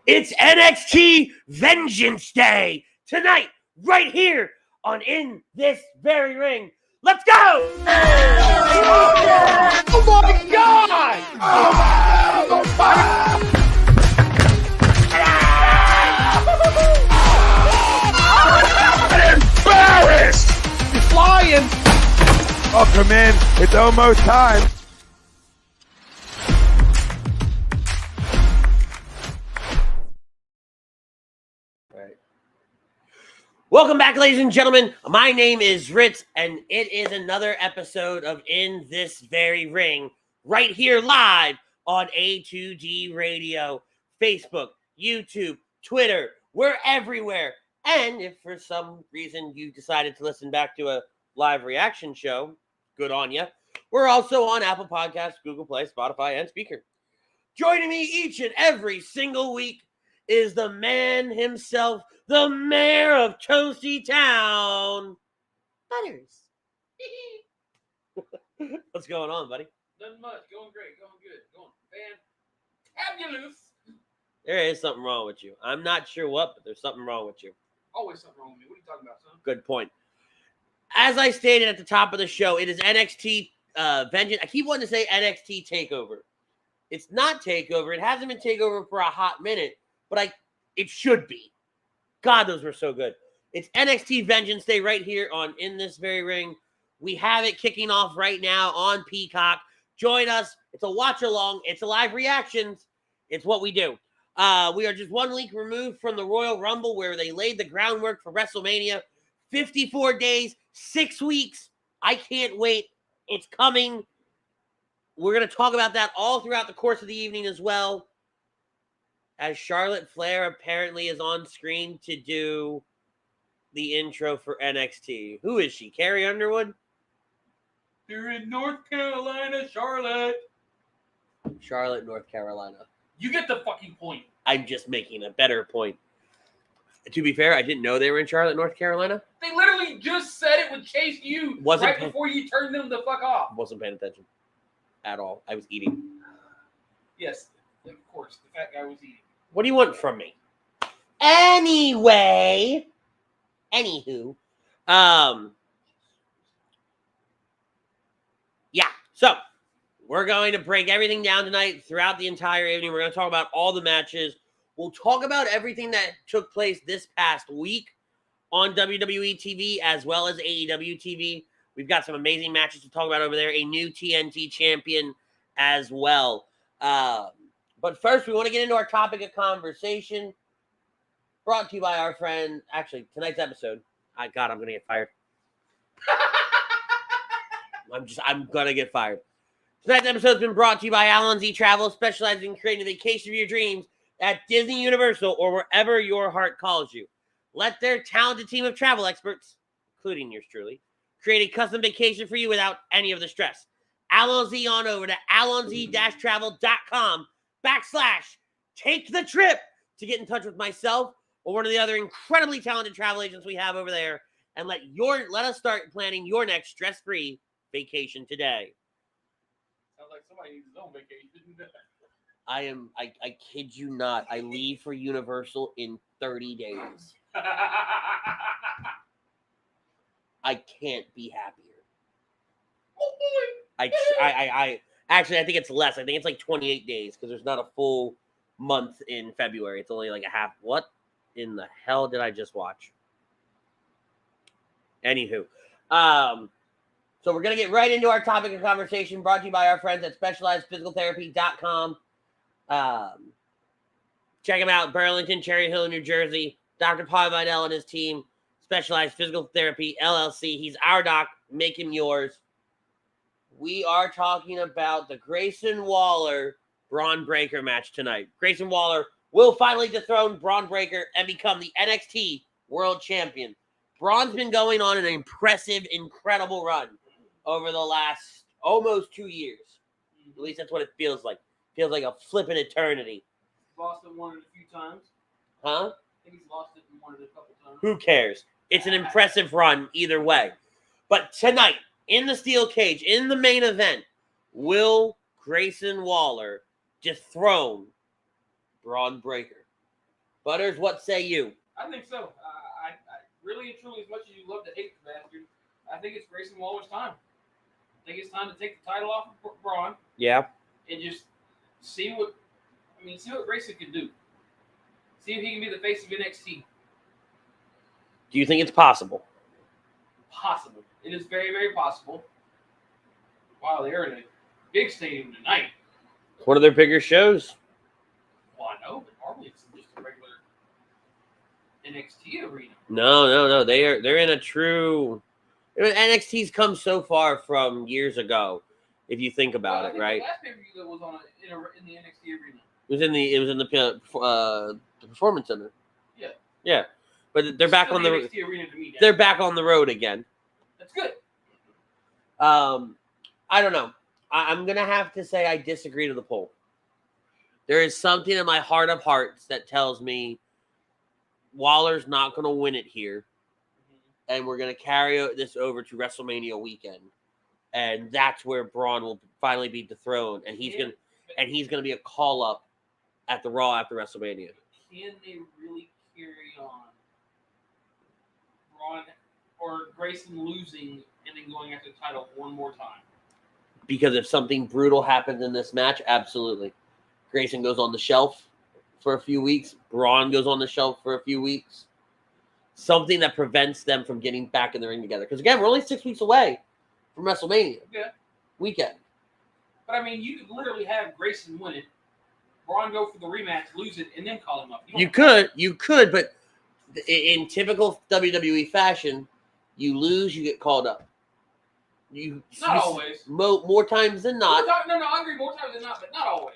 It's NXT Vengeance Day tonight, right here on In This Very Ring. Let's go! Oh my God! I'm embarrassed! He's flying! Welcome in. It's almost time. Welcome back, ladies and gentlemen. My name is Ritz, and it is another episode of In This Very Ring, right here live on A2G Radio, Facebook, YouTube, Twitter. We're everywhere. And if for some reason you decided to listen back to a live reaction show, good on you. We're also on Apple Podcasts, Google Play, Spotify, and Speaker. Joining me each and every single week is the man himself, the mayor of Toasty Town, Butters. What's going on, buddy? Nothing much. Going great. Going good. Going fantabulous. There is something wrong with you. I'm not sure what, but there's something wrong with you. Always something wrong with me. What are you talking about, son? Good point. As I stated at the top of the show, it is NXT Vengeance. I keep wanting to say NXT TakeOver. It's not TakeOver. It hasn't been TakeOver for a hot minute, but it should be. God, those were so good. It's NXT Vengeance Day right here on In This Very Ring. We have it kicking off right now on Peacock. Join us. It's a watch-along. It's a live reactions. It's what we do. We are just 1 week removed from the Royal Rumble where they laid the groundwork for WrestleMania. 54 days, 6 weeks. I can't wait. It's coming. We're going to talk about that all throughout the course of the evening as well, as Charlotte Flair apparently is on screen to do the intro for NXT. Who is she? Carrie Underwood? You're in North Carolina, Charlotte. Charlotte, North Carolina. You get the fucking point. I'm just making a better point. To be fair, I didn't know they were in Charlotte, North Carolina. They literally just said it would chase you before you turned them the fuck off. Wasn't paying attention at all. I was eating. Yes, of course. The fat guy was eating. What do you want from me? Anywho. Yeah. So, we're going to break everything down tonight throughout the entire evening. We're going to talk about all the matches. We'll talk about everything that took place this past week on WWE TV as well as AEW TV. We've got some amazing matches to talk about over there. A new TNT champion as well. But first, we want to get into our topic of conversation. Brought to you by our friend, actually, tonight's episode. I'm going to get fired. I'm going to get fired. Tonight's episode has been brought to you by Alan Z Travel, specializing in creating a vacation of your dreams at Disney, Universal, or wherever your heart calls you. Let their talented team of travel experts, including yours truly, create a custom vacation for you without any of the stress. Alan Z on over to alanz-travel.com/take the trip to get in touch with myself or one of the other incredibly talented travel agents we have over there, and let us start planning your next stress-free vacation today. Sounds like somebody needs his own vacation. I kid you not. I leave for Universal in 30 days. I can't be happier. Oh boy. Actually, I think it's less. I think it's like 28 days because there's not a full month in February. It's only like a half. What in the hell did I just watch? Anywho, so we're going to get right into our topic of conversation, brought to you by our friends at specializedphysicaltherapy.com. Check them out, Burlington, Cherry Hill, New Jersey. Dr. Paul Vidal and his team, Specialized Physical Therapy, LLC. He's our doc. Make him yours. We are talking about the Grayson Waller-Bron Breakker match tonight. Grayson Waller will finally dethrone Bron Breakker and become the NXT World Champion. Bron's been going on an impressive, incredible run over the last almost 2 years. At least that's what it feels like. Feels like a flippin' eternity. He's lost it one a few times. Huh? I think he's lost it and won it a couple times. Who cares? It's an impressive run either way. But tonight, in the steel cage, in the main event, will Grayson Waller dethrone Bron Breakker? Butters, what say you? I think so. I really and truly, as much as you love to hate the bastard, I think it's Grayson Waller's time. I think it's time to take the title off of Bron. Yeah. And just see what Grayson can do. See if he can be the face of NXT. Do you think it's possible? Possible. It is very, very possible. Wow, they're in a big stadium tonight. It's one of their bigger shows. Well, I know, but normally it's just a regular NXT arena. No. They're in a true. NXT's come so far from years ago, if you think about it, right? The last pay-per-view that was on in the NXT arena. It was in the Performance Center. Yeah. Yeah, but they're back on the NXT arena to me. They're back on the road again. That's good. I don't know. I'm gonna have to say I disagree to the poll. There is something in my heart of hearts that tells me Waller's not gonna win it here, and we're gonna carry this over to WrestleMania weekend, and that's where Bron will finally be dethroned, and he's gonna be a call up at the Raw after WrestleMania. Can they really carry on Bron or Grayson losing and then going after the title one more time? Because if something brutal happens in this match, absolutely. Grayson goes on the shelf for a few weeks. Bron goes on the shelf for a few weeks. Something that prevents them from getting back in the ring together. Because, again, we're only 6 weeks away from WrestleMania weekend. But, I mean, you could literally have Grayson win it, Bron go for the rematch, lose it, and then call him up. You could, but in typical WWE fashion, you lose, you get called up. Not always. More times than not. No, I agree more times than not, but not always.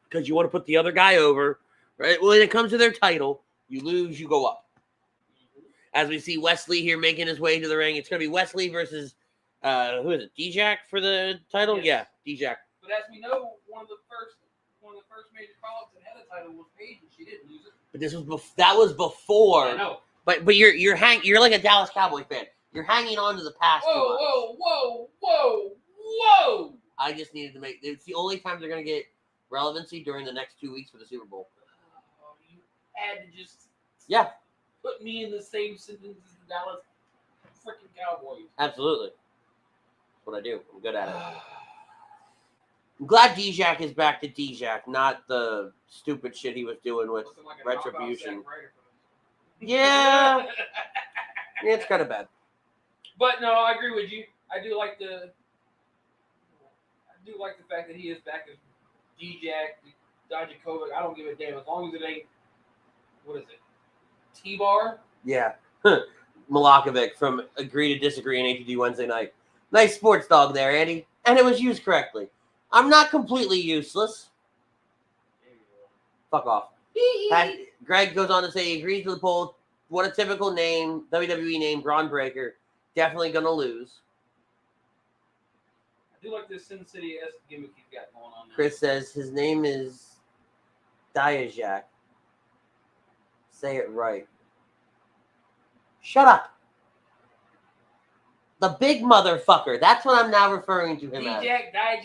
Because you want to put the other guy over, right? When it comes to their title, you lose, you go up. As we see Wesley here making his way to the ring, it's going to be Wesley versus, who is it, Dijak for the title? Yes. Yeah, Dijak. But as we know, one of the first major call-ups that had a title was Paige, and she didn't lose it. But that was before. I know. But you're like a Dallas Cowboy fan. You're hanging on to the past. Whoa! I just needed to make. It's the only time they're going to get relevancy during the next 2 weeks for the Super Bowl. You had to just put me in the same sentence as the Dallas freaking Cowboys. Absolutely. That's what I do. I'm good at it. I'm glad Dijak is back to Dijak, not the stupid shit he was doing with Retribution. Yeah. It's kind of bad. But no, I agree with you. I do like the fact that he is back as Dijak, Dijakovic. I don't give a damn as long as it ain't, what is it, T-Bar? Yeah. Malakovic from Agree to Disagree on ATD Wednesday night. Nice sports dog there, Andy. And it was used correctly. I'm not completely useless. Fuck off. Greg goes on to say he agrees with the poll. What a typical name, WWE name, Bron Breakker. Definitely going to lose. I do like this Sin City-esque gimmick he's got going on now. Chris says his name is Dijak. Say it right. Shut up. The big motherfucker. That's what I'm now referring to him as. Dijak. I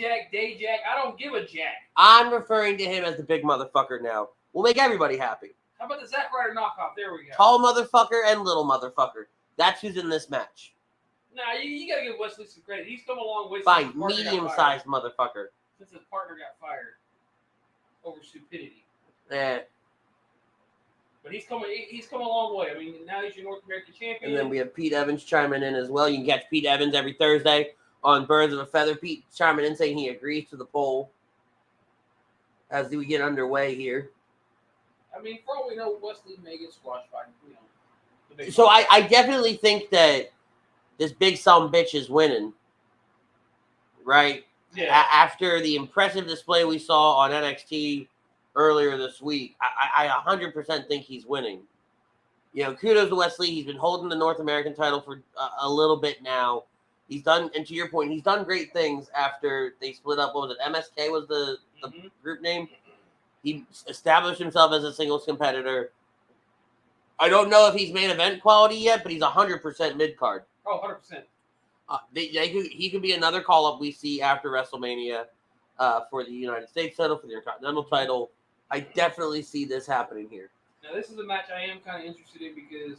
don't give a jack. I'm referring to him as the big motherfucker now. We'll make everybody happy. How about the Zack Ryder knockoff? There we go. Tall motherfucker and little motherfucker. That's who's in this match. Nah, you got to give Wesley some credit. He's come a long way. Fine, medium-sized motherfucker. Since his partner got fired over stupidity. But he's come a long way. I mean, now he's your North American champion. And then we have Pete Evans chiming in as well. You can catch Pete Evans every Thursday on Birds of a Feather. Pete chiming in saying he agrees to the poll as we get underway here. I mean, for all we know, Wesley may get squashed by, So I definitely think that this big son bitch is winning, right? Yeah. After the impressive display we saw on NXT earlier this week, I 100% think he's winning. You know, kudos to Wesley. He's been holding the North American title for a little bit now. He's done, and to your point, he's done great things after they split up. What was it? MSK was the group name. He established himself as a singles competitor. I don't know if he's main event quality yet, but he's 100% mid-card. Oh, 100%. He could be another call-up we see after WrestleMania for the United States title, for the Intercontinental title. I definitely see this happening here. Now, this is a match I am kind of interested in because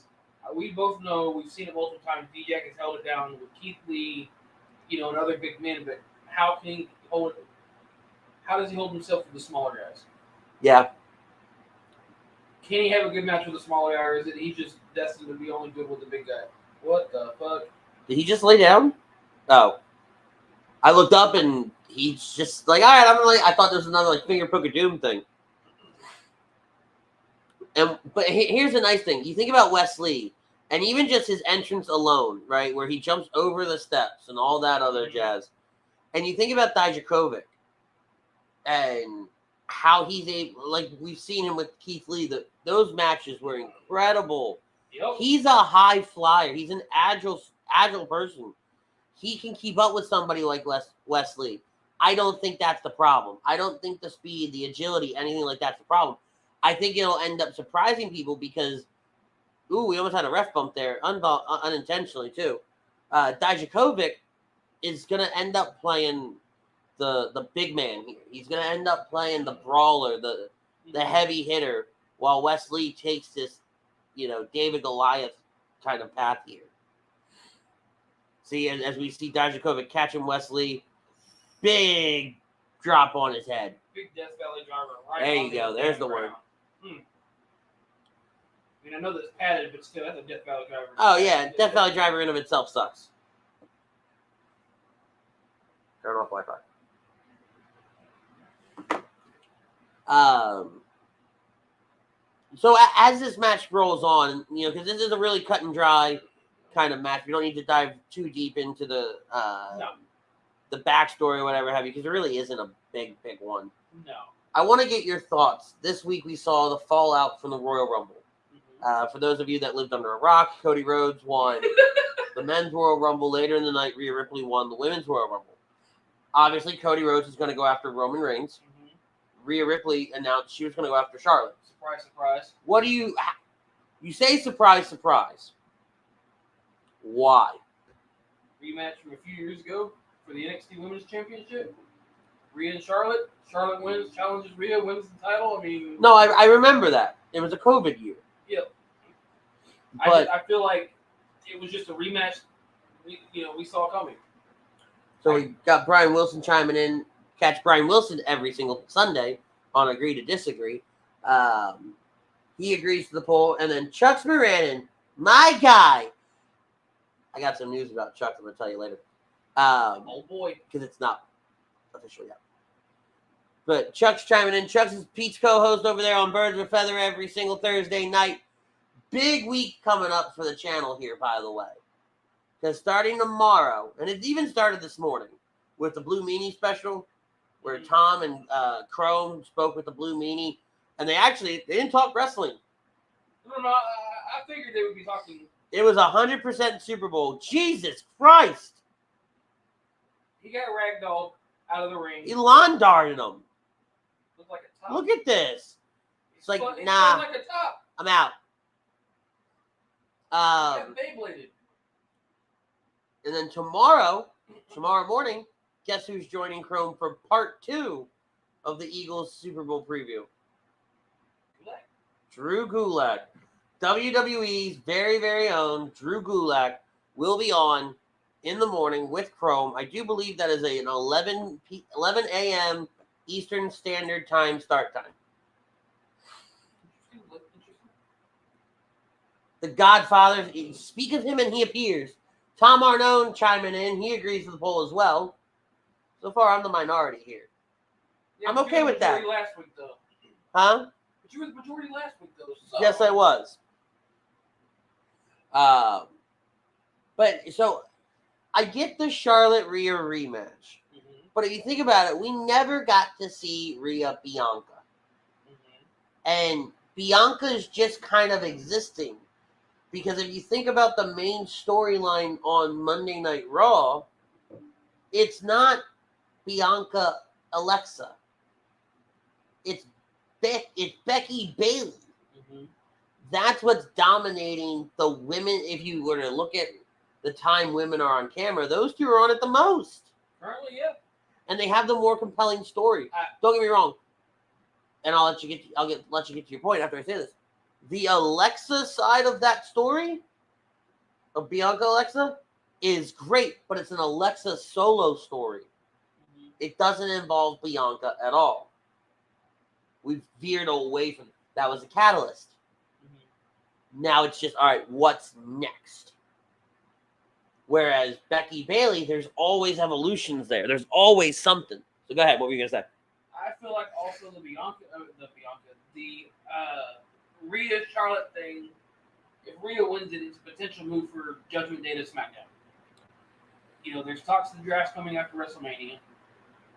we both know, we've seen it multiple times, Dijak has held it down with Keith Lee, and other big men, but how can he hold it? How does he hold himself with the smaller guys? Yeah. Can he have a good match with the smaller guy, or is it he just destined to be only good with the big guy? What the fuck? Did he just lay down? Oh. I looked up and he's just like, all right, I thought there was another finger poke of doom thing. But here's the nice thing. You think about Wes Lee, and even just his entrance alone, right, where he jumps over the steps and all that other jazz. And you think about Dijakovic and how he's able, we've seen him with Keith Lee, those matches were incredible. Yep. He's a high flyer. He's an agile person. He can keep up with somebody like Wes Lee. I don't think that's the problem. I don't think the speed, the agility, anything like that's the problem. I think it'll end up surprising people because, we almost had a ref bump there, unintentionally too. Dijakovic is going to end up playing the big man here. He's going to end up playing the brawler, the heavy hitter, while Wes Lee takes this, David Goliath kind of path here. See, as we see Dijakovic catching Wes Lee, big drop on his head. Big Death Valley driver. Right. There you go. There's the word. I mean, I know that's padded, but still, that's a Death Valley driver. Oh, yeah. Death Valley driver in of itself sucks. Turn off Wi-Fi. So as this match rolls on, because this is a really cut and dry kind of match, we don't need to dive too deep into the backstory or whatever have you, because there really isn't a big one. No. I want to get your thoughts. This week we saw the fallout from the Royal Rumble. For those of you that lived under a rock, Cody Rhodes won the men's Royal Rumble. Later in the night, Rhea Ripley won the women's Royal Rumble. Obviously, Cody Rhodes is going to go after Roman Reigns. Rhea Ripley announced she was going to go after Charlotte. Surprise, surprise. What do you say? Surprise, surprise. Why? Rematch from a few years ago for the NXT Women's Championship. Rhea and Charlotte. Charlotte wins, challenges Rhea, wins the title. I mean, no, I remember that. It was a COVID year. Yep. But I feel like it was just a rematch. We saw coming. So we got Brian Wilson chiming in. Catch Brian Wilson every single Sunday on Agree to Disagree. He agrees to the poll. And then Chuck Moranin, my guy. I got some news about Chuck I'm going to tell you later. Oh, boy. Because it's not official yet. But Chuck's chiming in. Chuck's Pete's co-host over there on Birds of a Feather every single Thursday night. Big week coming up for the channel here, by the way. Because starting tomorrow, and it even started this morning, with the Blue Meanie special, where Tom and Chrome spoke with the Blue Meanie, and they didn't talk wrestling. No, I figured they would be talking. It was 100% Super Bowl. Jesus Christ! He got ragdolled out of the ring. He lawn darted him. Looked like a top. Look at this. It's like, He nah, like a top. I'm out. Got Beybladed. And then tomorrow morning, guess who's joining Chrome for part 2 of the Eagles Super Bowl preview? Drew Gulak. WWE's very, very own Drew Gulak will be on in the morning with Chrome. I do believe that is an 11 a.m. Eastern Standard Time start time. The Godfather, speak of him and he appears. Tom Arnone chiming in. He agrees with the poll as well. So far, I'm the minority here. Yeah, I'm okay with that. Last week, though. Huh? But you were the majority last week, though. So. Yes, I was. But so I get the Charlotte Rhea rematch. But if you think about it, we never got to see Rhea Bianca. And Bianca's just kind of existing. Because if you think about the main storyline on Monday Night Raw, it's not Bianca Alexa. It's Becky Bayley. That's what's dominating the women. If you were to look at the time women are on camera, those two are on it the most. Currently, yeah. And they have the more compelling story. Don't get me wrong. And I'll let you get to your point after I say this. The Alexa side of that story, of Bianca Alexa, is great, but it's an Alexa solo story. It doesn't involve Bianca at all. We've veered away from it. That was a catalyst. Now it's just, all right, what's next? Whereas Becky Bayley, there's always evolutions there. There's always something. So go ahead. What were you going to say? I feel like also the Rhea Charlotte thing, if Rhea wins it, it's a potential move for Judgment Day to SmackDown. You know, there's talks of the drafts coming after WrestleMania.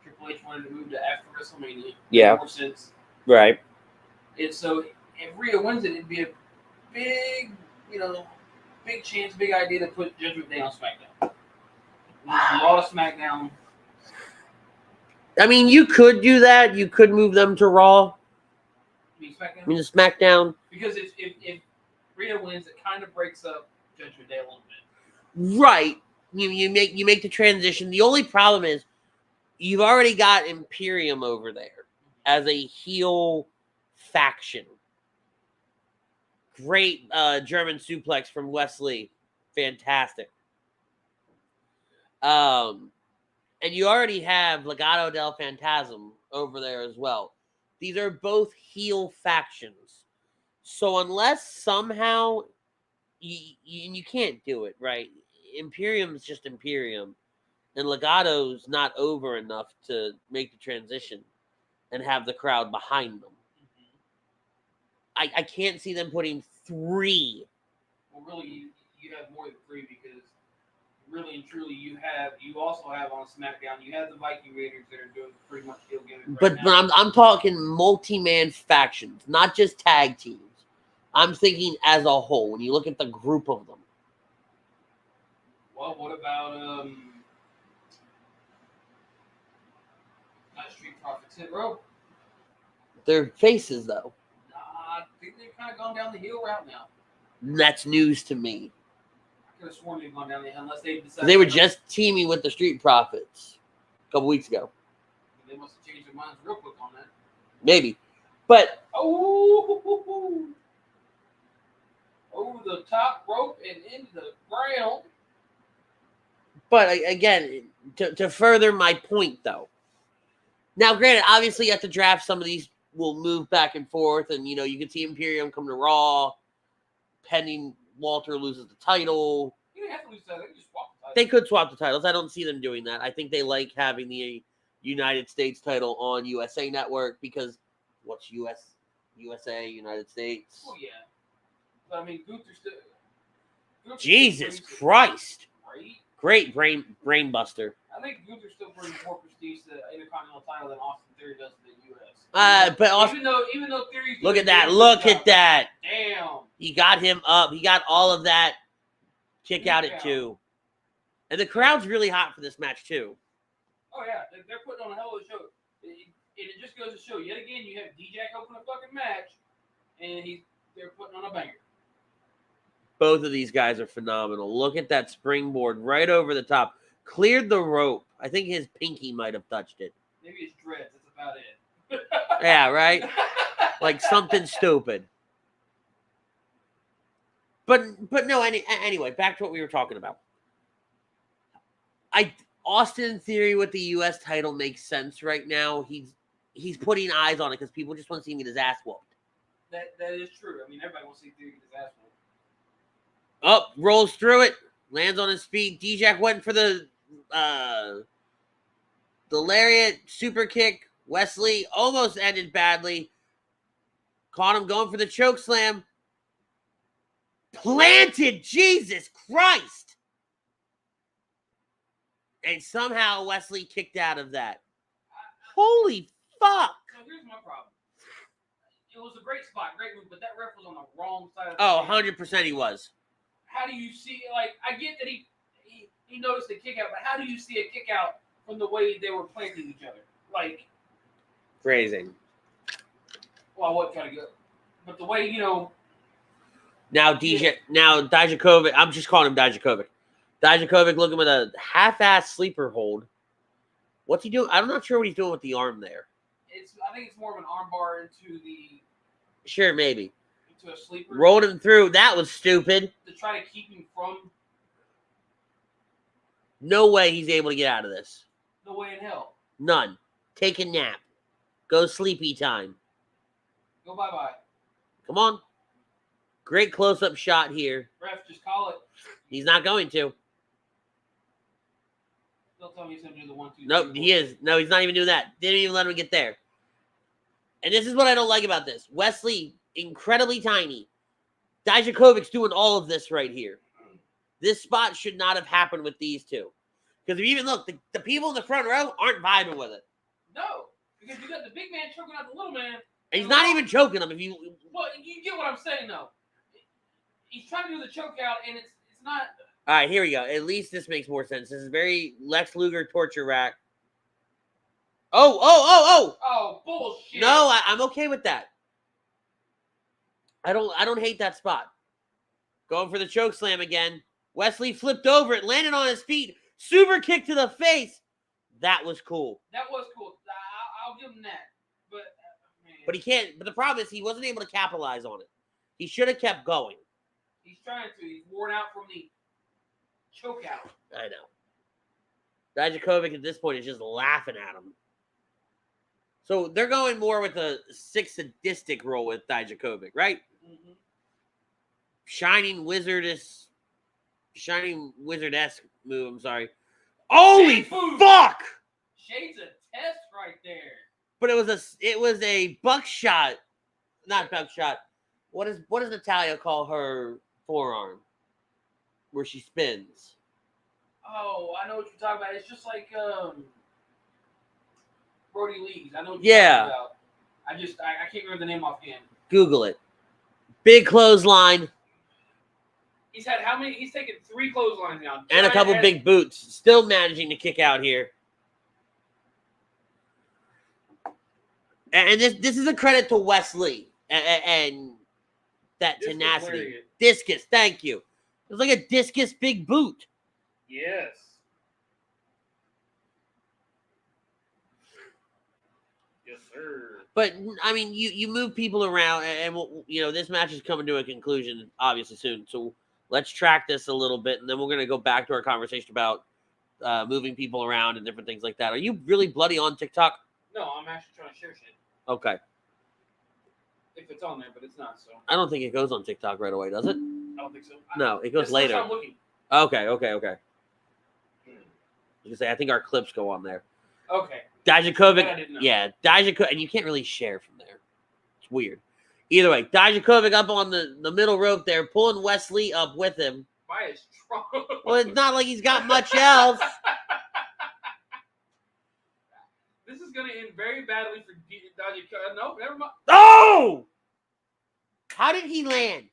Triple H wanted to move to after WrestleMania. Yeah. More sense. Right. And so if Rhea wins it, it'd be a big, big chance, big idea to put Judgment Day on SmackDown. Raw to SmackDown. I mean, you could do that. You could move them to Raw. SmackDown? I mean, to SmackDown. Because if Rhea wins, it kind of breaks up Judgment Day a little bit. Right. You make the transition. The only problem is you've already got Imperium over there as a heel faction. Great German suplex from Wesley. Fantastic. And you already have Legado del Fantasma over there as well. These are both heel factions. So unless somehow you can't do it, right? Imperium's just Imperium. And Legado's not over enough to make the transition and have the crowd behind them. I can't see them putting 3. Well, really, you have more than 3 because really and truly you also have on SmackDown, you have the Viking Raiders that are doing pretty much heel gimmick right now. But I'm talking multi-man factions, not just tag teams. I'm thinking as a whole when you look at the group of them. Well, what about not Street Profits Hit Row? They're faces though. I think they've kind of gone down the heel route now. That's news to me. I could have sworn they've gone down the heel unless they decided. They were just teaming with the Street Profits a couple weeks ago. They must have changed their minds real quick on that. Maybe. But over the top rope and into the ground. But again, to further my point though. Now, granted, obviously at the draft, some of these will move back and forth, and you can see Imperium come to Raw, pending Walter loses the title. You didn't have to lose the title. They could just swap the title. They could swap the titles. I don't see them doing that. I think they like having the United States title on USA Network because what's USA, United States? Oh yeah. But I mean, Gunther's still. Jesus Christ! Right? Great brain buster. I think Gunther still brings more prestige to the Intercontinental title than Austin Theory does to the US. But Austin, even though Theory's look at that! Look at that! Damn. He got him up. He got all of that kick out at 2. And the crowd's really hot for this match too. Oh yeah, they're putting on a hell of a show. It just goes to show yet again you have Dijak open a fucking match, and they're putting on a banger. Both of these guys are phenomenal. Look at that springboard right over the top. Cleared the rope. I think his pinky might have touched it. Maybe it's dreads. That's about it. Yeah, right? Like something stupid. But no, anyway, back to what we were talking about. Austin Theory with the U.S. title makes sense right now. He's putting eyes on it because people just want to see him get his ass whooped. That is true. I mean, everybody wants to see Theory get his ass whooped. Up, rolls through it, lands on his feet. Dijak went for the lariat, super kick. Wesley almost ended badly. Caught him going for the choke slam. Planted, Jesus Christ! And somehow Wesley kicked out of that. Holy fuck! So here's my problem. It was a great spot, great move, but that ref was on the wrong side of the 100% he was. How do you see, I get that he noticed the kick out, but how do you see a kick out from the way they were planting each other? Phrasing. Well, I wasn't trying to go. But the way, Now Dijakovic, I'm just calling him Dijakovic. Dijakovic looking with a half-ass sleeper hold. What's he doing? I'm not sure what he's doing with the arm there. I think it's more of an arm bar into the... Sure, maybe. to a sleeper. Rolled him through. That was stupid. To try to keep him from. No way he's able to get out of this. No way in hell. None. Take a nap. Go sleepy time. Go bye-bye. Come on. Great close-up shot here. Ref, just call it. He's not going to. Don't tell me he's going to do the 1, 2, 3. Nope, he is. No, he's not even doing that. Didn't even let him get there. And this is what I don't like about this. Wesley, incredibly tiny. Dijakovic's doing all of this right here. This spot should not have happened with these two. Because if you even look, the people in the front row aren't vibing with it. No, because you got the big man choking out the little man. And he's not even choking him. Well, you get what I'm saying, though. He's trying to do the choke out, and it's not. All right, here we go. At least this makes more sense. This is very Lex Luger torture rack. Oh! Oh, bullshit. No, I'm okay with that. I don't hate that spot. Going for the choke slam again. Wesley flipped over it, landed on his feet. Super kick to the face. That was cool. That was cool. I'll give him that. But man. But he can't. But the problem is he wasn't able to capitalize on it. He should have kept going. He's trying to. He's worn out from the choke out. I know. Dijakovic at this point is just laughing at him. So they're going more with a six sadistic role with Dijakovic, right? Mm-hmm. Shining Wizardesque move. I'm sorry. Holy fuck! Shades of test right there. But it was a buckshot, not buckshot. What does Natalia call her forearm, where she spins? Oh, I know what you're talking about. It's just like Brody Lee's. I know what you're talking about. I can't remember the name offhand. Google it. Big clothesline. He's had how many? He's taken 3 clotheslines now. And a couple big boots. Still managing to kick out here. And this is a credit to Wesley and that tenacity. Discus, thank you. It's like a discus big boot. Yes. Yes, sir. But, I mean, you move people around, and this match is coming to a conclusion, obviously, soon. So let's track this a little bit, and then we're going to go back to our conversation about moving people around and different things like that. Are you really bloody on TikTok? No, I'm actually trying to share shit. Okay. If it's on there, but it's not, so. I don't think it goes on TikTok right away, does it? I don't think so. No, it goes later. I'm looking. Okay. I think our clips go on there. Okay. Dijakovic, yeah, Dijakovic, and you can't really share from there. It's weird. Either way, Dijakovic up on the middle rope there, pulling Wesley up with him. By his trunk. Well, it's not like he's got much else. This is going to end very badly for Dijakovic. No, never mind. Oh! How did he land?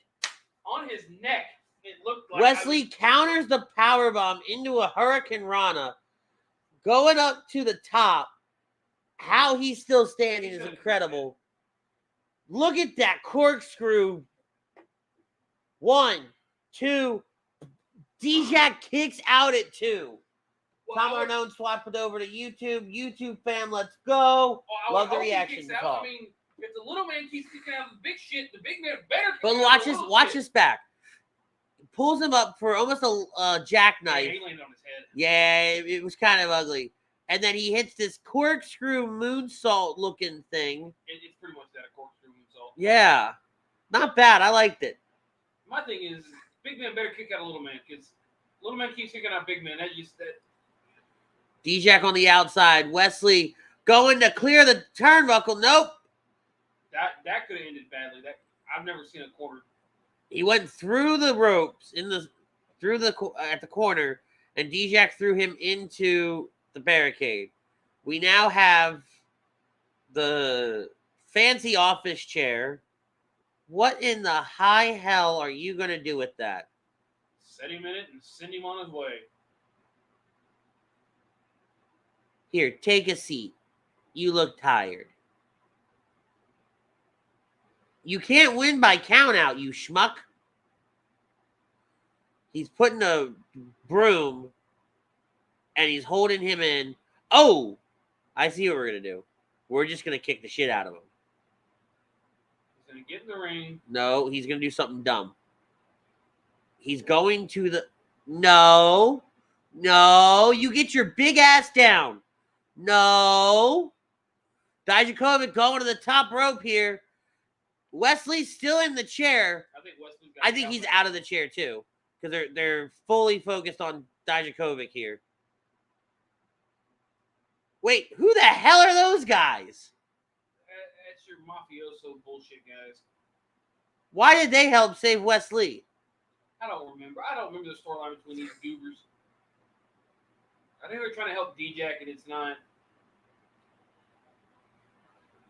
On his neck. It looked like Wesley counters the powerbomb into a Hurricane Rana, going up to the top. How he's still standing is incredible. Look at that corkscrew. 1, 2. Dijak kicks out at 2. Tom Arnone swapped it over to YouTube. YouTube fam, let's go. Love the reaction call. I mean, if the little man keeps kicking out the big shit, the big man better. But watch this back. Pulls him up for almost a jackknife. Yeah, he landed on his head. Yeah, it was kind of ugly. And then he hits this corkscrew moonsault looking thing. It's pretty much that, a corkscrew moonsault. Yeah. Not bad. I liked it. My thing is, big man better kick out a little man, because little man keeps kicking out big man. That Dijak on the outside. Wesley going to clear the turnbuckle. Nope. That could have ended badly. I've never seen a quarter. He went through the ropes at the corner, and Dijak threw him into the barricade. We now have the fancy office chair. What in the high hell are you going to do with that? Set him in it and send him on his way. Here, take a seat. You look tired. You can't win by count out, you schmuck. He's putting a broom and he's holding him in. Oh, I see what we're going to do. We're just going to kick the shit out of him. He's going to get in the ring. No, he's going to do something dumb. He's going to the... No. You get your big ass down. No. Dijakovic going to the top rope here. Wesley's still in the chair. I think he's out of the chair too, because they're fully focused on Dijakovic here. Wait, who the hell are those guys? That's your mafioso bullshit, guys. Why did they help save Wesley? I don't remember the storyline between these goobers. I think they're trying to help Dijak, and it's not.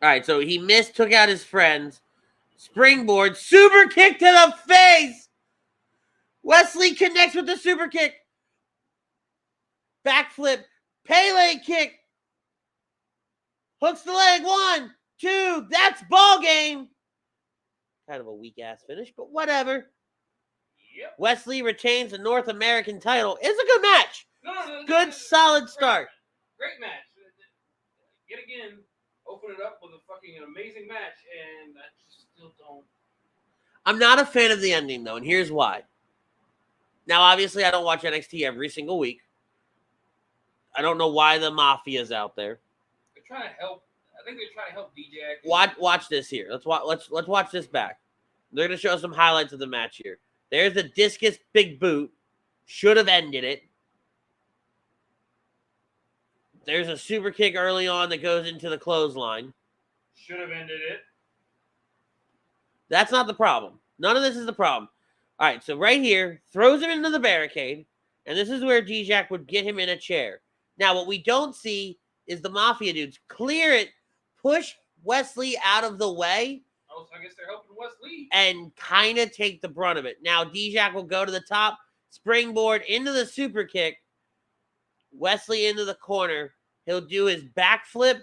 All right, so he missed, took out his friends. Springboard, super kick to the face. Wesley connects with the super kick. Backflip, Pele kick. Hooks the leg, 1, 2, that's ball game. Kind of a weak-ass finish, but whatever. Yep. Wesley retains the North American title. It's a good match. No, good, solid start. Great match. Yet again, open it up with a fucking amazing match, and I just still don't. I'm not a fan of the ending, though, and here's why. Now, obviously, I don't watch NXT every single week. I don't know why the Mafia's out there. They're trying to help. I think they're trying to help Dijak. Watch this here. Let's watch this back. They're gonna show some highlights of the match here. There's the discus big boot. Should have ended it. There's a super kick early on that goes into the clothesline. Should have ended it. That's not the problem. None of this is the problem. All right, so right here, throws him into the barricade, and this is where Dijak would get him in a chair. Now, what we don't see is the Mafia dudes clear it, push Wesley out of the way. Oh, so I guess they're helping Wesley. And kind of take the brunt of it. Now, Dijak will go to the top, springboard into the super kick. Wesley into the corner. He'll do his backflip,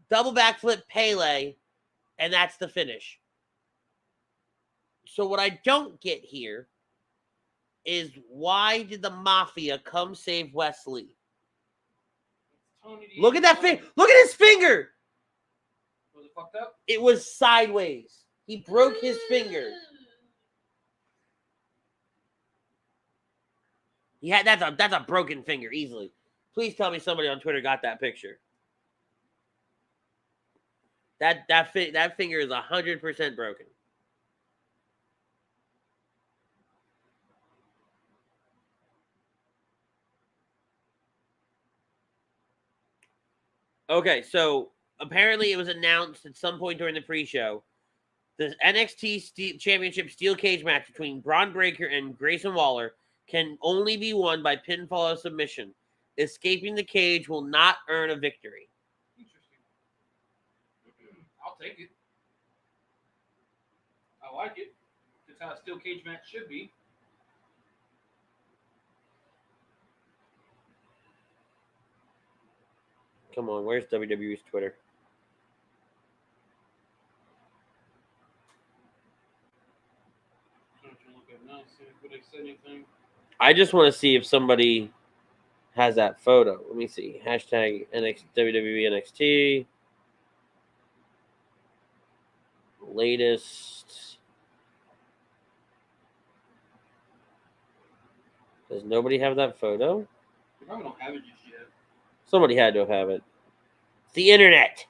double backflip Pele, and that's the finish. So what I don't get here is why did the Mafia come save Wesley? Look at that finger. Look at his finger. Was it fucked up? It was sideways. He broke his finger. That's a broken finger easily. Please tell me somebody on Twitter got that picture. That finger is 100% broken. Okay, so apparently it was announced at some point during the pre-show. The NXT Championship Steel Cage match between Bron Breakker and Grayson Waller can only be won by pinfall or submission. Escaping the cage will not earn a victory. Interesting. I'll take it. I like it. That's how a steel cage match should be. Come on, where's WWE's Twitter? I just want to see if somebody has that photo. Let me see. Hashtag WWE NXT. Latest. Does nobody have that photo? We probably don't have it just yet. Somebody had to have it. It's the internet.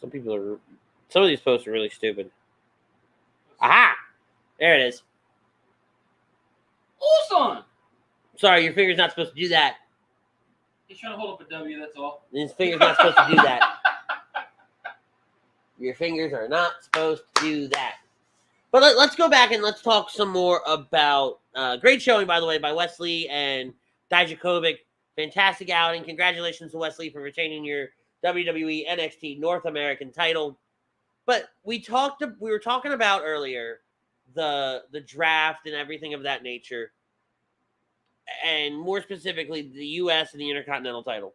Some of these posts are really stupid. Aha! There it is. Awesome! Sorry, your finger's not supposed to do that. He's trying to hold up a W, that's all. His finger's not supposed to do that. Your fingers are not supposed to do that. But let's go back and let's talk some more about... great showing, by the way, by Wesley and Dijakovic. Fantastic outing. Congratulations to Wesley for retaining your WWE NXT North American title. But we were talking about earlier the draft and everything of that nature. And more specifically, the U.S. and the Intercontinental title.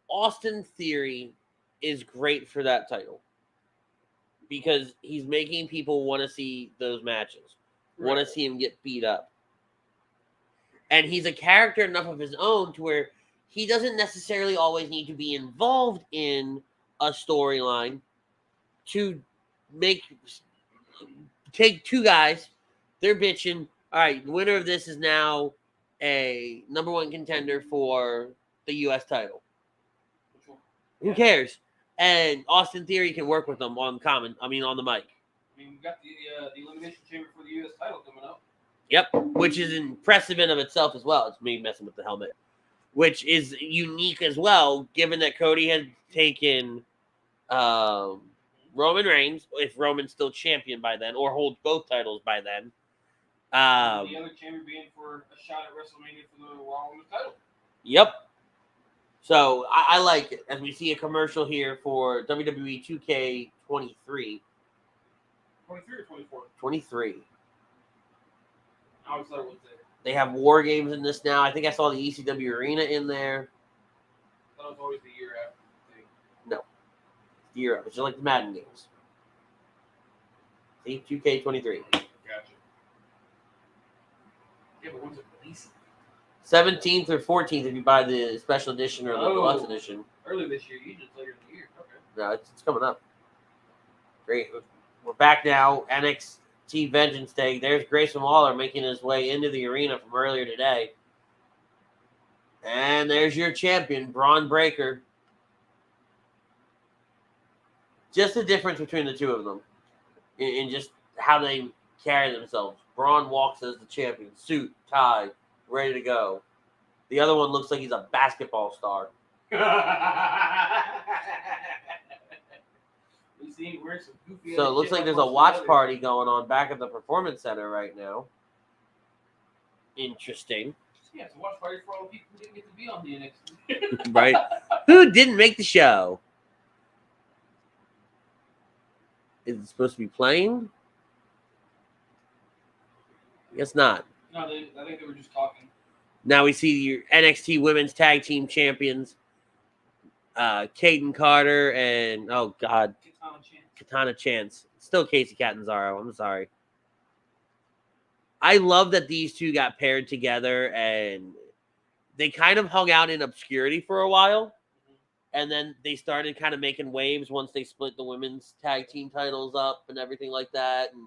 Austin Theory is great for that title because he's making people want to see those matches, want to see him get beat up. And he's a character enough of his own to where he doesn't necessarily always need to be involved in a storyline to take two guys, they're bitching. All right, the winner of this is now a number one contender for the U.S. title. Who cares? And Austin Theory can work with them on the mic. We got the elimination chamber for the U.S. title coming up. Yep, which is impressive in of itself as well. It's me messing with the helmet, which is unique as well, given that Cody had taken Roman Reigns, if Roman's still champion by then, or holds both titles by then. The other champion being for a shot at WrestleMania for the Raw Women's title. Yep. So I like it. As we see a commercial here for WWE 2K23. 23 or 24? 23. I was like, what's it? They have War Games in this now. I think I saw the ECW Arena in there. That was always the year after. No. Year up. It's just like the Madden games. See? 2K23. Gotcha. Yeah, but when's it releasing? 17th or 14th if you buy the special edition or the deluxe edition. Early this year. You just later in the year. Okay. No, it's coming up. Great. We're back now. NXT Vengeance Day. There's Grayson Waller making his way into the arena from earlier today. And there's your champion, Bron Breakker. Just the difference between the two of them in just how they carry themselves. Bron walks as the champion, suit, tie, ready to go. The other one looks like he's a basketball star. So it looks like there's a watch party going on back at the Performance Center right now. Interesting. Yeah, it's a watch party for all the people who didn't get to be on the NXT. Right? Who didn't make the show? Is it supposed to be playing? I guess not. No, I think they were just talking. Now we see your NXT Women's Tag Team Champions, Kaden Carter and, oh, God, Katana Chance. Still Casey Catanzaro. I'm sorry. I love that these two got paired together, and they kind of hung out in obscurity for a while. And then they started kind of making waves once they split the women's tag team titles up and everything like that. And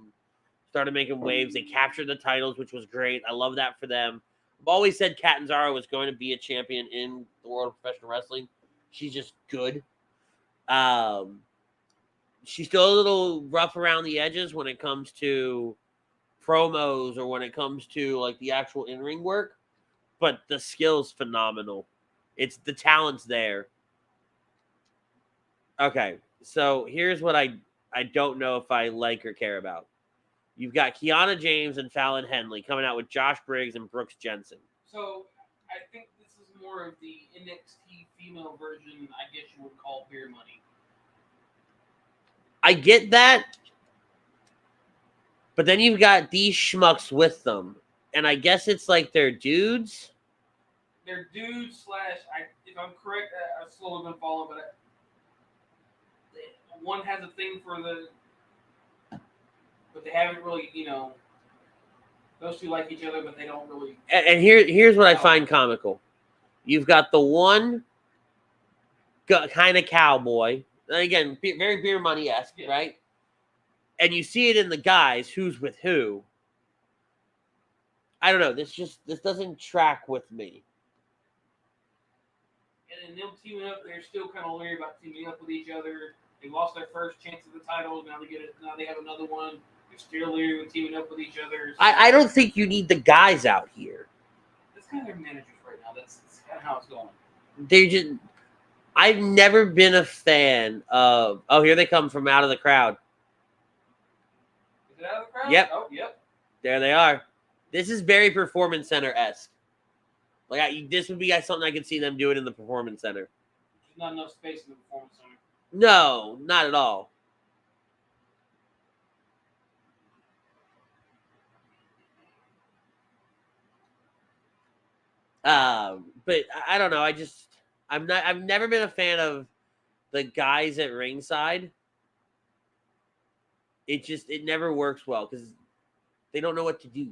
started making waves. They captured the titles, which was great. I love that for them. I've always said Catanzaro was going to be a champion in the world of professional wrestling. She's just good. She's still a little rough around the edges when it comes to promos or when it comes to like the actual in-ring work. But the skill's phenomenal. It's the talent's there. Okay, so here's what I don't know if I like or care about. You've got Kiana James and Fallon Henley coming out with Josh Briggs and Brooks Jensen. So I think this is more of the NXT female version, I guess you would call Beer Money. I get that, but then you've got these schmucks with them, and I guess it's like they're dudes. They're dudes / if I'm correct, I've slowly been following, but one has a thing for but they haven't really, those two like each other, but they don't really. And here's what I find comical. You've got the one kind of cowboy, again, very Beer Money-esque, yeah. Right? And you see it in the guys, who's with who. I don't know. This doesn't track with me. And then them teaming up, they're still kind of leery about teaming up with each other. They lost their first chance at the title. Now they have another one. They're still leery with teaming up with each other. So I don't think you need the guys out here. That's kind of their managers right now. That's kind of how it's going. They just. I've never been a fan of. Oh, here they come from out of the crowd. Is it out of the crowd? Yep. Oh, yep. There they are. This is very Performance Center-esque. Like this would be something I could see them doing in the Performance Center. There's not enough space in the Performance Center. No, not at all. But I don't know. I've never been a fan of the guys at ringside. It never works well because they don't know what to do.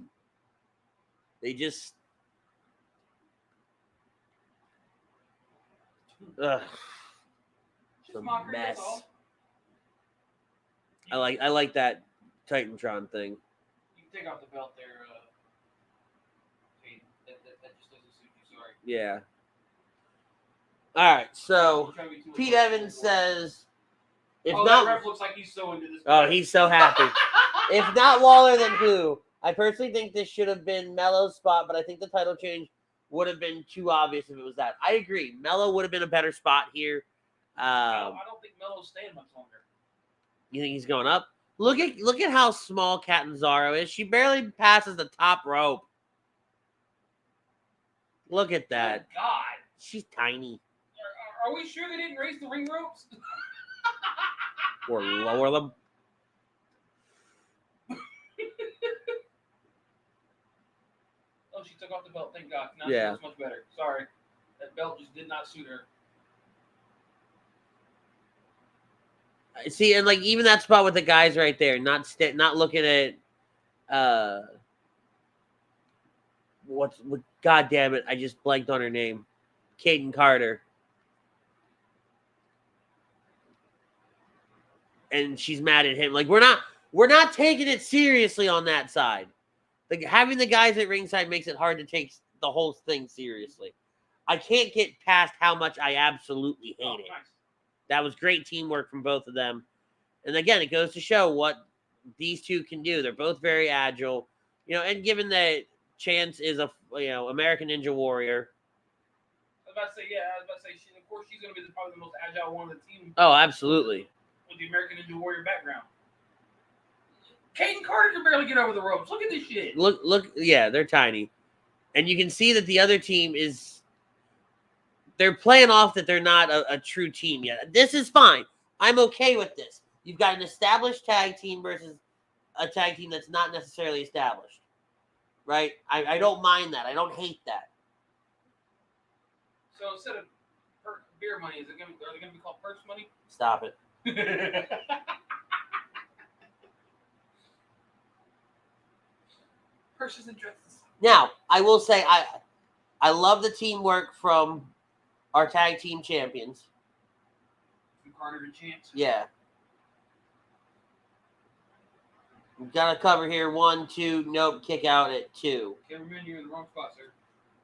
Ugh. Just A mockery, that's mess. all. I like that Titantron thing. You can take off the belt there. Hey, that just doesn't suit you. Sorry. Yeah. All right. So You're trying to be too Pete much Evans for says, if that not, ref looks like he's so into this. oh, he's so happy. If not Lawler, then who? I personally think this should have been Melo's spot, but I think the title change would have been too obvious if it was that. I agree. Melo would have been a better spot here. I don't think Melo's staying much longer. You think he's going up? Look at how small Catanzaro is. She barely passes the top rope. Look at that. Good God. She's tiny. Are we sure they didn't raise the ring ropes? Or lower them. Oh, she took off the belt. Thank God. Now Yeah. she looks much better. Sorry. That belt just did not suit her. See, and like even that spot with the guys right there, not looking at God damn it, I just blanked on her name. Kaden Carter. And she's mad at him. Like we're not taking it seriously on that side. Like having the guys at ringside makes it hard to take the whole thing seriously. I can't get past how much I absolutely hate it. Nice. That was great teamwork from both of them. And again, it goes to show what these two can do. They're both very agile. And given that Chance is a American Ninja Warrior. I was about to say, of course, she's going to be probably the most agile one of the team. Oh, absolutely. With the American Ninja Warrior background. Kaden Carter can barely get over the ropes. Look at this shit. Look, yeah, they're tiny. And you can see that the other team they're playing off that they're not a true team yet. This is fine. I'm okay with this. You've got an established tag team versus a tag team that's not necessarily established. Right? I don't mind that. I don't hate that. So instead of beer money, are they going to be called purse money? Stop it. Purses and dresses. Now, I will say I love the teamwork from our tag team champions. From Carter and Chance. Yeah. We've got a cover here. 1, 2. Nope. Kick out at 2. Cameraman, you're in the wrong spot, sir.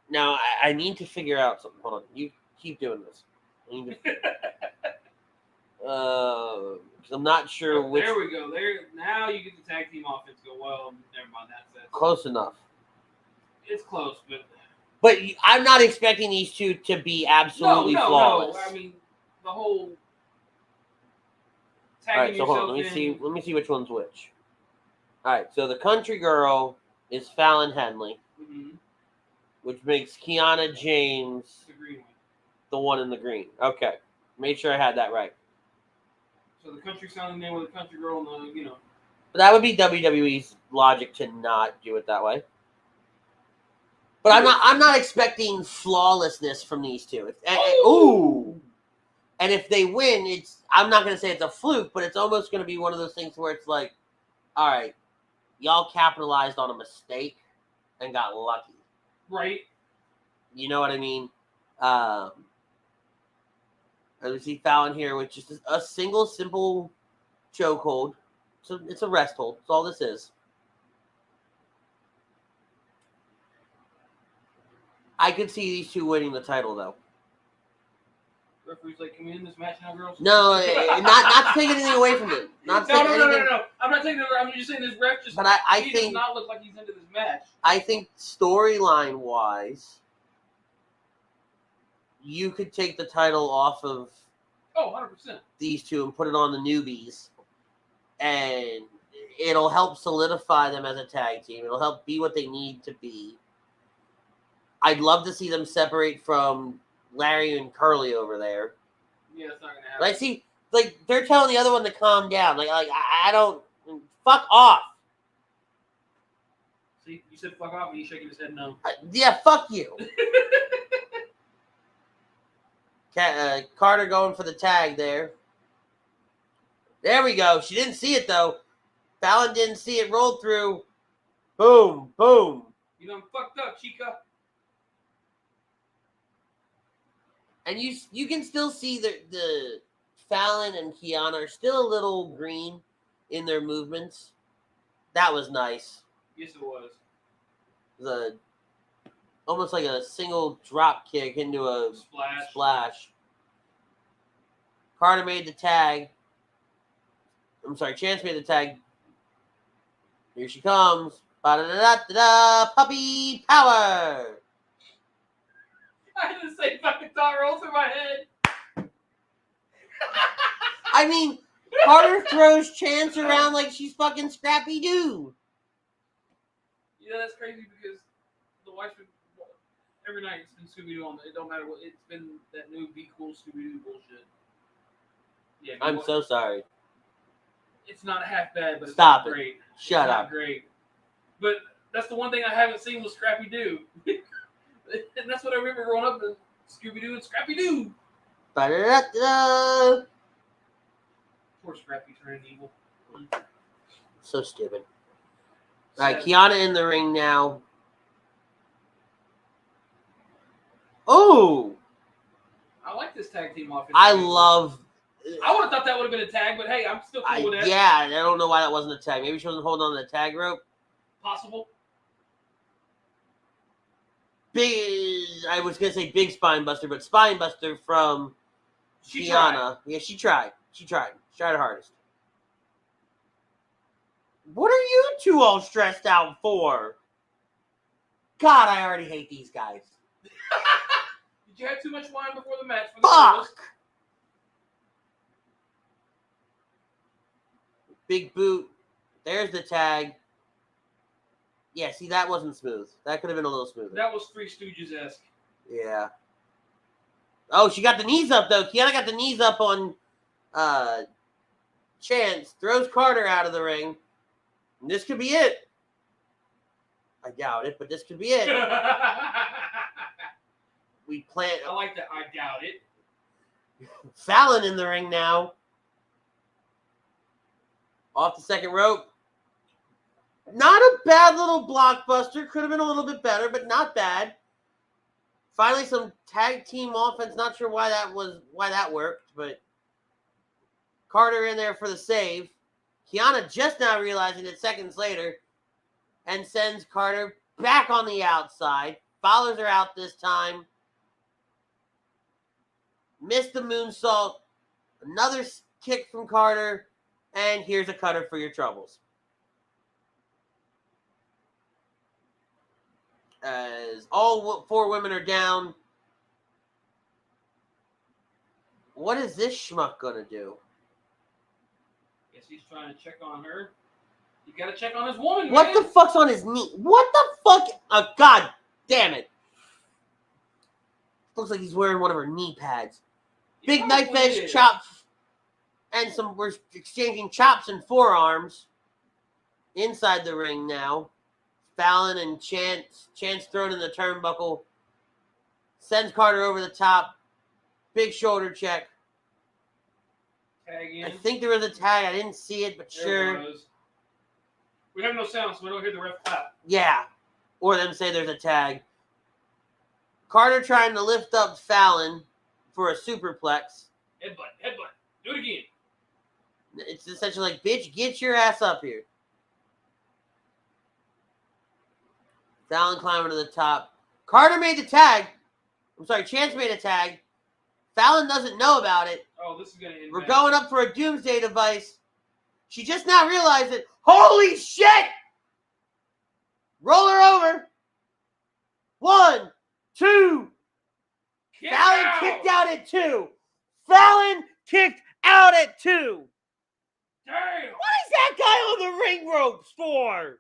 Now, I need to figure out something. Hold on. You keep doing this. Because I'm not sure which. There we go. Now you get the tag team offense go. Well, never mind that. Close enough. It's close, but. But I'm not expecting these two to be absolutely flawless. No. I mean, the whole. All right, so hold on. Let me see which one's which. All right, so the country girl is Fallon Henley, which makes Kiana James the one in the green. Okay, made sure I had that right. So the country sounding name with the country girl, But that would be WWE's logic to not do it that way. But I'm not expecting flawlessness from these two. Ooh. And if they win, I'm not going to say it's a fluke, but it's almost going to be one of those things where it's like, all right, y'all capitalized on a mistake and got lucky. Right. You know what I mean? We see Fallon here with just a single simple chokehold. So it's a rest hold. That's all this is. I could see these two winning the title, though. Referee's like, can we end this match now, girls? No, not to take anything away from it. No. I'm not taking it. I'm just saying this ref just. But I he think does not look like he's into this match. I think storyline wise, you could take the title off of 100%. these two and put it on the newbies, and it'll help solidify them as a tag team. It'll help be what they need to be. I'd love to see them separate from Larry and Curly over there. Yeah, it's not gonna happen. Like, see, like they're telling the other one to calm down. Like I don't fuck off. See, you said fuck off, and he's shaking his head no. Yeah, fuck you. Carter going for the tag there. There we go. She didn't see it though. Fallon didn't see it roll through. Boom, boom. You done fucked up, Chica. And you can still see the Fallon and Kiana are still a little green in their movements. That was nice. Yes, it was. Almost like a single drop kick into a splash. Carter made the tag. I'm sorry, Chance made the tag. Here she comes. Ba-da-da-da-da-da, puppy power. I had the same fucking thought roll through my head. I mean, Carter throws Chance around like she's fucking Scrappy Doo. Yeah, that's crazy because the wife's been every night it's been Scooby Doo on. It don't matter what. It's been that new Be Cool Scooby Doo bullshit. Yeah, I'm so sorry. It's not half bad, but it's Stop not it. great. Shut it's up. Not great. But that's the one thing I haven't seen with Scrappy Doo. And that's what I remember growing up in Scooby Doo and Scrappy Doo. Ba-da-da-da. Poor Scrappy turned evil. So stupid. All right, Kiana in the ring now. Oh! I like this tag team offense. I love... I would have thought that would have been a tag, but hey, I'm still cool with that. Yeah, I don't know why that wasn't a tag. Maybe she wasn't holding on to the tag rope. Possible. I was going to say big spine buster, but spine buster from Kiana. Tried. Yeah, she tried. She tried her hardest. What are you two all stressed out for? God, I already hate these guys. Did you have too much wine before the match? Fuck! Big boot. There's the tag. Yeah, see, that wasn't smooth. That could have been a little smoother. That was Three Stooges-esque. Yeah. Oh, she got the knees up, though. Kiana got the knees up on Chance. Throws Carter out of the ring. And this could be it. I doubt it, but this could be it. We plant. I like that. I doubt it. Fallon in the ring now. Off the second rope. Not a bad little blockbuster. Could have been a little bit better, but not bad. Finally, some tag team offense. Not sure why that worked, but Carter in there for the save. Kiana just now realizing it seconds later and sends Carter back on the outside. Follows her out this time. Missed the moonsault. Another kick from Carter. And here's a cutter for your troubles. As all four women are down. What is this schmuck going to do? Guess he's trying to check on her. You got to check on his woman, What man. the fuck's on his knee? What the fuck? Oh, God damn it. Looks like he's wearing one of her knee pads. Big knife edge chops. And we're exchanging chops and forearms. Inside the ring now. Fallon and Chance thrown in the turnbuckle. Sends Carter over the top. Big shoulder check. Tag in. I think there was a tag. I didn't see it, but sure. We have no sound, so we don't hear the ref clap. Yeah. Or them say there's a tag. Carter trying to lift up Fallon for a superplex. Headbutt. Do it again. It's essentially like, bitch, get your ass up here. Fallon climbing to the top. Carter made the tag. I'm sorry, Chance made a tag. Fallon doesn't know about it. Oh, this is going to end. We're going up for a doomsday device. She just now realized it. Holy shit! Roll her over. 1, 2. Fallon kicked out at 2. Fallon kicked out at 2. Damn! What is that guy on the ring ropes for?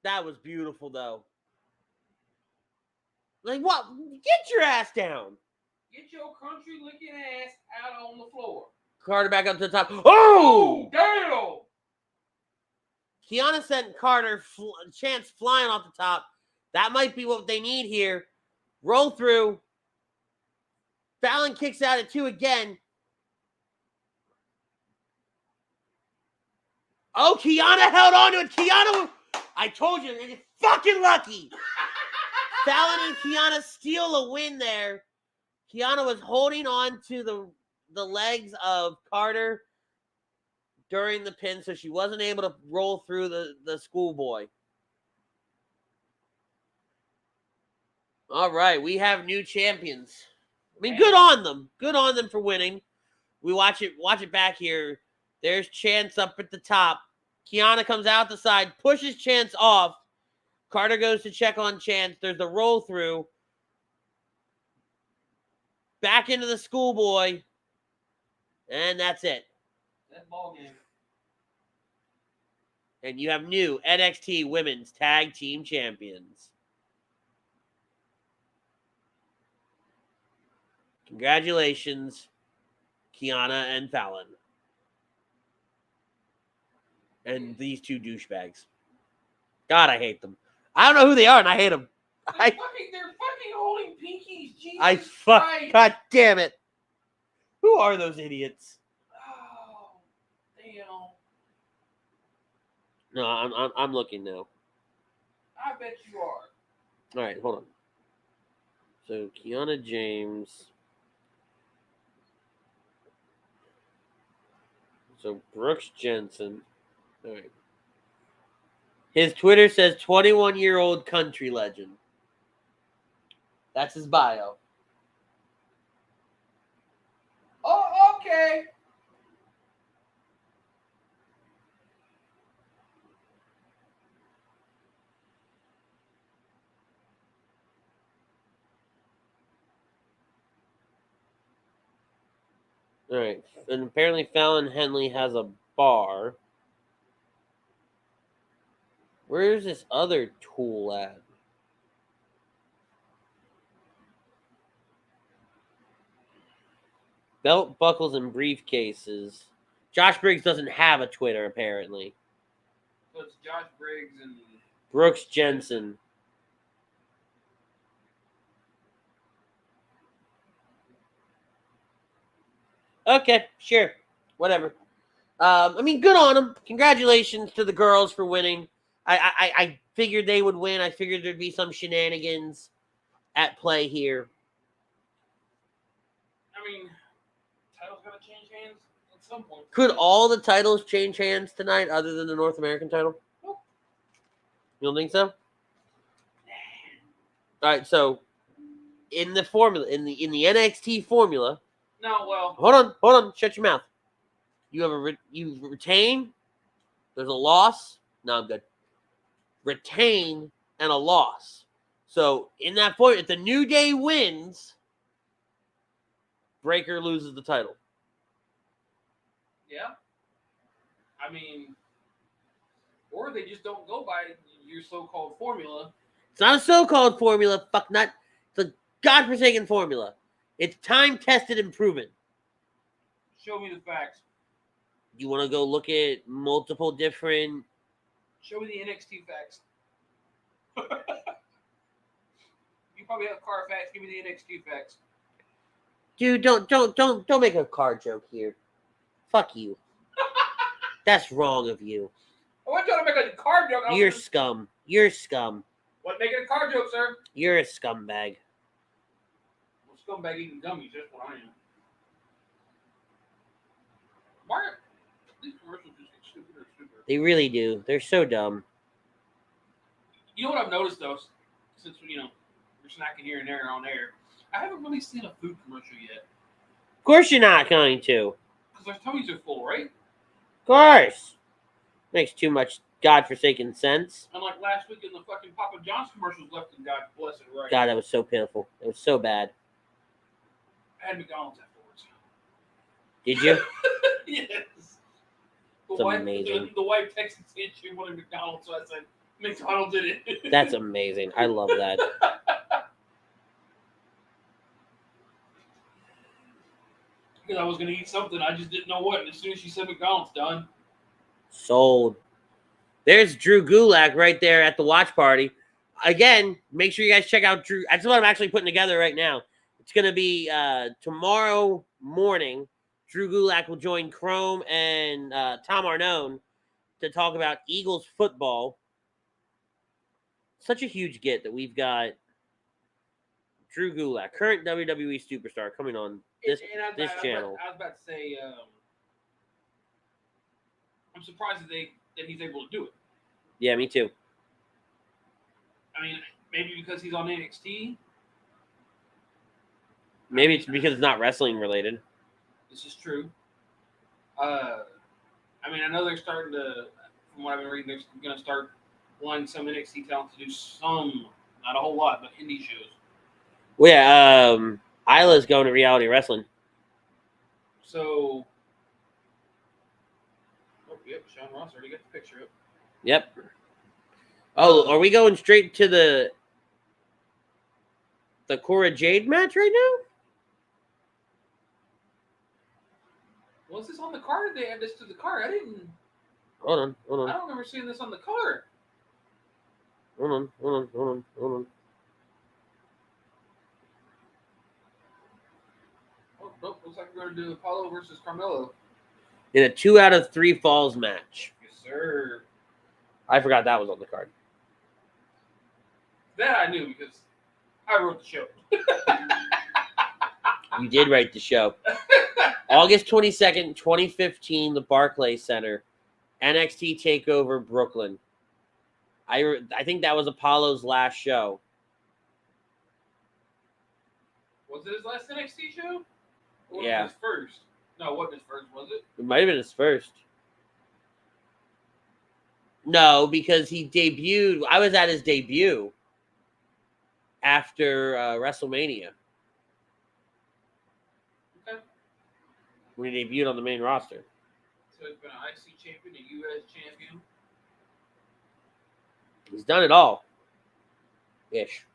That was beautiful, though. Like, what? Get your ass down. Get your country licking ass out on the floor. Carter back up to the top. Oh! Damn! Kiana sent Carter, Chance flying off the top. That might be what they need here. Roll through. Fallon kicks out at 2 again. Oh, Kiana held on to it. Kiana, I told you, they're fucking lucky. Fallon and Kiana steal a win there. Kiana was holding on to the legs of Carter during the pin, so she wasn't able to roll through the schoolboy. All right, we have new champions. I mean, good on them. Good on them for winning. We watch it back here. There's Chance up at the top. Kiana comes out the side, pushes Chance off. Carter goes to check on Chance. There's the roll through. Back into the schoolboy. And that's it. That ball game. And you have new NXT Women's Tag Team Champions. Congratulations, Kiana and Fallon. And these two douchebags. God, I hate them. I don't know who they are, and I hate them. They're fucking holding pinkies. Jesus Christ. God damn it. Who are those idiots? Oh, damn. No, I'm looking now. I bet you are. All right, hold on. So, Kiana James. So, Brooks Jensen. All right. His Twitter says 21-year-old country legend. That's his bio. Oh, okay. All right. And apparently Fallon Henley has a bar. Where's this other tool at? Belt buckles and briefcases. Josh Briggs doesn't have a Twitter, apparently. So it's Josh Briggs and Brooks Jensen. Okay, sure. Whatever. I mean, good on them. Congratulations to the girls for winning. I figured they would win. I figured there'd be some shenanigans at play here. I mean, title's gonna change hands at some point. Could all the titles change hands tonight other than the North American title? Nope. You don't think so? All right, so in the formula, in the NXT formula. No, well. Hold on. Shut your mouth. You have you retain. There's a loss. No, I'm good. Retain and a loss. So in that point, if the New Day wins, Breaker loses the title. Yeah. I mean, or they just don't go by your so-called formula. It's not a so-called formula. Fuck, not. It's a godforsaken formula. It's time-tested and proven. Show me the facts. You want to go look at multiple different... Show me the NXT facts. You probably have car facts. Give me the NXT facts. Dude, don't make a card joke here. Fuck you. That's wrong of you. I want you to make a card joke. You're scum. You're scum. What, making a card joke, sir? You're a scumbag. Well, scumbag eating gummies. That's what I am. Why are these commercials just get stupider and stupider? They really do. They're so dumb. You know what I've noticed, though? Since, we're snacking here and there on air, I haven't really seen a food commercial yet. Of course you're not going to. Because our tummies are full, right? Of course. Makes too much godforsaken sense. And like last week in the fucking Papa John's commercials left in God bless it, right? God, that was so pitiful. It was so bad. I had McDonald's afterwards. Did you? Yes. It's amazing. The wife texted saying she wanted McDonald's, so I said, McDonald's did it. That's amazing. I love that. Because I was going to eat something, I just didn't know what. And as soon as she said McDonald's, done. Sold. There's Drew Gulak right there at the watch party. Again, make sure you guys check out Drew. That's what I'm actually putting together right now. It's going to be tomorrow morning. Drew Gulak will join Chrome and Tom Arnone to talk about Eagles football. Such a huge get that we've got Drew Gulak, current WWE superstar, coming on this channel. I was about to say, I'm surprised that he's able to do it. Yeah, me too. I mean, maybe because he's on NXT. Maybe it's because it's not wrestling related. This is true. I mean, I know they're starting to, from what I've been reading, they're going to start wanting some NXT talent to do some, not a whole lot, but indie shows. Well, yeah, Isla's going to Reality Wrestling. So, yep, Sean Ross already got the picture up. Yep. Oh, are we going straight to the Cora Jade match right now? Was this on the card? They add this to the card. I didn't. Hold on. I don't remember seeing this on the card. Hold on. Oh, nope. Looks like we're going to do Apollo versus Carmelo. In a 2 out of 3 falls match. Yes, sir. I forgot that was on the card. That I knew because I wrote the show. You did write the show. August 22nd, 2015, the Barclays Center. NXT TakeOver Brooklyn. I think that was Apollo's last show. Was it his last NXT show? Or was Yeah. it his first? No, it wasn't his first, was it? It might have been his first. No, because he debuted. I was at his debut after WrestleMania. Okay. When he debuted on the main roster. So he's been an IC champion, a US champion. He's done it all. Ish.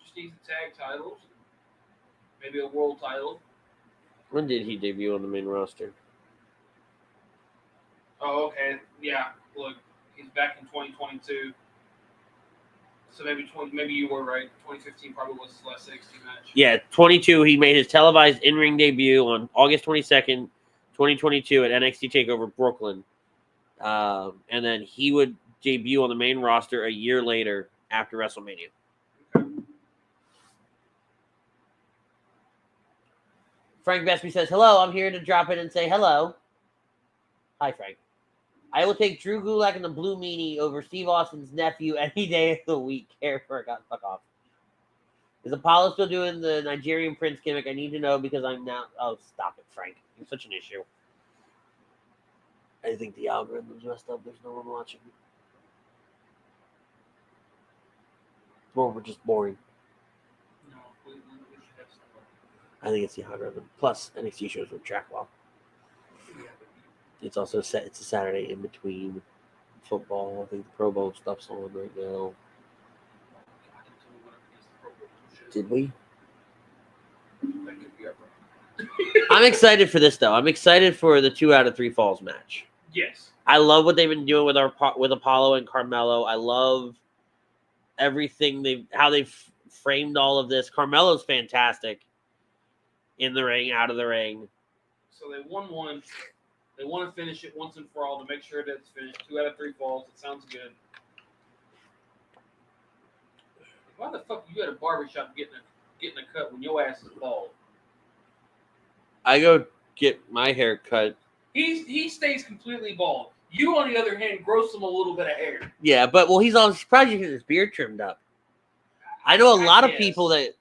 Just needs the tag titles. Maybe a world title. When did he debut on the main roster? Oh, okay. Yeah. Look, he's back in 2022. So maybe you were right. 2015 probably was his last NXT match. Yeah, 22. He made his televised in-ring debut on August 22nd, 2022 at NXT TakeOver Brooklyn. And then he would debut on the main roster a year later after WrestleMania. Okay. Frank Besby says, hello, I'm here to drop in and say hello. Hi, Frank. I will take Drew Gulak and the Blue Meanie over Steve Austin's nephew any day of the week. Fuck off. Is Apollo still doing the Nigerian Prince gimmick? I need to know because I'm now... Oh, stop it, Frank. You're such an issue. I think the algorithm's messed up. There's no one watching. Or we're just boring. No, we should have somebody. I think it's the algorithm. Plus, NXT shows would track well. It's also set. It's a Saturday in between football. I think the Pro Bowl stuff's on right now. Did we? I'm excited for this though. I'm excited for the 2 out of 3 falls match. Yes. I love what they've been doing with Apollo and Carmelo. I love everything how they've framed all of this. Carmelo's fantastic in the ring, out of the ring. So they won one. They want to finish it once and for all to make sure that it's finished. 2 out of 3 falls. It sounds good. Why the fuck you at a barbershop getting a cut when your ass is bald? I go get my hair cut. He stays completely bald. You, on the other hand, grows him a little bit of hair. Yeah, but he's surprised you get his beard trimmed up. I know a lot of people that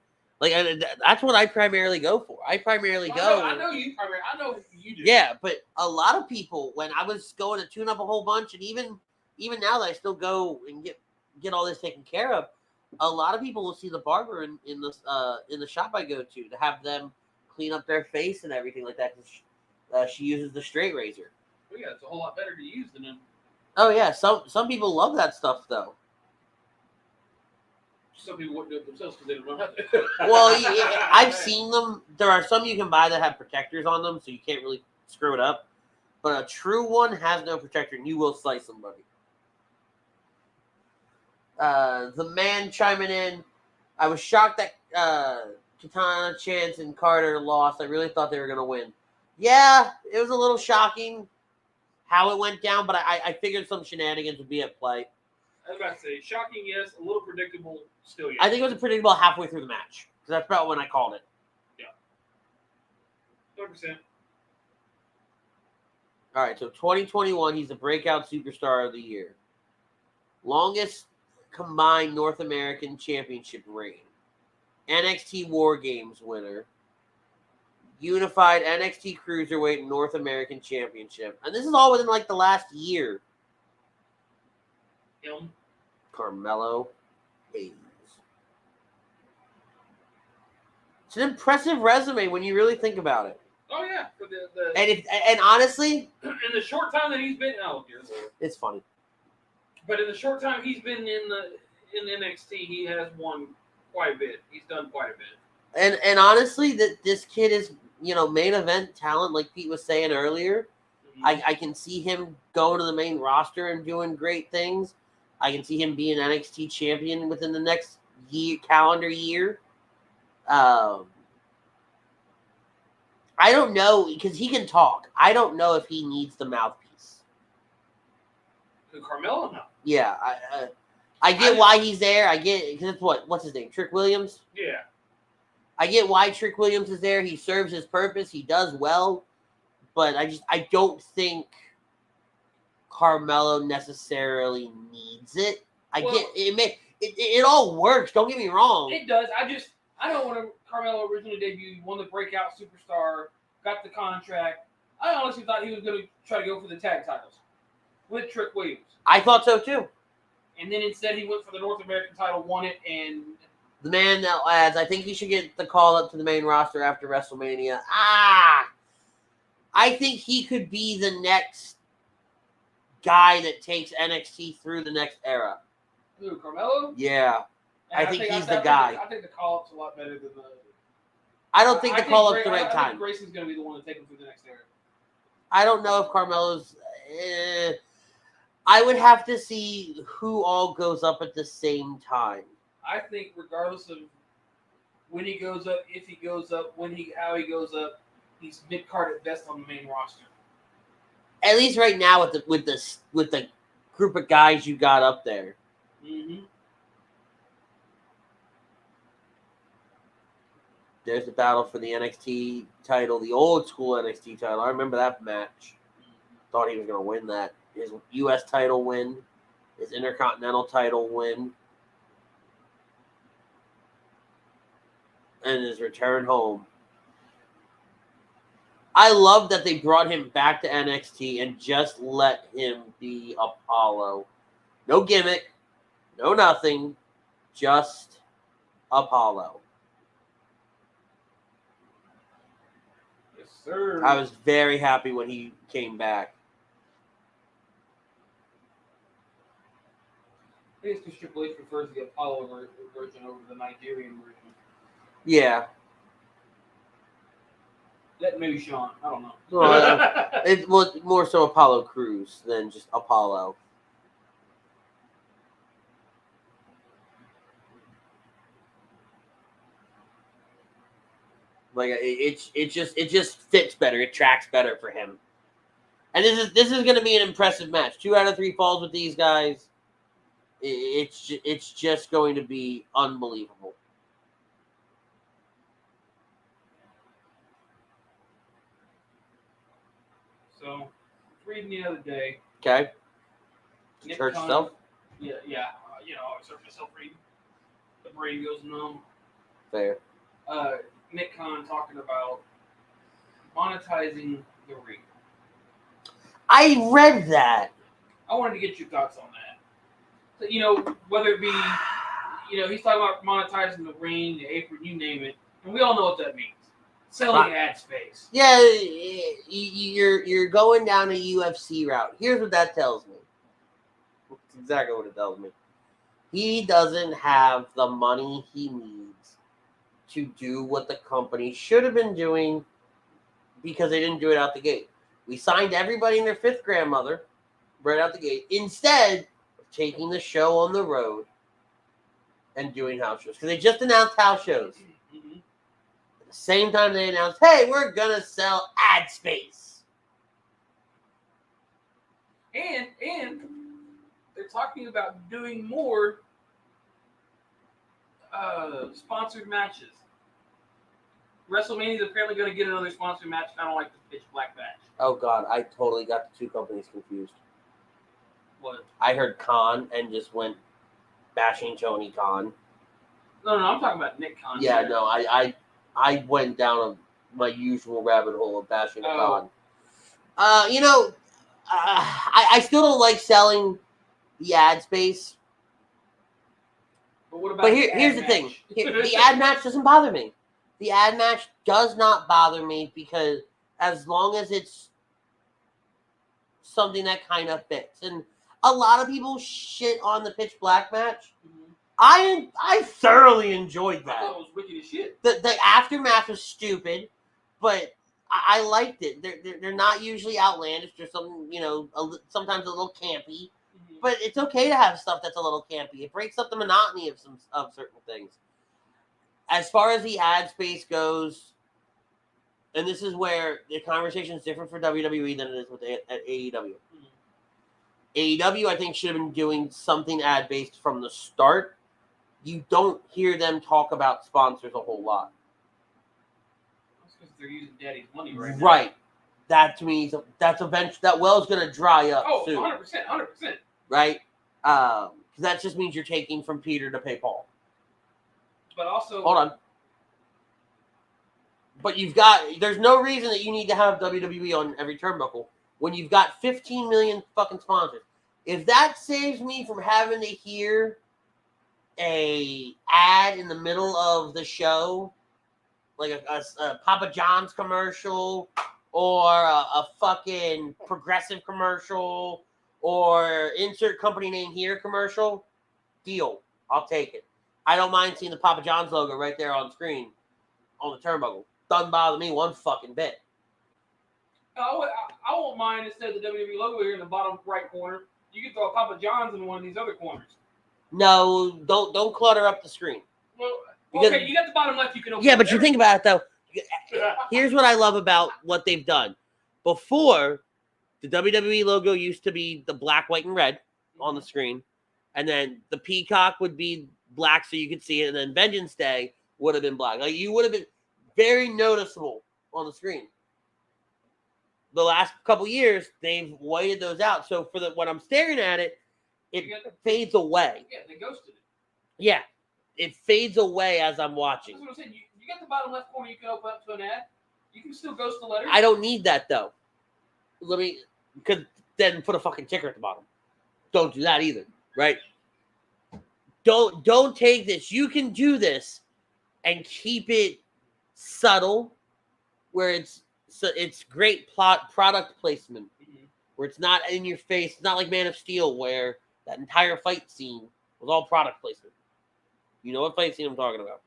that's what I primarily go for. I know you primarily. I know you do. Yeah, but a lot of people, when I was going to tune up a whole bunch, and even now that I still go and get all this taken care of, a lot of people will see the barber in the shop I go to have them clean up their face and everything like that. She uses the straight razor. Well, yeah, it's a whole lot better to use than a... Oh yeah, some people love that stuff though. Some people wouldn't do it themselves because they don't know how to. Well, yeah, I've seen them. There are some you can buy that have protectors on them, so you can't really screw it up. But a true one has no protector, and you will slice somebody. The man chiming in. I was shocked that Katana, Chance, and Carter lost. I really thought they were going to win. Yeah, it was a little shocking how it went down, but I figured some shenanigans would be at play. I was about to say, shocking, yes. A little predictable, still yes. I think it was predictable halfway through the match. Because that's about when I called it. Yeah. 100%. All right, so 2021, he's the breakout superstar of the year. Longest combined North American championship reign. NXT War Games winner. Unified NXT Cruiserweight North American Championship. And this is all within like the last year. Him. Carmelo Hayes. It's an impressive resume when you really think about it. Oh yeah, for the And honestly, in the short time that he's been it's funny. But in the short time he's been in NXT, he has won quite a bit. He's done quite a bit. And honestly, that this kid is, main event talent, like Pete was saying earlier. Mm-hmm. I can see him going to the main roster and doing great things. I can see him being NXT champion within the next calendar year. I don't know, because he can talk. I don't know if he needs the mouthpiece. Carmelo? No. Yeah, I get why he's there. I get, because it's what's his name? Trick Williams? Yeah. I get why Trick Williams is there. He serves his purpose. He does well. But I don't think Carmelo necessarily needs it. Get it all works. Don't get me wrong. It does. I know when Carmelo originally debuted, won the breakout superstar, got the contract. I honestly thought he was going to try to go for the tag titles with Trick Williams. I thought so too. And then instead he went for the North American title, won it, and the man that adds, I think he should get the call up to the main roster after WrestleMania. I think he could be the next guy that takes NXT through the next era. Who, Carmelo? Yeah. I think he's the guy. I think the call-up's a lot better than the... I don't think the call-up's the right time. I think Grayson's going to be the one to take him through the next era. I don't know if Carmelo's... I would have to see who all goes up at the same time. I think regardless of when he goes up, if he goes up, how he goes up, he's mid-card at best on the main roster. At least right now with the group of guys you got up there. Mm-hmm. There's the battle for the NXT title, the old school NXT title. I remember that match. Thought he was going to win that. His U.S. title win, his Intercontinental title win, and his return home. I love that they brought him back to NXT and just let him be Apollo. No gimmick, no nothing, just Apollo. Yes, sir. I was very happy when he came back. I think it's because Triple H prefers the Apollo version over the Nigerian version. Yeah. That maybe Sean. I don't know. Well, it was more so Apollo Crews than just Apollo. Like it just fits better. It tracks better for him. And this is going to be an impressive match. 2 out of 3 falls with these guys. It's just going to be unbelievable. So, reading the other day. Okay. Church stuff? Yeah. I search myself reading. The brain goes numb. Fair. Nick Khan talking about monetizing the ring. I read that. I wanted to get your thoughts on that. So, whether it be, he's talking about monetizing the ring, the apron, you name it, and we all know what that means. Selling ad space. Yeah, you're going down a UFC route. Here's what that tells me. That's exactly what it tells me. He doesn't have the money he needs to do what the company should have been doing because they didn't do it out the gate. We signed everybody and their 5th grandmother right out the gate instead of taking the show on the road and doing house shows. Because they just announced house shows. Mm-hmm. At the same time they announced, hey, we're going to sell ad space. And they're talking about doing more sponsored matches. WrestleMania is apparently going to get another sponsored match. I don't like the pitch black match. Oh God, I totally got the two companies confused. What? I heard Khan and just went bashing Tony Khan. No, I'm talking about Nick Khan. Yeah, no, I went down my usual rabbit hole of bashing Khan. I still don't like selling the ad space. But what about? But here's the thing: the ad match doesn't bother me. The ad match does not bother me because as long as it's something that kind of fits, and a lot of people shit on the pitch black match. Mm-hmm. I thoroughly enjoyed that. I thought it was wicked as shit. The aftermath was stupid, but I liked it. They're not usually outlandish. There's something, sometimes a little campy, but it's okay to have stuff that's a little campy. It breaks up the monotony of certain things. As far as the ad space goes, and this is where the conversation is different for WWE than it is with AEW. Mm-hmm. AEW, I think, should have been doing something ad-based from the start. You don't hear them talk about sponsors a whole lot. That's because they're using daddy's money right now. Right. That to me, that well's going to dry up soon. 100%. Right? Because that just means you're taking from Peter to pay Paul. But also... Hold on. But there's no reason that you need to have WWE on every turnbuckle when you've got 15 million fucking sponsors. If that saves me from having to hear a ad in the middle of the show, like a Papa John's commercial or a fucking Progressive commercial or insert company name here commercial, deal. I'll take it. I don't mind seeing the Papa John's logo right there on screen on the turnbuckle. Doesn't bother me one fucking bit. I won't mind instead of the WWE logo here in the bottom right corner. You can throw a Papa John's in one of these other corners. No, don't clutter up the screen. Well, okay, you got the bottom left. You can open. Yeah, but you think about it though. Here's what I love about what they've done. Before, the WWE logo used to be the black, white, and red on the screen, and then the peacock would be black so you could see it, and then Vengeance Day would have been black. Like you would have been very noticeable on the screen. The last couple years, they've whited those out. So for when I'm staring at it, it fades away. Yeah, they ghosted it. Yeah, it fades away as I'm watching. That's what I'm saying. You got the bottom left corner you can open up to an ad. You can still ghost the letters. I don't need that, though. Because then put a fucking ticker at the bottom. Don't do that either, right? Don't take this. You can do this and keep it subtle where it's great product placement, where it's not in your face. It's not like Man of Steel where that entire fight scene was all product placement. You know what fight scene I'm talking about,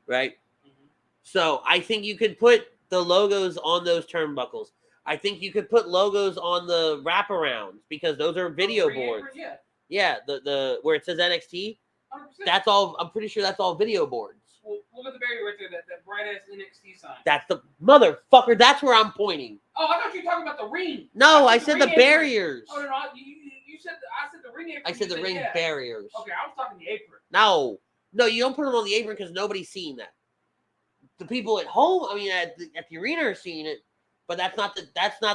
right? Mm-hmm. So I think you could put the logos on those turnbuckles. I think you could put logos on the wraparounds because those are video boards. Yeah. Yeah, the where it says NXT. 100%. That's all. I'm pretty sure that's all video boards. Well, look at the barrier right there, that bright ass NXT sign. That's the motherfucker. That's where I'm pointing. Oh, I thought you were talking about the ring. No, I said the barriers. Oh no, you said I said the ring apron. I said the ring barriers. Okay, I was talking the apron. No, you don't put them on the apron because nobody's seeing that. The people at home, I mean, at the arena are seeing it, but that's not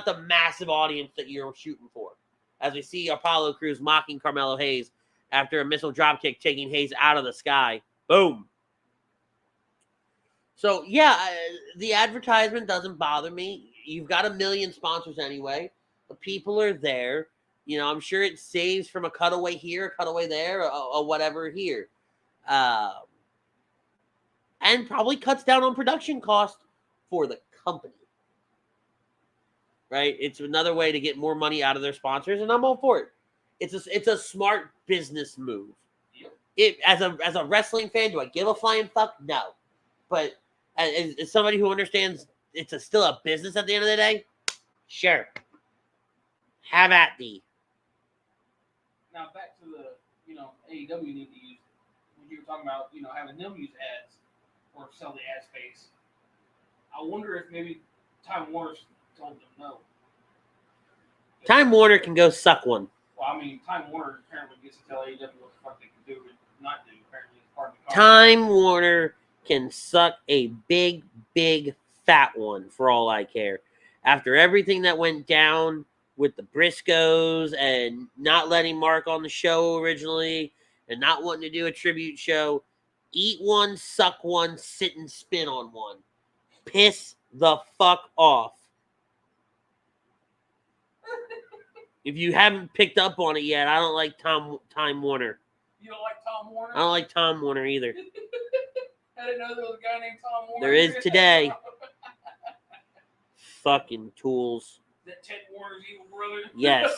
the massive audience that you're shooting for. As we see Apollo Crews mocking Carmelo Hayes after a missile dropkick taking Hayes out of the sky. Boom. So, yeah, the advertisement doesn't bother me. You've got 1 million sponsors anyway. The people are there. You know, I'm sure it saves from a cutaway here, a cutaway there, or whatever here. And probably cuts down on production cost for the company. Right? It's another way to get more money out of their sponsors, and I'm all for it. It's a smart business move. As a wrestling fan, do I give a flying fuck? No. But as somebody who understands it's still a business at the end of the day, sure. Have at thee. Now back to the, AEW need to use, when you were talking about, having them use ads or sell the ad space. I wonder if maybe Time Warner told them no. Time Warner can go suck one. Well, I mean, Time Warner apparently gets to tell AEW what the fuck they can do and not do. Apparently, it's part of the contract. Time Warner can suck a big, big fat one for all I care. After everything that went down with the Briscoes and not letting Mark on the show originally and not wanting to do a tribute show, eat one, suck one, sit and spin on one. Piss the fuck off. If you haven't picked up on it yet, I don't like Time Warner. You don't like Tom Warner? I don't like Tom Warner either. I didn't know there was a guy named Tom Warner. There is today. Fucking tools. Is that Ted Warner's evil brother? Yes.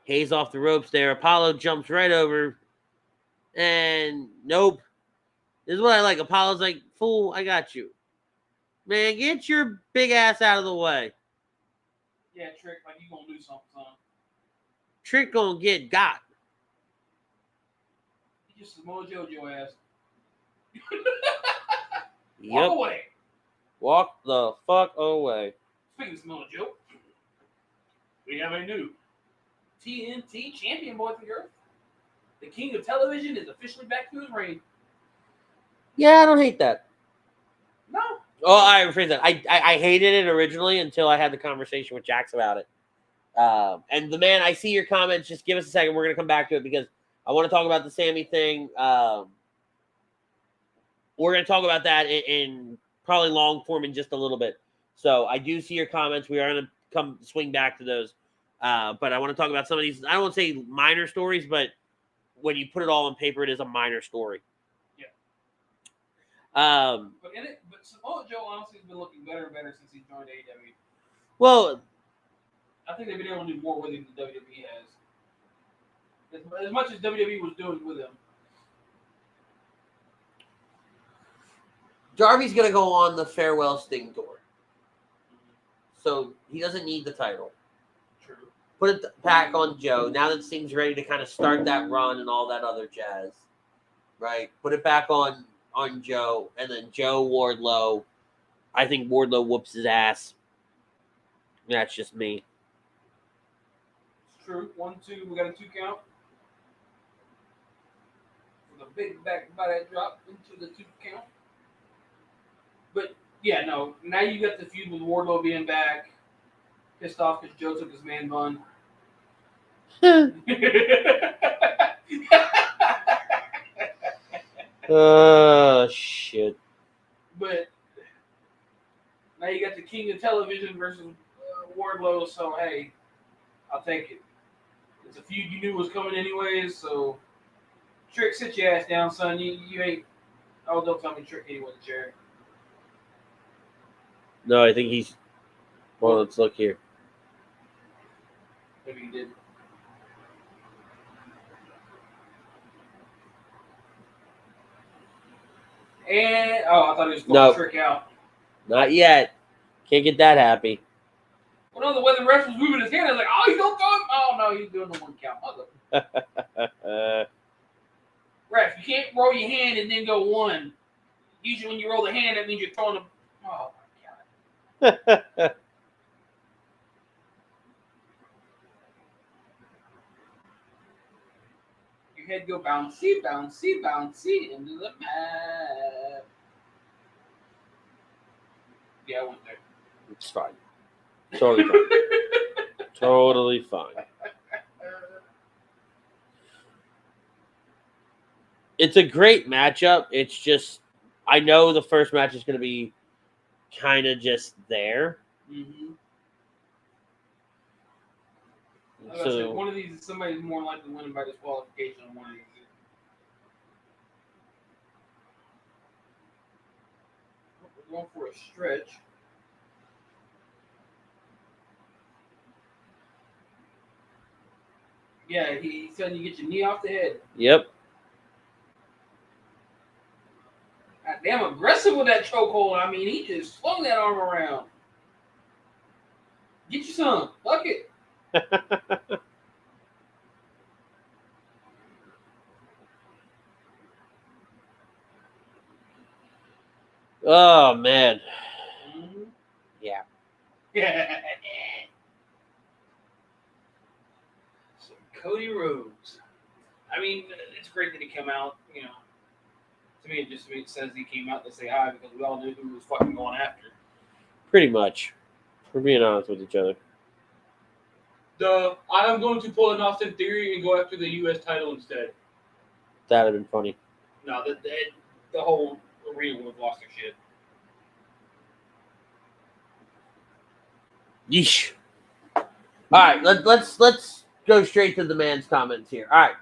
Hayes off the ropes there. Apollo jumps right over. And nope. This is what I like. Apollo's like, fool, I got you. Man, get your big ass out of the way. Yeah, Trick, like you gonna do something, son. Trick gonna get got. He just Samoa Joe ass. Yep. Walk away. Walk the fuck away. Speaking of Samoa Joe, we have a new TNT champion, boys and girls. The king of television is officially back to his reign. Yeah, I don't hate that. No. Oh, I rephrase that. I hated it originally until I had the conversation with Jax about it. And the man, I see your comments. Just give us a second. We're going to come back to it because I want to talk about the Sammy thing. We're going to talk about that in probably long form in just a little bit. So I do see your comments. We are going to swing back to those. But I want to talk about some of these. I don't want to say minor stories, but when you put it all on paper, it is a minor story. But Samoa Joe honestly has been looking better and better since he joined AEW. Well, I think they've been able to do more with him than WWE has. As much as WWE was doing with him. Darby's going to go on the farewell Sting tour. So he doesn't need the title. True. Put it back on Joe. Now that Sting's ready to kind of start that run and all that other jazz. Right? Put it back on Joe, and then Joe Wardlow. I think Wardlow whoops his ass. That's just me. It's true. 1, 2. We got a 2 count. With a big back body drop into the 2 count. But yeah, no. Now you got the feud with Wardlow being back. Pissed off because Joe took his man bun. Shit. But now you got the king of television versus Wardlow, so hey, I'll take it. It's a feud you knew was coming anyways, so Trick, sit your ass down, son. You ain't. Oh, don't tell me Trick ain't with the chair. No, I think he's. Well, let's look here. Maybe he did. And I thought he was going to Trick out. Not yet. Can't get that happy. Well, no, the way the ref was moving his hand, I was like, oh, he's don't throw him. Oh no, he's doing the 1 count. Ref, you can't roll your hand and then go 1. Usually when you roll the hand, that means you're throwing the. Oh my god. Your head go bouncy, bouncy, bouncy into the map. Yeah, I went there. It's fine. Totally fine. Totally fine. It's a great matchup. It's just, I know the first match is going to be kind of just there. Mm-hmm. So one of these is somebody's more likely winning by disqualification on one of these. We're going for a stretch. Yeah, he said you get your knee off the head. Yep. God damn aggressive with that chokehold. I mean, he just flung that arm around. Get you some. Fuck it. Oh man. Mm-hmm. Yeah. Yeah. So Cody Rhodes. I mean, it's great that he came out. You know, to me, it says he came out to say hi because we all knew who he was fucking going after. Pretty much. We're being honest with each other. I am going to pull an Austin Theory and go after the U.S. title instead. That'd have been funny. No, the whole arena would have lost their shit. Yeesh. All right, let's go straight to the man's comments here. All right.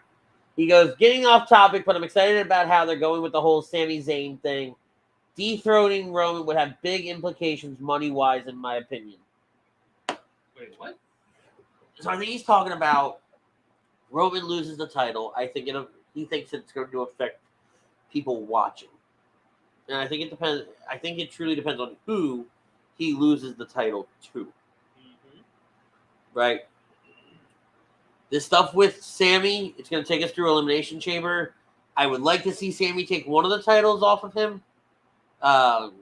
He goes, getting off topic, but I'm excited about how they're going with the whole Sami Zayn thing. Dethroning Roman would have big implications money-wise, in my opinion. Wait, what? So I think he's talking about Roman loses the title. He thinks it's going to affect people watching. And I think it depends. I think it truly depends on who he loses the title to. Mm-hmm. Right? This stuff with Sami, it's going to take us through Elimination Chamber. I would like to see Sami take one of the titles off of him. Well,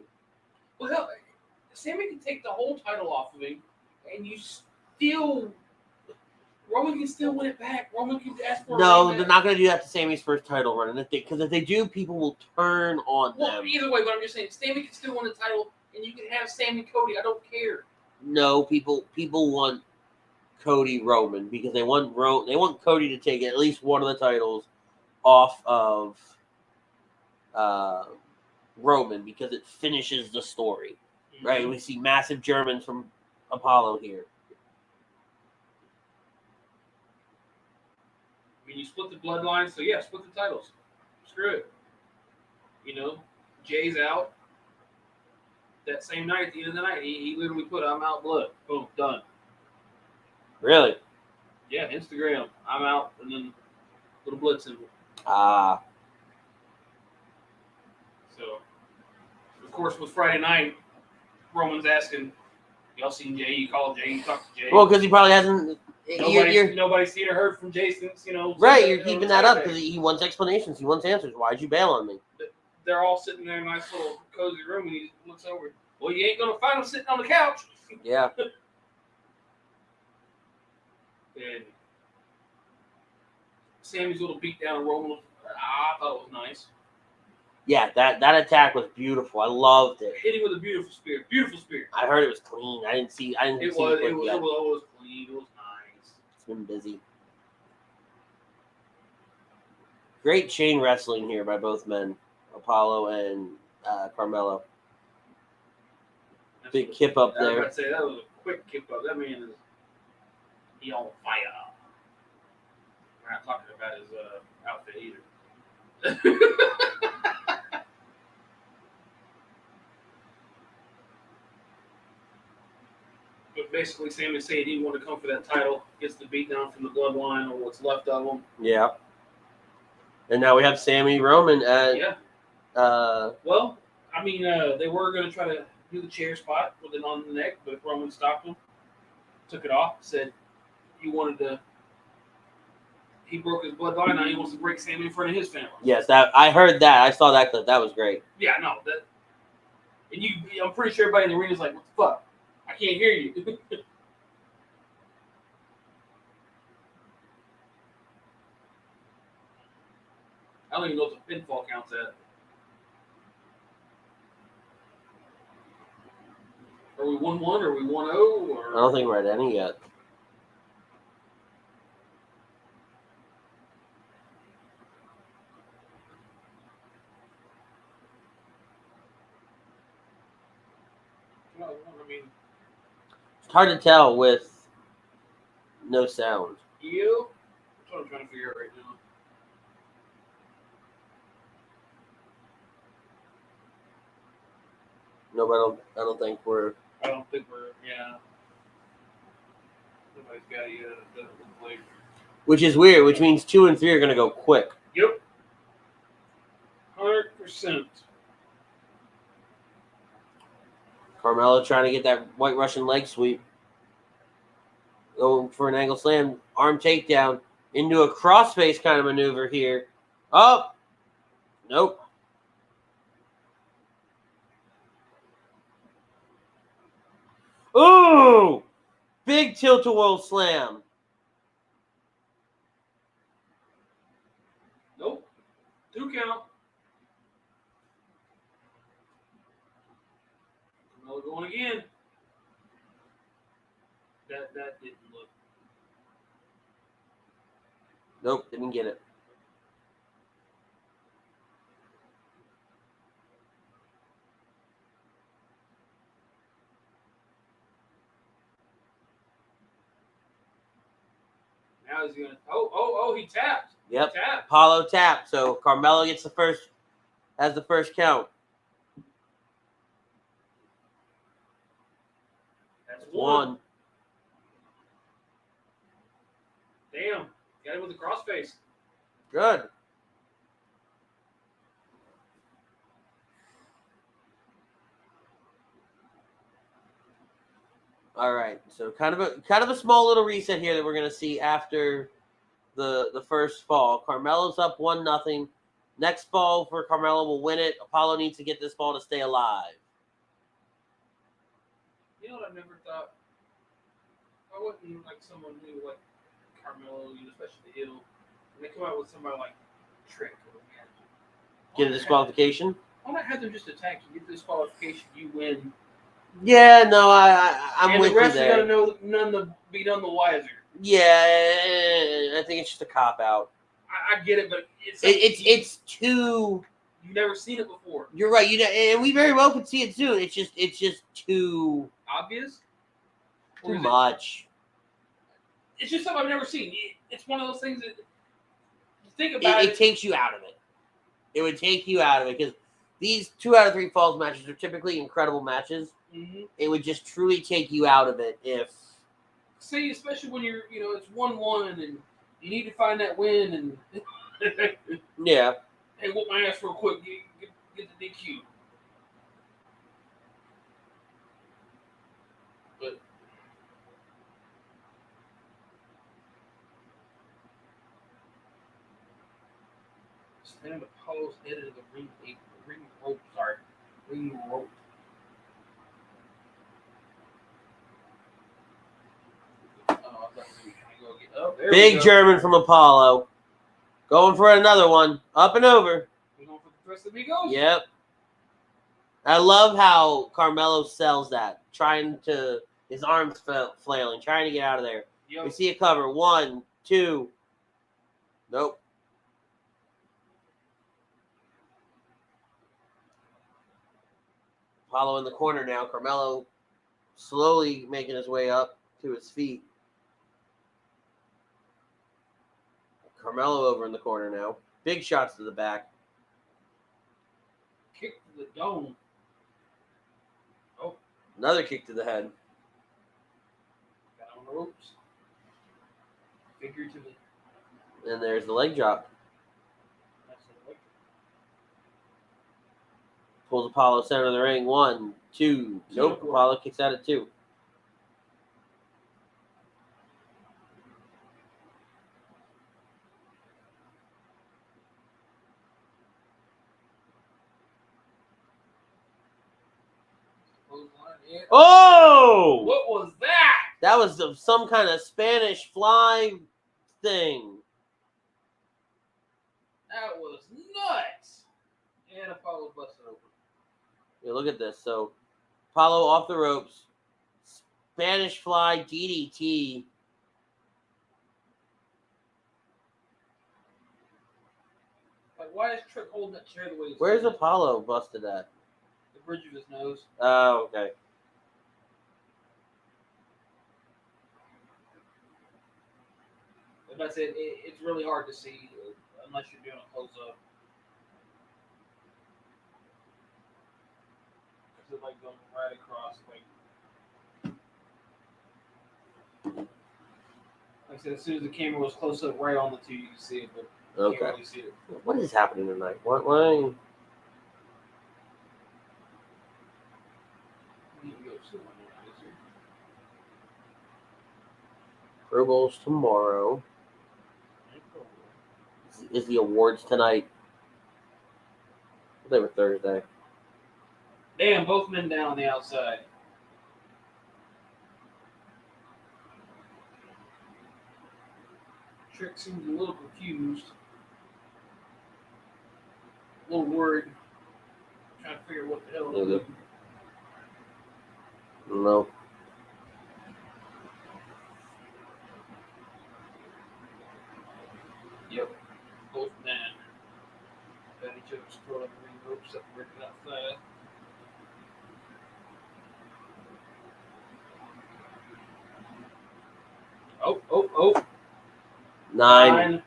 hell, Sami can take the whole title off of him, and you still... Roman can still win it back. Roman can ask for No, they're not going to do that to Sami's first title run. Because if they do, people will turn on them. Either way, but I'm just saying, Sami can still win the title, and you can have Sami Cody. I don't care. No, people want Cody Roman because they want Cody to take at least one of the titles off of Roman because it finishes the story. Mm-hmm. Right? We see massive Germans from Apollo here. I mean, you split the bloodline, so yeah, split the titles. Screw it. You know, Jay's out. That same night, at the end of the night, he literally put, I'm out blood. Boom, done. Really? Yeah, Instagram. I'm out, and then little blood symbol. Ah. So, of course, with Friday night, Roman's asking, y'all seen Jay? You called Jay? You talked to Jay? Well, because he probably hasn't. Nobody's seen or heard from Jay since, Right, you're keeping that up because he wants explanations. He wants answers. Why'd you bail on me? They're all sitting there in a nice little cozy room, and he looks over. Well, you ain't going to find him sitting on the couch. Yeah. And Sami's little beat down on Roman, I thought it was nice. Yeah, that attack was beautiful. I loved it. Hit him with a beautiful spear. Beautiful spear. I heard it was clean. I didn't see. It was clean. It was nice. It's been busy. Great chain wrestling here by both men, Apollo and Carmelo. Big kip up there. I was about to say that was a quick kip up. That man is he on fire. We're not talking about his outfit either. But basically, Sami said he didn't want to come for that title. Gets the beat down from the bloodline or what's left of him. Yeah. And now we have Sami Roman at. Yeah. Well, I mean, they were going to try to do the chair spot with it on the neck, but Roman stopped him, took it off, said he wanted to. He broke his bloodline. Now he wants to break Sami in front of his family. Yes, that I heard that. I saw that clip. That was great. Yeah, no, that. And I'm pretty sure everybody in the arena is like, "What the fuck? I can't hear you." I don't even know what the pinfall counts at. Are we 1-1 or are we 1-0? Or... I don't think we're at any yet. Well, I mean, it's hard to tell with no sound. You? That's what I'm trying to figure out right now. No, but I don't think we're. Yeah. Nobody's got the flavor. Which is weird, which means 2 and 3 are going to go quick. Yep. 100%. Carmelo trying to get that White Russian leg sweep. Going for an angle slam. Arm takedown into a crossface kind of maneuver here. Oh! Nope. Ooh! Big tilt-a-whirl slam. Nope. 2 count. Carmelo going again. That didn't look. Nope, didn't get it. Now he's gonna. Oh! He tapped. Yep. He tapped. Apollo tapped, so Carmelo gets the first count. That's 1. Damn. Got it with the crossface. Good. All right, so kind of a small little reset here that we're gonna see after the first fall. Carmelo's up 1-0. Next fall for Carmelo will win it. Apollo needs to get this fall to stay alive. You know what I never thought? I wouldn't like someone new like Carmelo, especially the heel. When they come out with somebody like Trick or Magic. Get a disqualification? Why not have them just attack you? Get the disqualification, you win. Yeah, no, I'm with you there. And the rest are gonna be none the wiser. Yeah, I think it's just a cop out. I get it, but it's too. You've never seen it before. You're right. And we very well could see it soon. It's just too obvious. Too much. It's just something I've never seen. It's one of those things that you think about. It takes you out of it. It would take you out of it because these 2 out of 3 falls matches are typically incredible matches. Mm-hmm. It would just truly take you out of it if. See, especially when you're, it's 1-1 and you need to find that win and. Yeah. Hey, whoop my ass real quick. Get the DQ. But. Stand Apollo's head into the ring rope. Sorry. Ring rope. Big German from Apollo. Going for another one. Up and over. We're going for the Tres Amigos? Yep. I love how Carmelo sells that. His arms flailing, trying to get out of there. Yo. We see a cover. 1, 2. Nope. Apollo in the corner now. Carmelo slowly making his way up to his feet. Carmelo over in the corner now. Big shots to the back. Kick to the dome. Oh. Another kick to the head. Got on the ropes. Figuratively. And there's the leg drop. Pulls Apollo center of the ring. 1, 2. Nope. Apollo kicks out at 2. Oh! What was that? That was some kind of Spanish fly thing. That was nuts. And Apollo busted open. Yeah, look at this. So, Apollo off the ropes. Spanish fly DDT. Like, why is Trick holding that chair the way he's Where's holding Apollo busted at? The bridge of his nose. Oh, okay. As I said, it's really hard to see unless you're doing a close-up. It's like going right across. Like I said, as soon as the camera was close up right on the two, you can see it, but you can't really see it. What is happening tonight? Why? Pro Bowls tomorrow. Is the awards tonight? They were Thursday. Damn, both men down on the outside. Trick seems a little confused. A little worried. Trying to figure what the hell to do. No. Yep. Both men. Got each other's throat up the ring rope, separated outside. Oh. 9.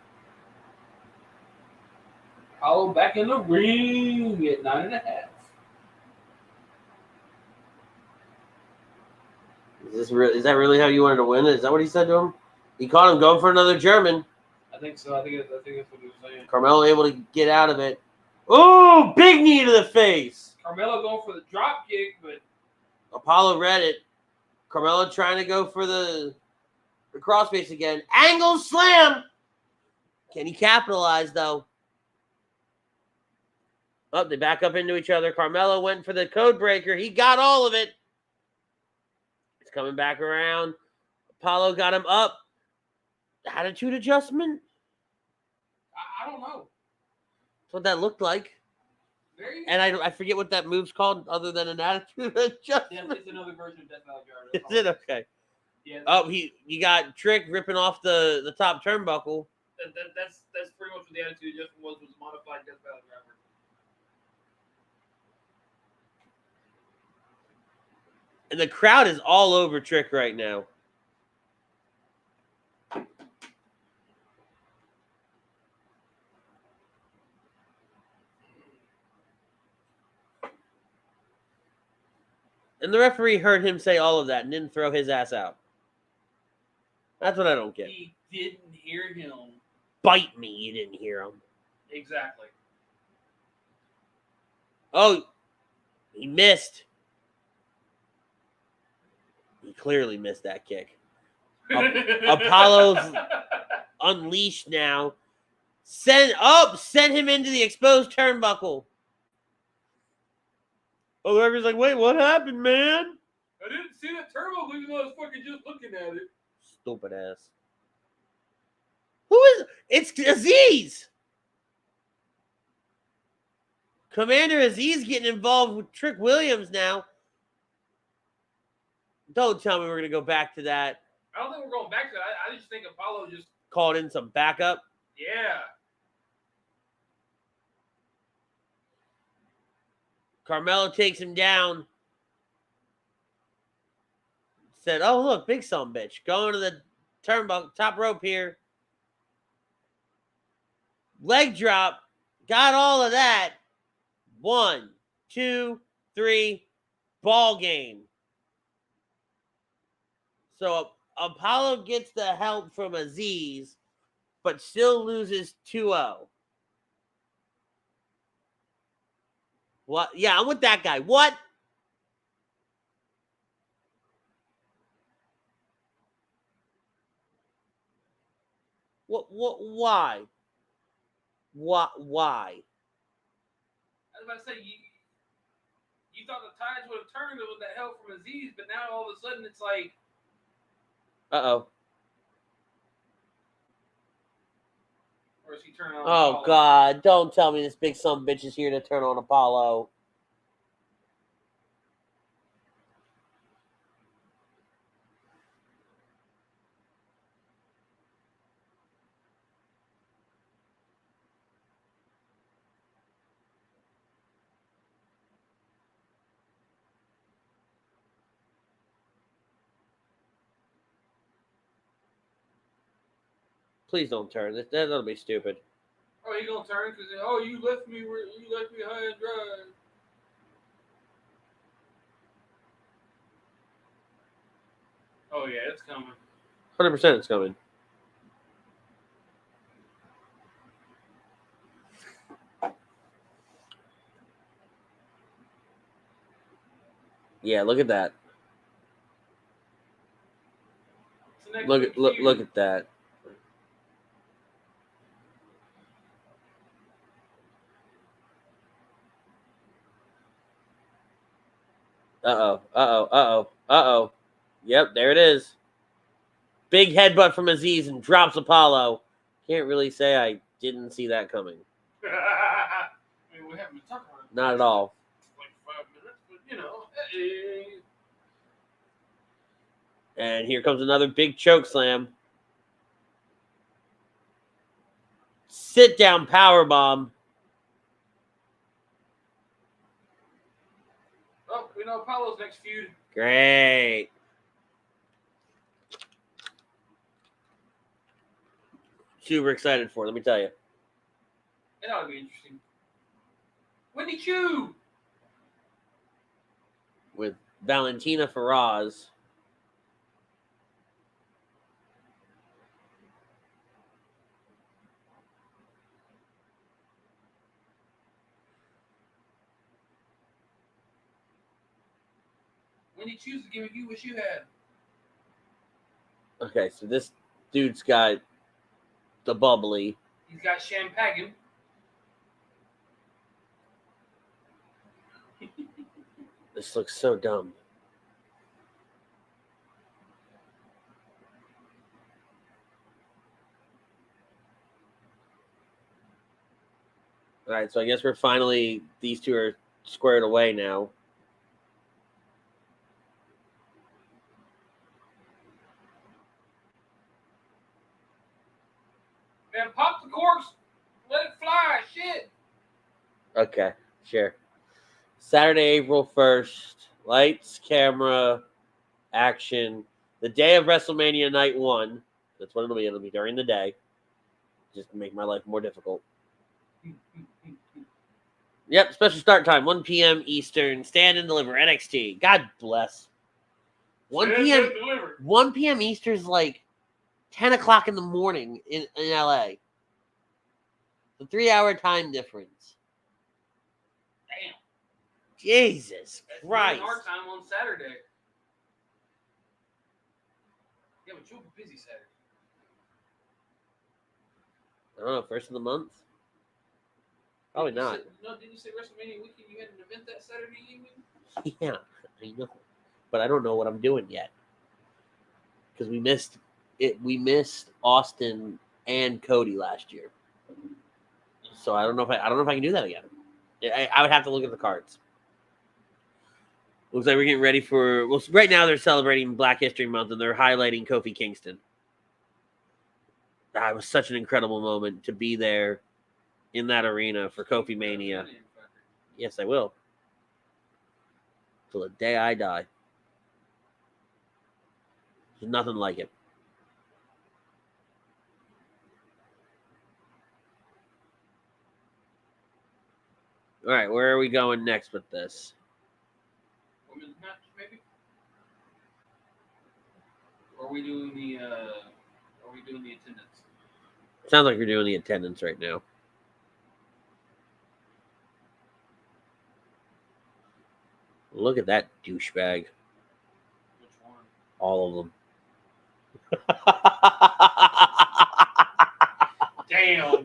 Apollo back in the ring at 9.5. Is that really how you wanted to win? Is that what he said to him? He caught him going for another German. I think so. I think that's what he was saying. Carmelo able to get out of it. Oh, big knee to the face. Carmelo going for the drop kick, but Apollo read it. Carmelo trying to go for the crossface again. Angle slam. Can he capitalize, though? Oh, they back up into each other. Carmelo went for the code breaker. He got all of it. It's coming back around. Apollo got him up. Attitude adjustment? I don't know. That's what that looked like. And I forget what that move's called other than an attitude adjustment. Yeah, it's another version of Death Valley Driver. Is it? Okay. Yeah. Oh, he got Trick ripping off the top turnbuckle. That's pretty much what the attitude adjustment was modified Death Valley Driver. And the crowd is all over Trick right now. And the referee heard him say all of that and didn't throw his ass out. That's what I don't get. He didn't hear him. Bite me, you didn't hear him. Exactly. Oh, he missed. He clearly missed that kick. Apollo's unleashed now. Send him into the exposed turnbuckle. Oh, everybody's like, wait, what happened, man? I didn't see that turnbuckle even though I was fucking just looking at it. Stupid ass. Who is it's Aziz? Commander Aziz getting involved with Trick Williams now. Don't tell me we're going to go back to that. I don't think we're going back to that. I just think Apollo just called in some backup. Yeah. Carmelo takes him down. Said, oh, look, big son bitch. Going to the turnbuckle, top rope here. Leg drop. Got all of that. 1, 2, 3. Ball game. So Apollo gets the help from Aziz, but still loses 2-0. What? Yeah, I'm with that guy. What? What? Why? What? Why? I was about to say, you thought the tides would have turned with that help from Aziz, but now all of a sudden it's like... Uh-oh. Or is he turning on Oh, Apollo? God. Don't tell me this big son of a bitch is here to turn on Apollo. Please don't turn. That'll be stupid. Oh, he gonna turn because you left me high and dry. Oh yeah, it's coming. 100% it's coming. Yeah, look at that. Look at that. Uh-oh. Yep, there it is. Big headbutt from Aziz and drops Apollo. Can't really say I didn't see that coming. I mean, we haven't been talking about it. Not at all. Like 5 minutes, but you know. Hey. And here comes another big choke slam. Sit down power bomb. Oh, we know Apollo's next feud. Great. Super excited for it, let me tell you. It ought to be interesting. Wendy Chu! With Valentina Feroz. Wendy Chu's the gimmick you wish you had. Okay, so this dude's got the bubbly. He's got champagne. This looks so dumb. All right, so I guess these two are squared away now. Man, pop the corks. Let it fly. Shit. Okay, sure. Saturday, April 1st. Lights, camera, action. The day of WrestleMania Night 1. That's what it'll be. It'll be during the day. Just to make my life more difficult. Yep, special start time. 1 p.m. Eastern. Stand and deliver. NXT. God bless. 1 p.m. 1 p.m. Eastern is like 10 o'clock in the morning in LA. The 3-hour time difference. Damn. Jesus Christ. That's our time on Saturday. Yeah, but you'll be busy Saturday. I don't know, first of the month? Probably not. Didn't you say WrestleMania weekend you had an event that Saturday evening? Yeah, I know. But I don't know what I'm doing yet. Because we missed it. We missed Austin and Cody last year. So I don't know if I can do that again. I would have to look at the cards. Looks like we're getting ready for. Well, right now they're celebrating Black History Month and they're highlighting Kofi Kingston. It was such an incredible moment to be there in that arena for Kofi Mania. Yes, I will. Till the day I die. There's nothing like it. All right, where are we going next with this? Women's match, maybe? Or are we doing the attendance? Sounds like you're doing the attendance right now. Look at that douchebag. Which one? All of them. Damn.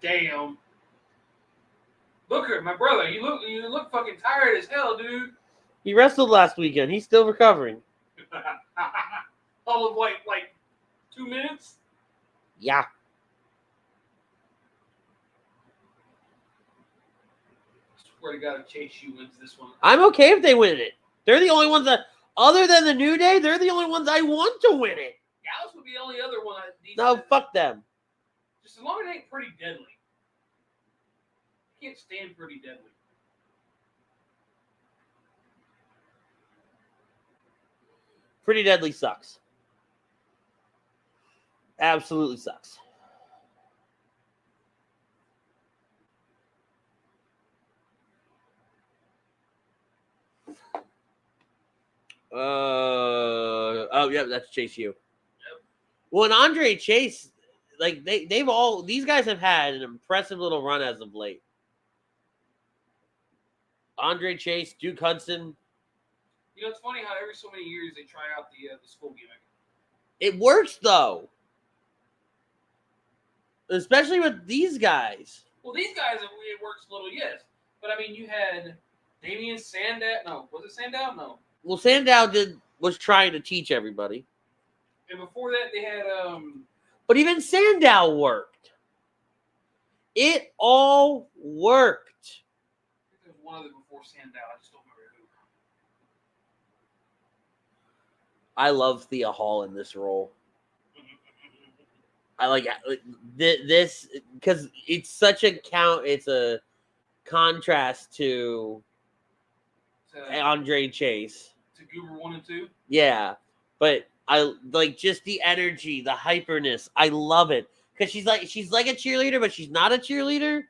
Damn. Look at my brother. You look fucking tired as hell, dude. He wrestled last weekend. He's still recovering. All of like 2 minutes? Yeah. Swear to God, if Chase U wins this one. I'm okay if they win it. They're the only ones that, other than the New Day, they're the only ones I want to win it. Gallus would be the only other one. No, fuck them. Just as long as it ain't Pretty Deadly. I can't stand Pretty Deadly. Pretty Deadly sucks. Absolutely sucks. Oh, yeah, that's Chase U. Yep. Well, and Andre Chase, like these guys have had an impressive little run as of late. Andre Chase, Duke Hudson. You know, it's funny how every so many years they try out the school gimmick. It works though, especially with these guys. Well, these guys, it works a little, yes. But I mean, you had Damian Sandow. No, was it Sandow? No. Well, Sandow was trying to teach everybody. And before that, they had But even Sandow worked. It all worked. I think there was one other before Sandow. I just don't remember who. I love Thea Hall in this role. I like this because it's such a It's a contrast to Andre Chase. To Goober 1 and 2. Yeah, but I like just the energy, the hyperness. I love it because she's like a cheerleader, but she's not a cheerleader,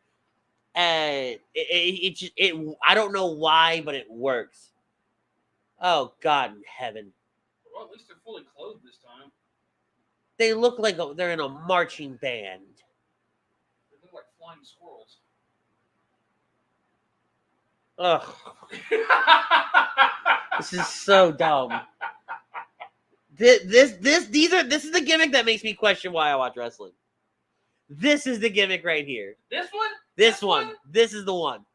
and it I don't know why, but it works. Oh God in heaven! Well, at least they're fully clothed this time. They look like they're in a marching band. They look like flying squirrels. Ugh. This is so dumb. This is the gimmick that makes me question why I watch wrestling. This is the gimmick right here. This one? This one. This is the one.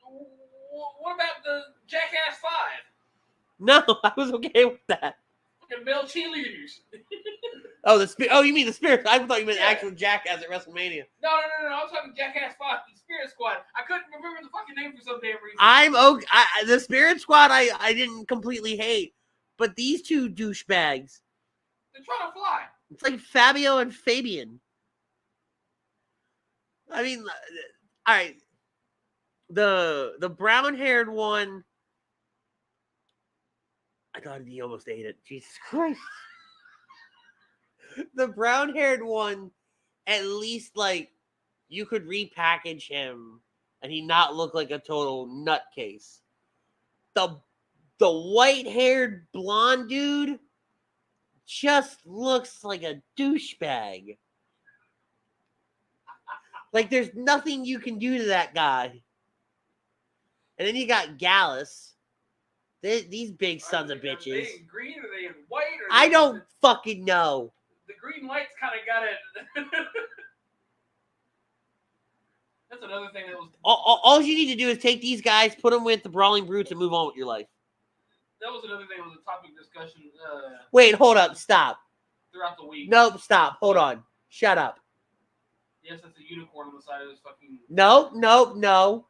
What about the Jackass 5? No, I was okay with that. Fucking male cheerleaders. You mean the Spirit? I thought you meant actual Jackass at WrestleMania. No. I'm talking Jackass 5, the Spirit Squad. I couldn't remember the fucking name for some damn reason. I'm okay. The Spirit Squad, I didn't completely hate, but these two douchebags. They're trying to fly. It's like Fabio and Fabian. I mean, all right. The brown-haired one. I thought he almost ate it. Jesus Christ. The brown-haired one, at least, like, you could repackage him and he not look like a total nutcase. The white-haired blonde dude just looks like a douchebag. Like, there's nothing you can do to that guy. And then you got Gallus. These big sons of bitches. Are they in green or are they in white? I don't fucking know. The green lights kind of got it. That's another thing that was. All you need to do is take these guys, put them with the Brawling Brutes, and move on with your life. That was another thing that was a topic of discussion. Wait, hold up. Stop. Throughout the week. Nope, stop. Hold on. Shut up. Yes, that's a unicorn on the side of this fucking. No.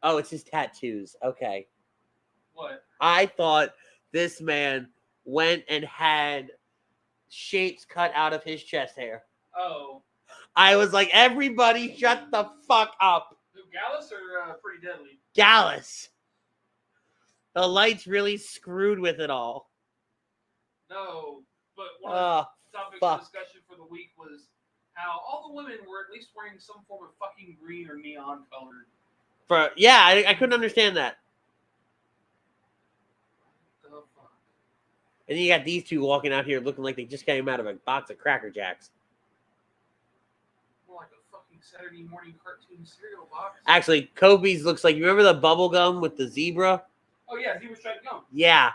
Oh, it's his tattoos. Okay. What? I thought this man went and had shapes cut out of his chest hair. Oh. I was like, everybody shut the fuck up. Who, Gallus or Pretty Deadly? Gallus. The lights really screwed with it all. No. But one of the topics of discussion for the week was how all the women were at least wearing some form of fucking green or neon colored. I couldn't understand that. The fuck? And then you got these two walking out here looking like they just came out of a box of Cracker Jacks. More like a fucking Saturday morning cartoon cereal box. Actually, Kofi's looks like, you remember the bubble gum with the zebra? Oh yeah, zebra striped gum. Yeah.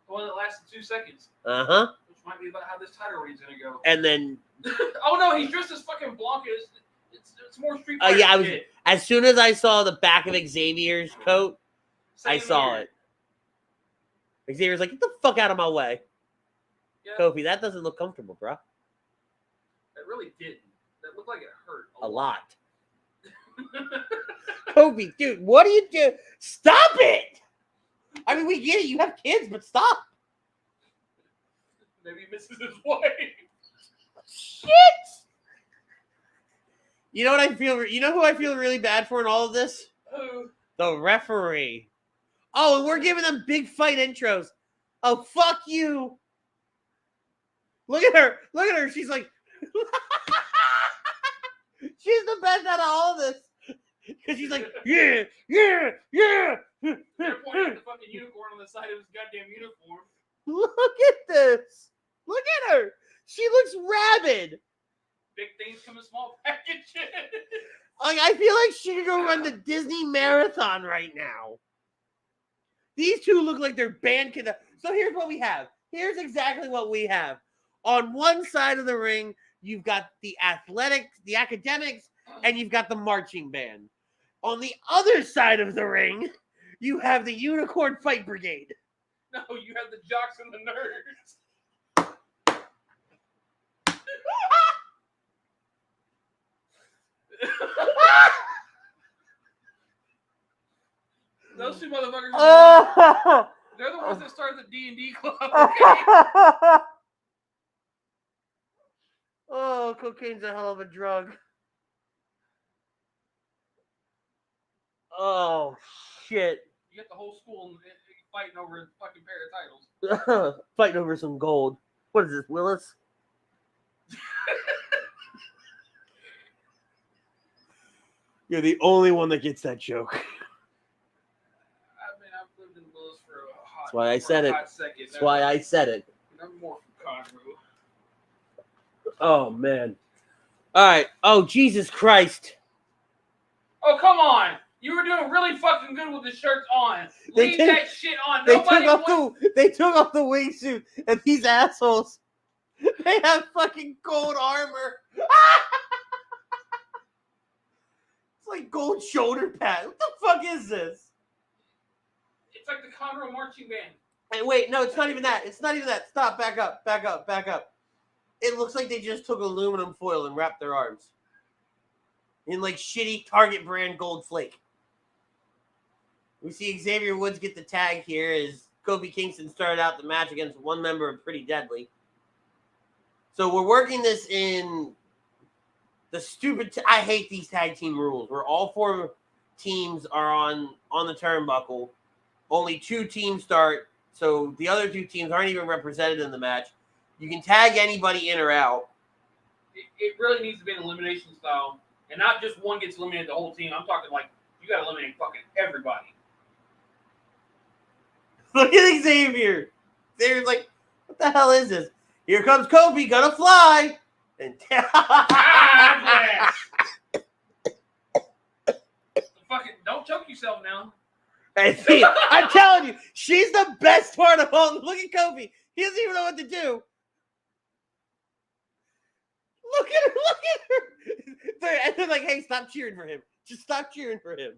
The one that lasted 2 seconds. Uh-huh. Which might be about how this title reign's gonna go. And then... Oh no, he's dressed as fucking Blanca. It's more Street Fighter. Yeah, as soon as I saw the back of Xavier's coat, I saw it. Xavier's like, get the fuck out of my way. Yeah. Kofi, that doesn't look comfortable, bro. That really didn't. That looked like it hurt a lot. Kofi, dude, what do you do? Stop it! I mean, we get it. You have kids, but stop. Maybe he misses his wife. Shit! You know what I feel? You know who I feel really bad for in all of this? Who? The referee. Oh, and we're giving them big fight intros. Oh, fuck you. Look at her. Look at her. She's like... She's the best out of all of this. Because she's like, yeah. They're pointing at the fucking unicorn on the side of his goddamn uniform. Look at this. Look at her. She looks rabid. Big things come in small packages. Like, I feel like she could go run the Disney Marathon right now. These two look like they're band kid. So here's what we have. Here's exactly what we have. On one side of the ring, you've got the athletics, the academics, and you've got the marching band. On the other side of the ring, you have the Unicorn Fight Brigade. No, you have the jocks and the nerds. Those two motherfuckers. They're the ones that started the D&D club. Okay? Oh, cocaine's a hell of a drug. Oh, shit. You got the whole school fighting over a fucking pair of titles. Fighting over some gold. What is this, Willis? You're the only one that gets that joke. I mean, I've lived in Willis for a hot That's why I said it. Second. That's why I said it. I'm more from Conroe. Oh, man. All right. Oh, Jesus Christ. Oh, come on. You were doing really fucking good with the shirts on. Leave that shit on. They took off the wingsuit, and these assholes, they have fucking gold armor. It's like gold shoulder pads. What the fuck is this? It's like the Conroe marching band. Hey, wait, no, it's not even that. It's not even that. Stop, back up, back up, back up. It looks like they just took aluminum foil and wrapped their arms in like shitty Target brand gold flake. We see Xavier Woods get the tag here as Kofi Kingston started out the match against one member of Pretty Deadly. So we're working this in the stupid... I hate these tag team rules where all four teams are on the turnbuckle. Only two teams start, so the other two teams aren't even represented in the match. You can tag anybody in or out. It really needs to be an elimination style, and not just one gets eliminated, the whole team. I'm talking like you got to eliminate fucking everybody. Look at Xavier. Xavier's like, what the hell is this? Here comes Kofi, gonna fly. And fucking don't choke yourself now. And see, I'm telling you, she's the best part of all. Look at Kofi. He doesn't even know what to do. Look at her. Look at her. And they're like, hey, stop cheering for him. Just stop cheering for him.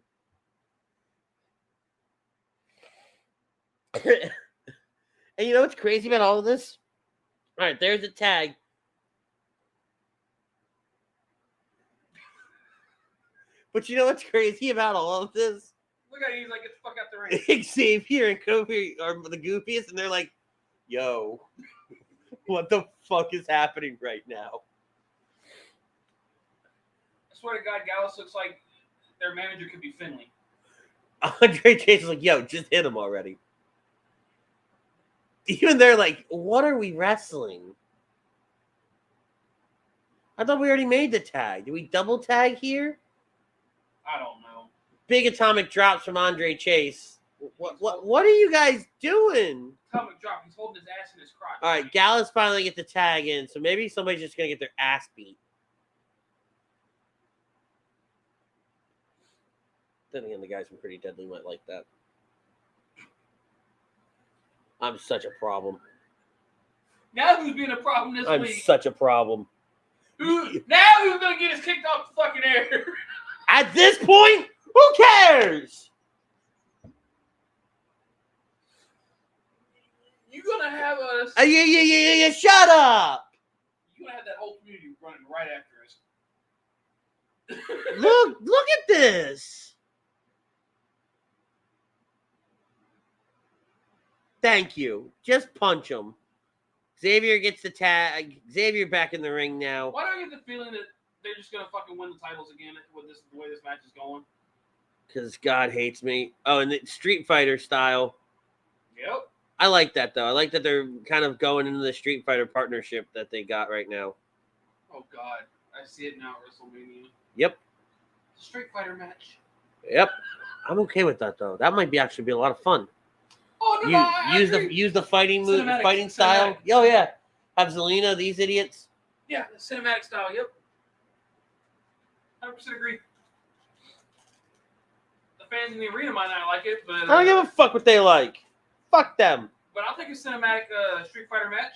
And you know what's crazy about all of this? All right, there's a tag. But you know what's crazy about all of this? Look at him, he's like, get the fuck out the ring. Xavier and Kofi are the goofiest, and they're like, yo, what the fuck is happening right now? I swear to God, Gallus looks like their manager could be Finley. Andre Chase is like, yo, just hit him already. Even they're like, what are we wrestling? I thought we already made the tag. Did we double tag here? I don't know. Big atomic drops from Andre Chase. What are you guys doing? Atomic drop. He's holding his ass in his crotch. All right, Gallus finally get the tag in, so maybe somebody's just going to get their ass beat. Then again, the guys from Pretty Deadly might like that. I'm such a problem. Now who's being a problem this I'm week? such a problem. Now who's going to get us kicked off the fucking air? At this point, who cares? You're going to have us... Yeah, shut up. You're going to have that whole community running right after us. Look at this. Thank you. Just punch him. Xavier gets the tag. Xavier back in the ring now. Why do I get the feeling that they're just going to fucking win the titles again with this the way this match is going? Because God hates me. Oh, and the Street Fighter style. Yep. I like that, though. I like that they're kind of going into the Street Fighter partnership that they got right now. Oh, God. I see it now at WrestleMania. Yep. Street Fighter match. Yep. I'm okay with that, though. That might actually be a lot of fun. Oh, no, Use the fighting move, fighting cinematic. style. Oh, yeah. Have Zelina, these idiots. Yeah, the cinematic style, yep. 100% agree. The fans in the arena might not like it, but... I don't give a fuck what they like. Fuck them. But I'll take a cinematic Street Fighter match.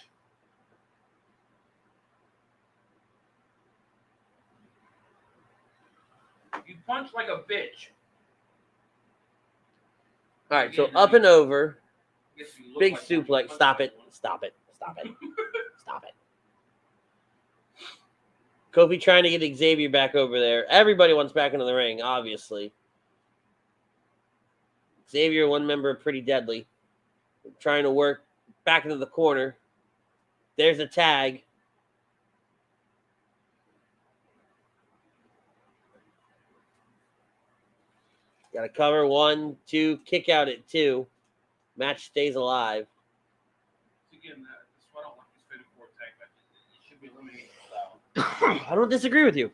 You punch like a bitch. All right, so up and over. Big like suplex. Stop it. Stop it. Stop it. Stop it. Kofi trying to get Xavier back over there. Everybody wants back into the ring, obviously. Xavier, one member, pretty deadly. Trying to work back into the corner. There's a tag. Got to cover 1, 2, kick out at 2. Match stays alive. Again, that's why I don't like these Fatal 4 tag matches. It should be eliminated style. I don't disagree with you.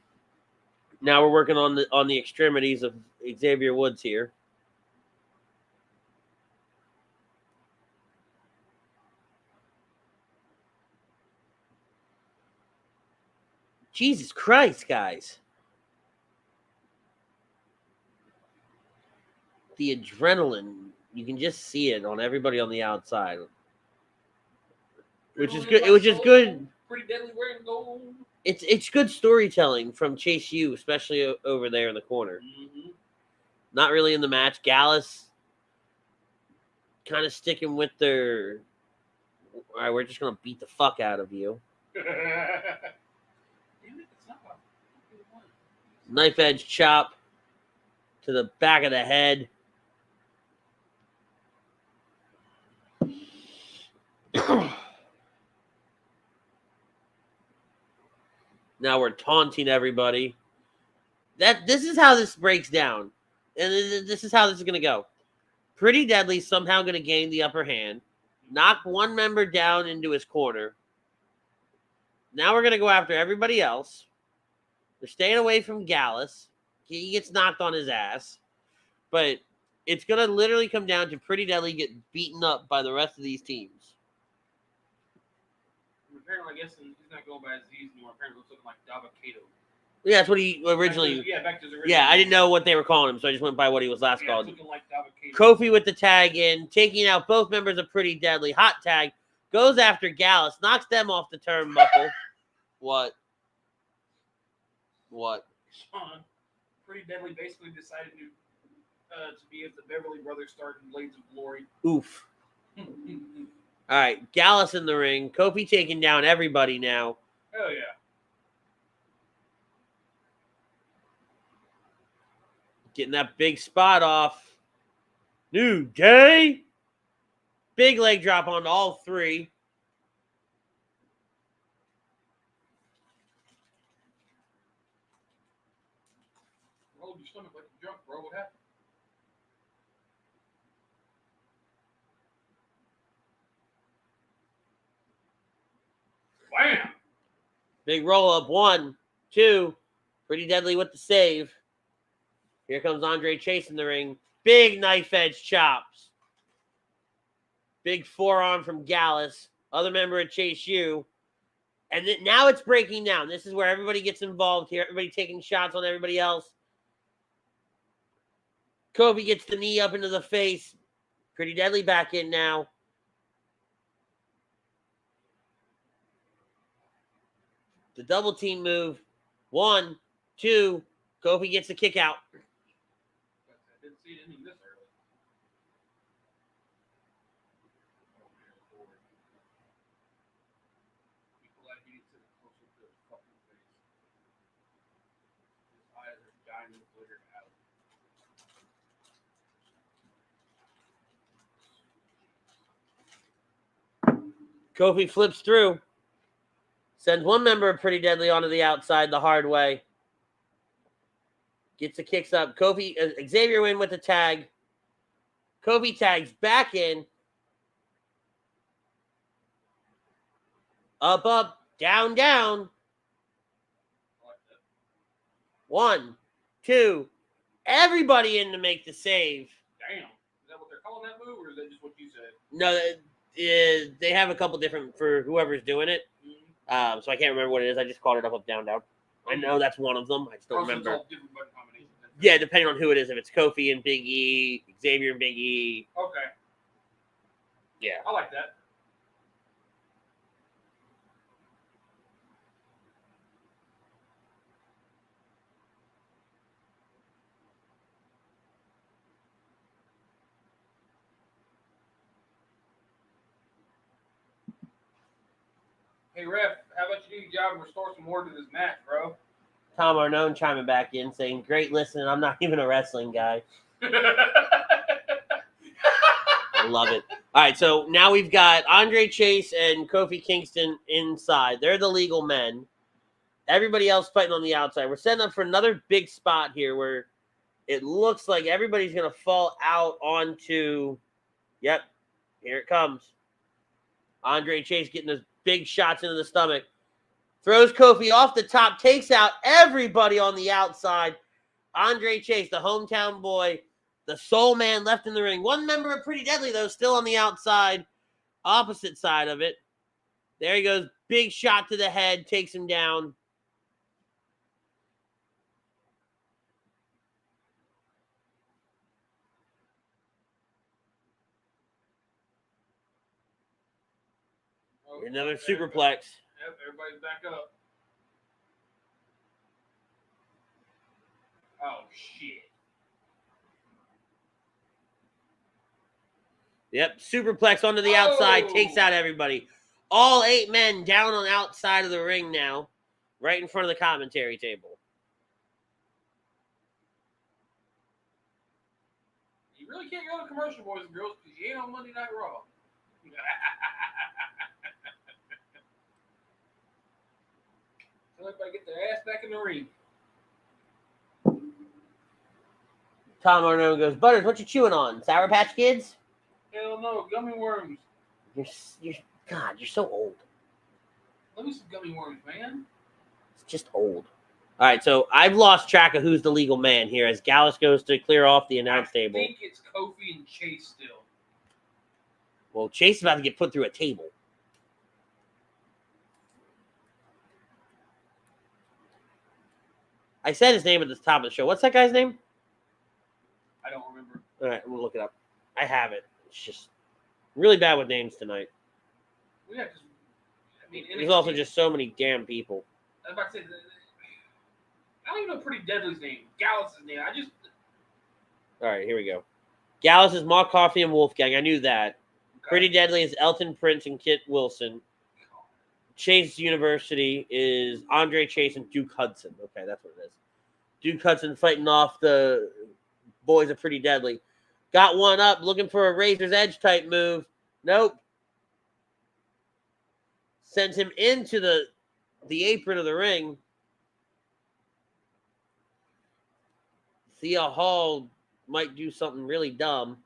Now we're working on the extremities of Xavier Woods here. Jesus Christ, guys. The adrenaline, you can just see it on everybody on the outside. Which is good. It was just good. Pretty deadly wearing gold. It's good storytelling from Chase U, especially over there in the corner. Mm-hmm. Not really in the match. Gallus kind of sticking with their, all right, we're just going to beat the fuck out of you. Knife edge chop to the back of the head. Now we're taunting everybody. This is how this breaks down. And this is how this is going to go. Pretty Deadly somehow going to gain the upper hand. Knock one member down into his corner. Now we're going to go after everybody else. They're staying away from Gallus. He gets knocked on his ass. But it's going to literally come down to Pretty Deadly get beaten up by the rest of these teams. Apparently, I guess he's not going by his Z's anymore. Apparently, it's looking like Davakato. Yeah, that's what he originally. Back to his original. Yeah, I didn't know what they were calling him, so I just went by what he was last called. Looking like Davakato. Kofi with the tag in, taking out both members of Pretty Deadly. Hot tag. Goes after Gallus, knocks them off the turnbuckle. What? Sean, Pretty Deadly basically decided to be as the Beverly Brothers starred in Blades of Glory. Oof. All right, Gallus in the ring. Kofi taking down everybody now. Hell yeah. Getting that big spot off. New Day. Big leg drop on all three. Hold your stomach like you're drunk, bro. What happened? Bam! Big roll up. 1, 2. Pretty Deadly with the save. Here comes Andre Chase in the ring. Big knife edge chops. Big forearm from Gallus. Other member of Chase U. And now it's breaking down. This is where everybody gets involved here. Everybody taking shots on everybody else. Kofi gets the knee up into the face. Pretty Deadly back in now. The double team move. 1, 2. Kofi gets the kick out. I didn't see it ending this early. People like me to the closer to his fucking face. His eyes are diamond glittered out. Kofi flips through. Sends one member of Pretty Deadly onto the outside the hard way. Gets the kicks up. Kofi, Xavier win with the tag. Kofi tags back in. Up, up, down, down. 1, 2. Everybody in to make the save. Damn. Is that what they're calling that move, or is that just what you said? No, they have a couple different for whoever's doing it. So I can't remember what it is. I just called it up, up, down, down. I know that's one of them. I just don't remember. All different button combinations. Yeah, depending on who it is. If it's Kofi and Big E, Xavier and Big E. Okay. Yeah. I like that. Hey, ref, how about you do your job and restore some order to this match, bro? Tom Arnone chiming back in saying, great listening. I'm not even a wrestling guy. I love it. All right, so now we've got Andre Chase and Kofi Kingston inside. They're the legal men. Everybody else fighting on the outside. We're setting up for another big spot here where it looks like everybody's going to fall out onto, yep, here it comes. Andre Chase getting those big shots into the stomach. Throws Kofi off the top, takes out everybody on the outside. Andre Chase, the hometown boy, the sole man left in the ring. One member of Pretty Deadly, though, still on the outside, opposite side of it. There he goes. Big shot to the head, takes him down. Another superplex. Yep, everybody's back up. Oh, shit. Yep, superplex onto the outside, takes out everybody. All 8 men down on the outside of the ring now, right in front of the commentary table. You really can't go to commercial, boys and girls, because you ain't on Monday Night Raw. So everybody get their ass back in the ring. Tom Arnone goes, Butters, what you chewing on? Sour Patch Kids? Hell no, gummy worms. God, you're so old. Let me some gummy worms, man. It's just old. All right, so I've lost track of who's the legal man here as Gallus goes to clear off the announce table. I think it's Kofi and Chase still. Well, Chase is about to get put through a table. I said his name at the top of the show. What's that guy's name? I don't remember. All right, we'll look it up. I have it. It's just really bad with names tonight. We have to, I mean, there's also just so many damn people. I was about to say, I don't even know Pretty Deadly's name. Gallus' name. All right, here we go. Gallus is Mark Coffey and Wolfgang. I knew that. Okay. Pretty Deadly is Elton Prince and Kit Wilson. Chase University is Andre Chase and Duke Hudson. Okay, that's what it is. Duke Hudson fighting off the boys of Pretty Deadly. Got one up, looking for a Razor's Edge type move. Nope. Sends him into the apron of the ring. Thea Hall might do something really dumb.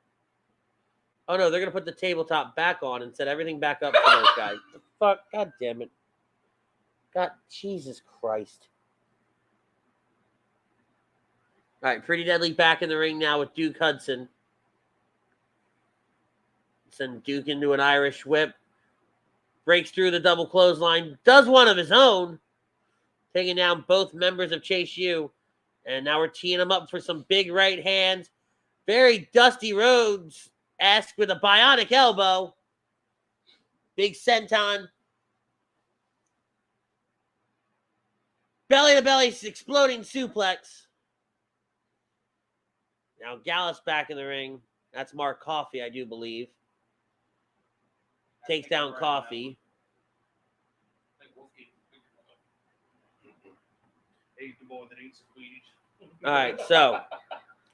Oh, no, they're going to put the tabletop back on and set everything back up for those guys. The fuck? God damn it. God, Jesus Christ. All right, Pretty Deadly back in the ring now with Duke Hudson. Send Duke into an Irish whip. Breaks through the double clothesline. Does one of his own. Taking down both members of Chase U. And now we're teeing them up for some big right hands. Very Dusty Rhodes-esque with a bionic elbow. Big senton. Belly-to-belly exploding suplex. Now Gallus back in the ring. That's Mark Coffey, I do believe. Takes down Coffey. All right, so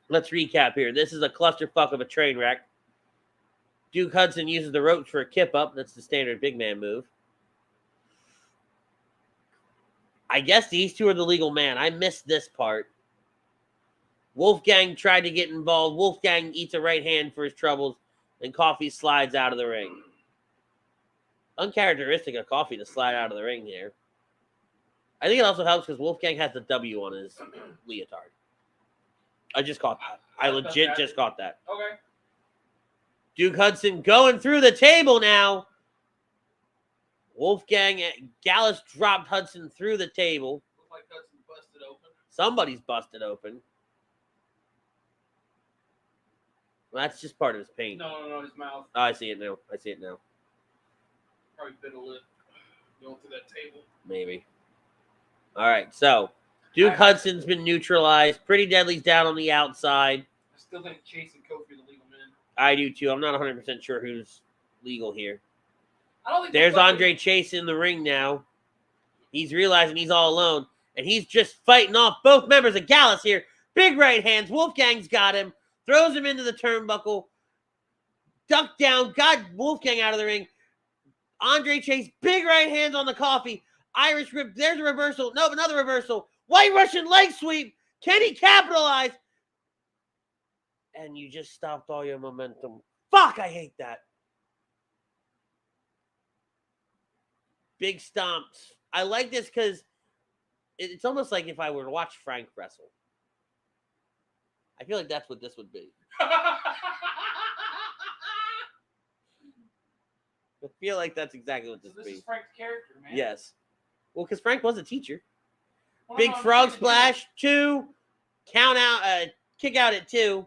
let's recap here. This is a clusterfuck of a train wreck. Duke Hudson uses the ropes for a kip up. That's the standard big man move. I guess these two are the legal man. I missed this part. Wolfgang tried to get involved. Wolfgang eats a right hand for his troubles, and Coffey slides out of the ring. Uncharacteristic of Coffey to slide out of the ring here. I think it also helps because Wolfgang has the W on his leotard. I just caught that. I legit just caught that. Okay. Duke Hudson going through the table now. Wolfgang, Gallus dropped Hudson through the table. Looks like Hudson busted open. Somebody's busted open. Well, that's just part of his pain. No, his mouth. Oh, I see it now. Probably bit a lip going through that table. Maybe. All right, so Duke Hudson's been neutralized. Pretty Deadly's down on the outside. I still think Chase and Kofi are the legal men. I do too. I'm not 100% sure who's legal here. I don't think There's Andre Chase in the ring now. He's realizing he's all alone. And he's just fighting off both members of Gallus here. Big right hands. Wolfgang's got him. Throws him into the turnbuckle. Duck down. Got Wolfgang out of the ring. Andre Chase, big right hands on the Kofi. Irish rip. There's a reversal. Nope, another reversal. White Russian leg sweep. Can he capitalize? And you just stopped all your momentum. Fuck, I hate that. Big stomps. I like this because it's almost like if I were to watch Frank wrestle. I feel like that's what this would be. I feel like that's exactly what this would be. This is Frank's character, man. Yes. Well, because Frank was a teacher. Well, big frog splash, 2. Count out, kick out at 2. I'm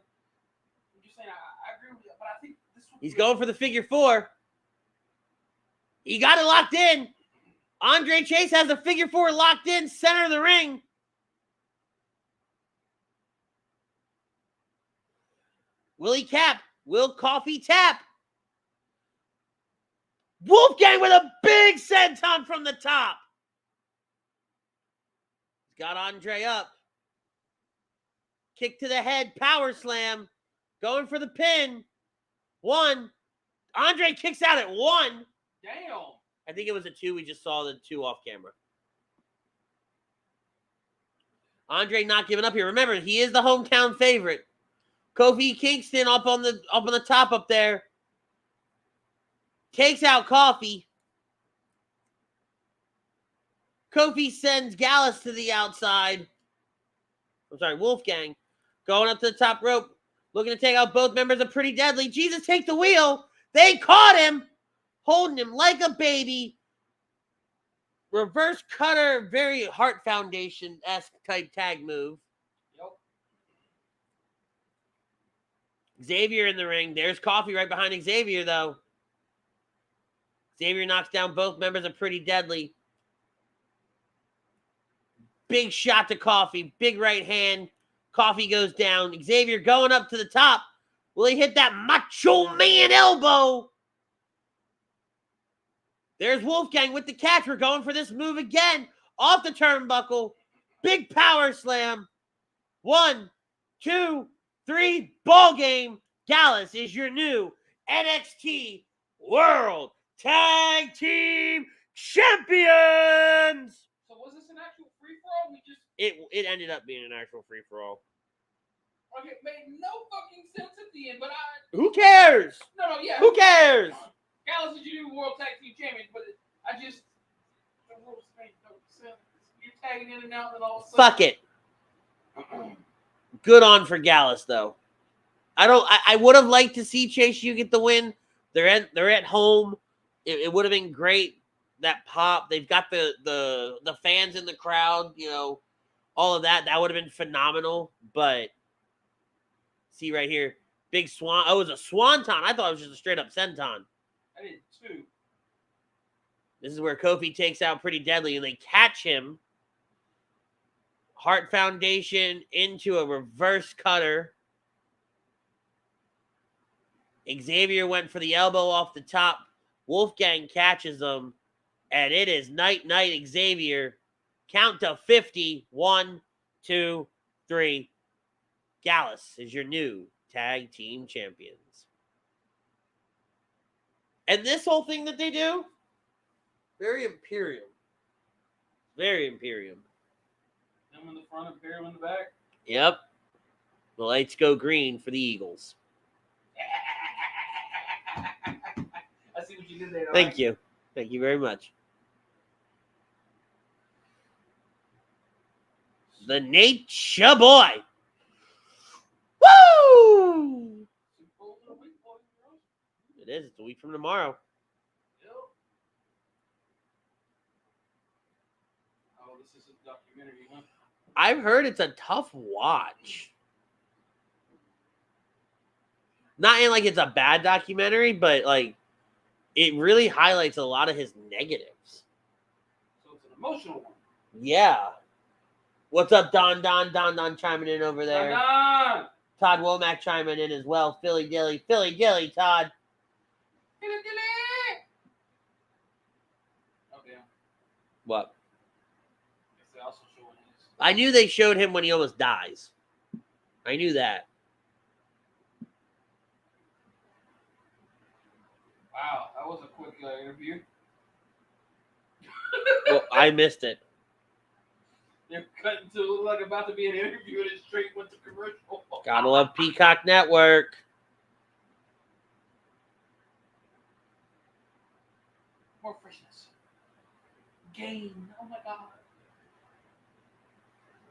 just saying, I agree with you, but I think this would He's going for the figure 4. He got it locked in. Andre Chase has the figure 4 locked in, center of the ring. Will he cap? Will Kofi tap? Wolfgang with a big senton from the top. He's got Andre up. Kick to the head, power slam. Going for the pin. 1. Andre kicks out at 1. Damn. I think it was a 2. We just saw the 2 off camera. Andre not giving up here. Remember, he is the hometown favorite. Kofi Kingston up on the top up there. Takes out Kofi. Kofi sends Gallus to the outside. I'm sorry, Wolfgang. Going up to the top rope. Looking to take out both members of Pretty Deadly. Jesus, take the wheel. They caught him. Holding him like a baby. Reverse cutter, very Heart Foundation-esque type tag move. Yep. Xavier in the ring. There's Kofi right behind Xavier, though. Xavier knocks down both members of Pretty Deadly. Big shot to Kofi. Big right hand. Kofi goes down. Xavier going up to the top. Will he hit that Macho Man elbow? There's Wolfgang with the catch. We're going for this move again. Off the turnbuckle. Big power slam. 1, 2, 3. Ball game. Gallus is your new NXT World Tag Team Champions. So was this an actual free-for-all? It ended up being an actual free-for-all. Okay, made no fucking sense at the end, but Who cares? No, yeah. Who cares? Gallus is your new World Tag Team Champion, but the rules make no sense. You're tagging in and out and all. Fuck it. Good on for Gallus, though. I would have liked to see Chase U get the win. They're at home. It would have been great. That pop. They've got the fans in the crowd. You know, all of that. That would have been phenomenal. But see right here, big swan. Oh, it was a swanton. I thought it was just a straight up senton. I did too. This is where Kofi takes out Pretty Deadly, and they catch him. Heart Foundation into a reverse cutter. Xavier went for the elbow off the top. Wolfgang catches him, and it is night Xavier. Count to 50. 1, 2, 3. Gallus is your new tag team champions. And this whole thing that they do, very Imperium. Very Imperium. Them in the front, Imperium in the back. Yep. The lights go green for the Eagles. I see what you did there. Thank you. Thank you very much. The Nature Boy. Woo! It is. It's a week from tomorrow. Yep. Oh, this is a documentary, huh? I've heard it's a tough watch. Not in like it's a bad documentary, but like it really highlights a lot of his negatives. So it's an emotional one. Yeah. What's up, Don chiming in over there. Don. Todd Womack chiming in as well. Philly Dilly, Todd. SmackDown. What? They also showing his. I knew they showed him when he almost dies. I knew that. Wow, that was a quick interview. Well, I missed it. They're cutting to look like about to be an interview and it straight went to commercial. Gotta love Peacock Network. More freshness. Gain. Oh my god.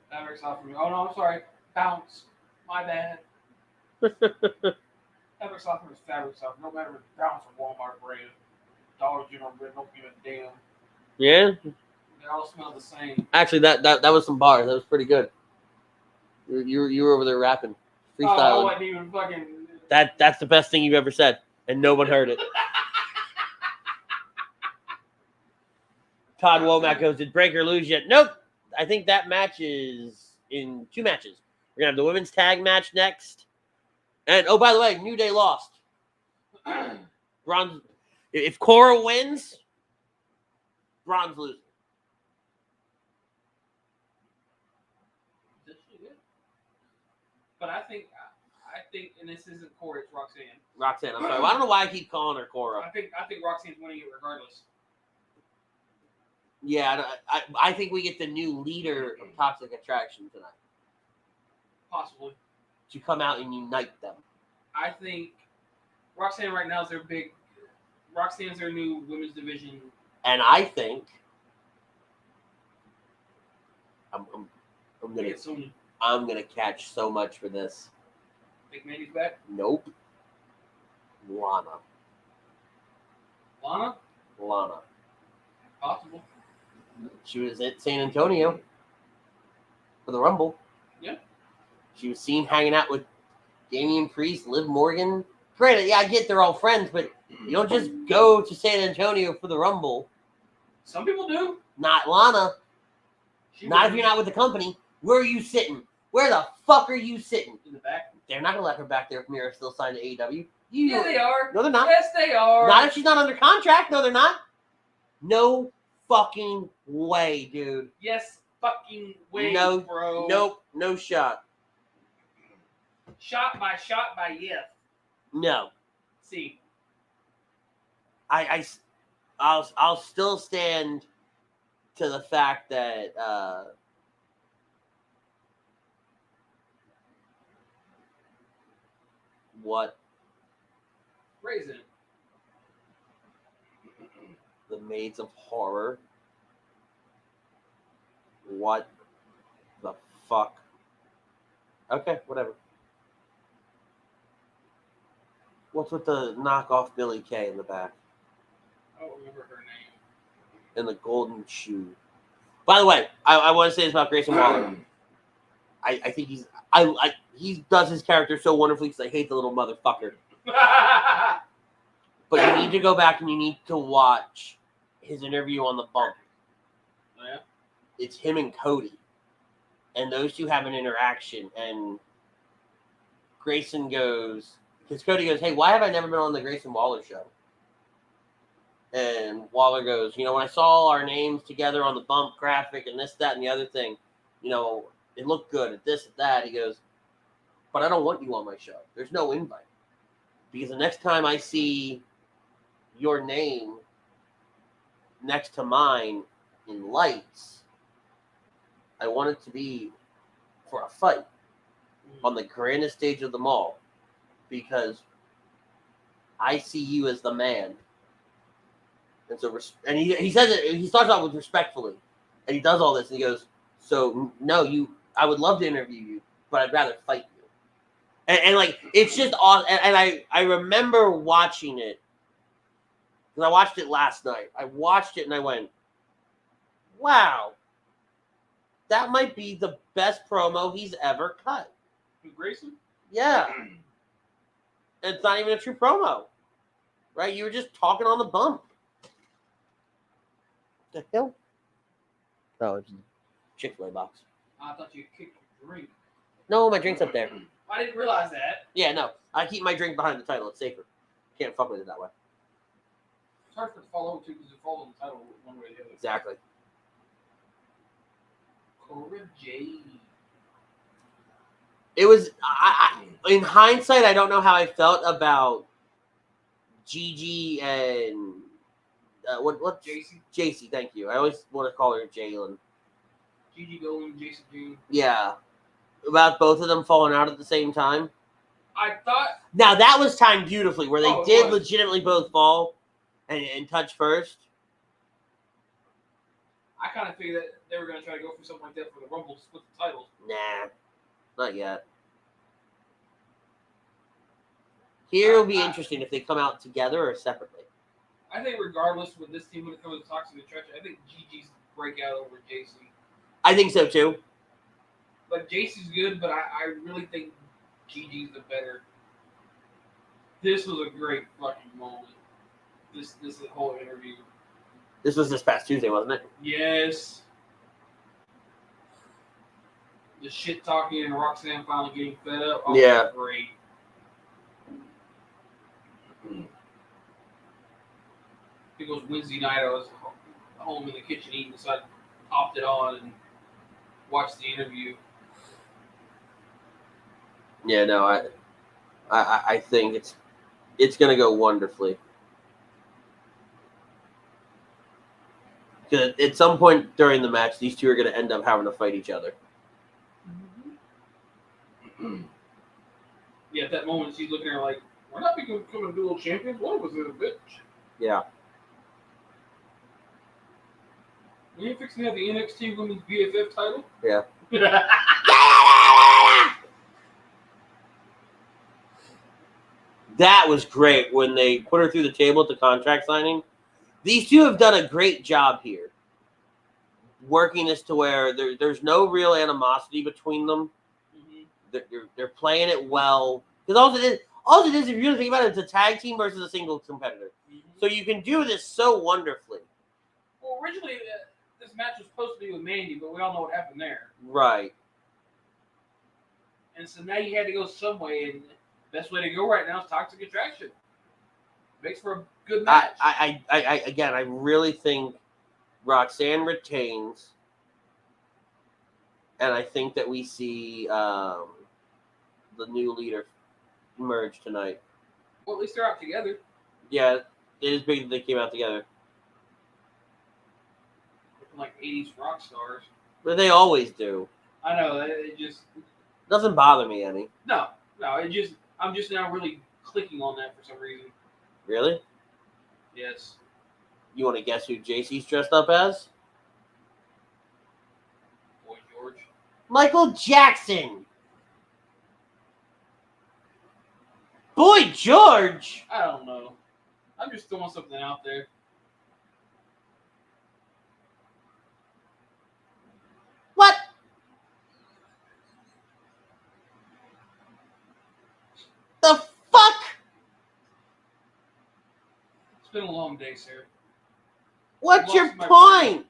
Fabric's off for me. Oh no, I'm sorry. Bounce. My bad. Fabric's off for me. Fabric's off. No matter if it's Bounce or Walmart brand. Dollar General brand. Don't give a damn. Yeah. They all smell the same. Actually, that was some bars. That was pretty good. You were over there rapping, freestyling. Oh, I wasn't even fucking. That's the best thing you've ever said, and no one heard it. Todd Womack goes, did Breaker lose yet? Nope. I think that match is in 2 matches. We're gonna have the women's tag match next, and oh, by the way, New Day lost. Bron's. If Cora wins, Bron's losing. But I think, and this isn't Cora, it's Roxanne. Roxanne, I'm sorry. Well, I don't know why I keep calling her Cora. I think Roxanne's winning it regardless. Yeah, I think we get the new leader of Toxic Attraction tonight. Possibly. To come out and unite them. I think Roxanne right now is Roxanne's their new women's division. And I think I'm gonna catch so much for this. Big Mandy's back? Nope. Lana. Possible. She was at San Antonio for the Rumble. Yeah. She was seen hanging out with Damian Priest, Liv Morgan. Granted, yeah, I get they're all friends, but you don't just go to San Antonio for the Rumble. Some people do. Not Lana. Not if you're not with the company. Where are you sitting? Where the fuck are you sitting? In the back. They're not going to let her back there if Mira's still signed to AEW. Yeah, they are. No, they're not. Yes, they are. Not if she's not under contract. No, they're not. No fucking way, dude. Yes, fucking way, no, bro. Nope, no shot. Shot by yes. No. See. I'll still stand to the fact that what Grayson. the Maids of Horror. What the fuck? Okay, whatever. What's with the knockoff Billy Kay in the back? I don't remember her name. And the golden shoe. By the way, I want to say this about Grayson Waller. I think he does his character so wonderfully because I hate the little motherfucker. But you need to go back and you need to watch his interview on the bump. Oh, yeah? It's him and Cody. And those two have an interaction. And Grayson goes, because Cody goes, hey, why have I never been on the Grayson Waller show? And Waller goes, when I saw our names together on the bump graphic and this, that, and the other thing, it looked good at this, at that. He goes, but I don't want you on my show. There's no invite. Because the next time I see your name next to mine in lights, I want it to be for a fight on the grandest stage of them all. Because I see you as the man. And so, and he says it, he starts off with respectfully. And he does all this, and he goes, so, no, I would love to interview you, but I'd rather fight you. And it's just awesome. And I remember watching it, because I watched it last night. I watched it, and I went, wow, that might be the best promo he's ever cut. Grayson? Yeah. It's not even a true promo, right? You were just talking on the bump. The hell? Oh, it's a Chick-fil-A box. I thought you kicked your drink. No, my drink's up there. I didn't realize that. Yeah, no. I keep my drink behind the title. It's safer. Can't fuck with it that way. hard for it to follow too because it falls on the title one way or the other. Exactly. Cora Jade. It was. In hindsight, I don't know how I felt about Gigi and what? JC. Thank you. I always want to call her Jalen. Gigi Dolan, JC June. Yeah, about both of them falling out at the same time. I thought. Now that was timed beautifully, where they did was. legitimately both fall and touch first. I kind of figured that they were going to try to go for something like that for the Rumble to split the titles. Nah, not yet. Here it'll be interesting if they come out together or separately. I think regardless with this team when it comes to Toxic Attraction, I think Gigi's breakout over JC. I think so too. But JC's good, but I really think Gigi's the better. This was a great fucking moment. This whole interview. This was this past Tuesday, wasn't it? Yes. The shit talking and Roxanne finally getting fed up. Oh, yeah. Great. It was Wednesday night. I was home in the kitchen eating, so I popped it on and watched the interview. Yeah, no, I think it's gonna go wonderfully. Because at some point during the match, these two are gonna end up having to fight each other. Yeah, at that moment, she's looking at her like, "We're not becoming dual champions. One of us is a bitch." Yeah. We ain't fixing to have the NXT Women's BFF title. Yeah. That was great when they put her through the table at the contract signing. These two have done a great job here, working this to where there's no real animosity between them. Mm-hmm. They're playing it well. Because all it is, if you really think about it, it's a tag team versus a single competitor. Mm-hmm. So you can do this so wonderfully. Well, originally, this match was supposed to be with Mandy, but we all know what happened there. Right. And so now you had to go some way, and the best way to go right now is Toxic Attraction. Makes for a good match. I really think Roxanne retains, and I think that we see the new leader emerge tonight. Well, at least they're out together. Yeah, it is big that they came out together. Looking like 80s rock stars. But they always do. I know, it just doesn't bother me any. No, I'm just now really clicking on that for some reason. Really? Yes. You want to guess who JC's dressed up as? Boy George. Michael Jackson. Boy George. I don't know. I'm just throwing something out there. What? The fuck? It's been a long day, sir. What's your point?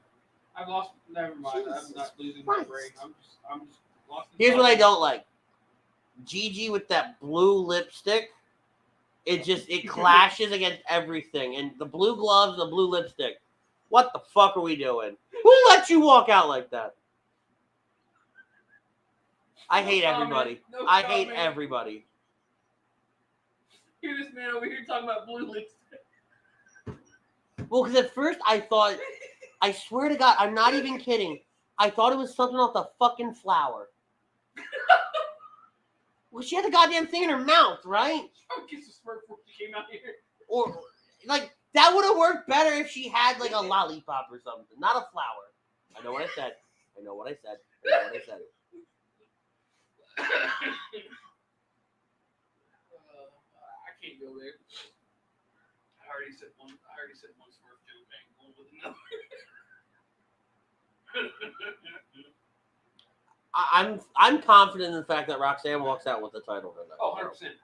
I've lost. Never mind. I'm not losing my brain. I'm just lost. Here's what I don't like. Gigi with that blue lipstick. It clashes against everything. And the blue gloves and the blue lipstick. What the fuck are we doing? Who let you walk out like that? I hate everybody. I hate everybody. Hear this man over here talking about blue lipstick. Well, because at first I thought, I swear to God, I'm not even kidding. I thought it was something off the fucking flower. Well, she had the goddamn thing in her mouth, right? I would kiss a smirk before she came out here. Or, like, that would have worked better if she had, like, a lollipop or something, not a flower. I know what I said. I know what I said. I can't go there. I already said one smurf joke. I ain't going with another. I'm confident in the fact that Roxanne walks out with the title tonight. Oh, 100%.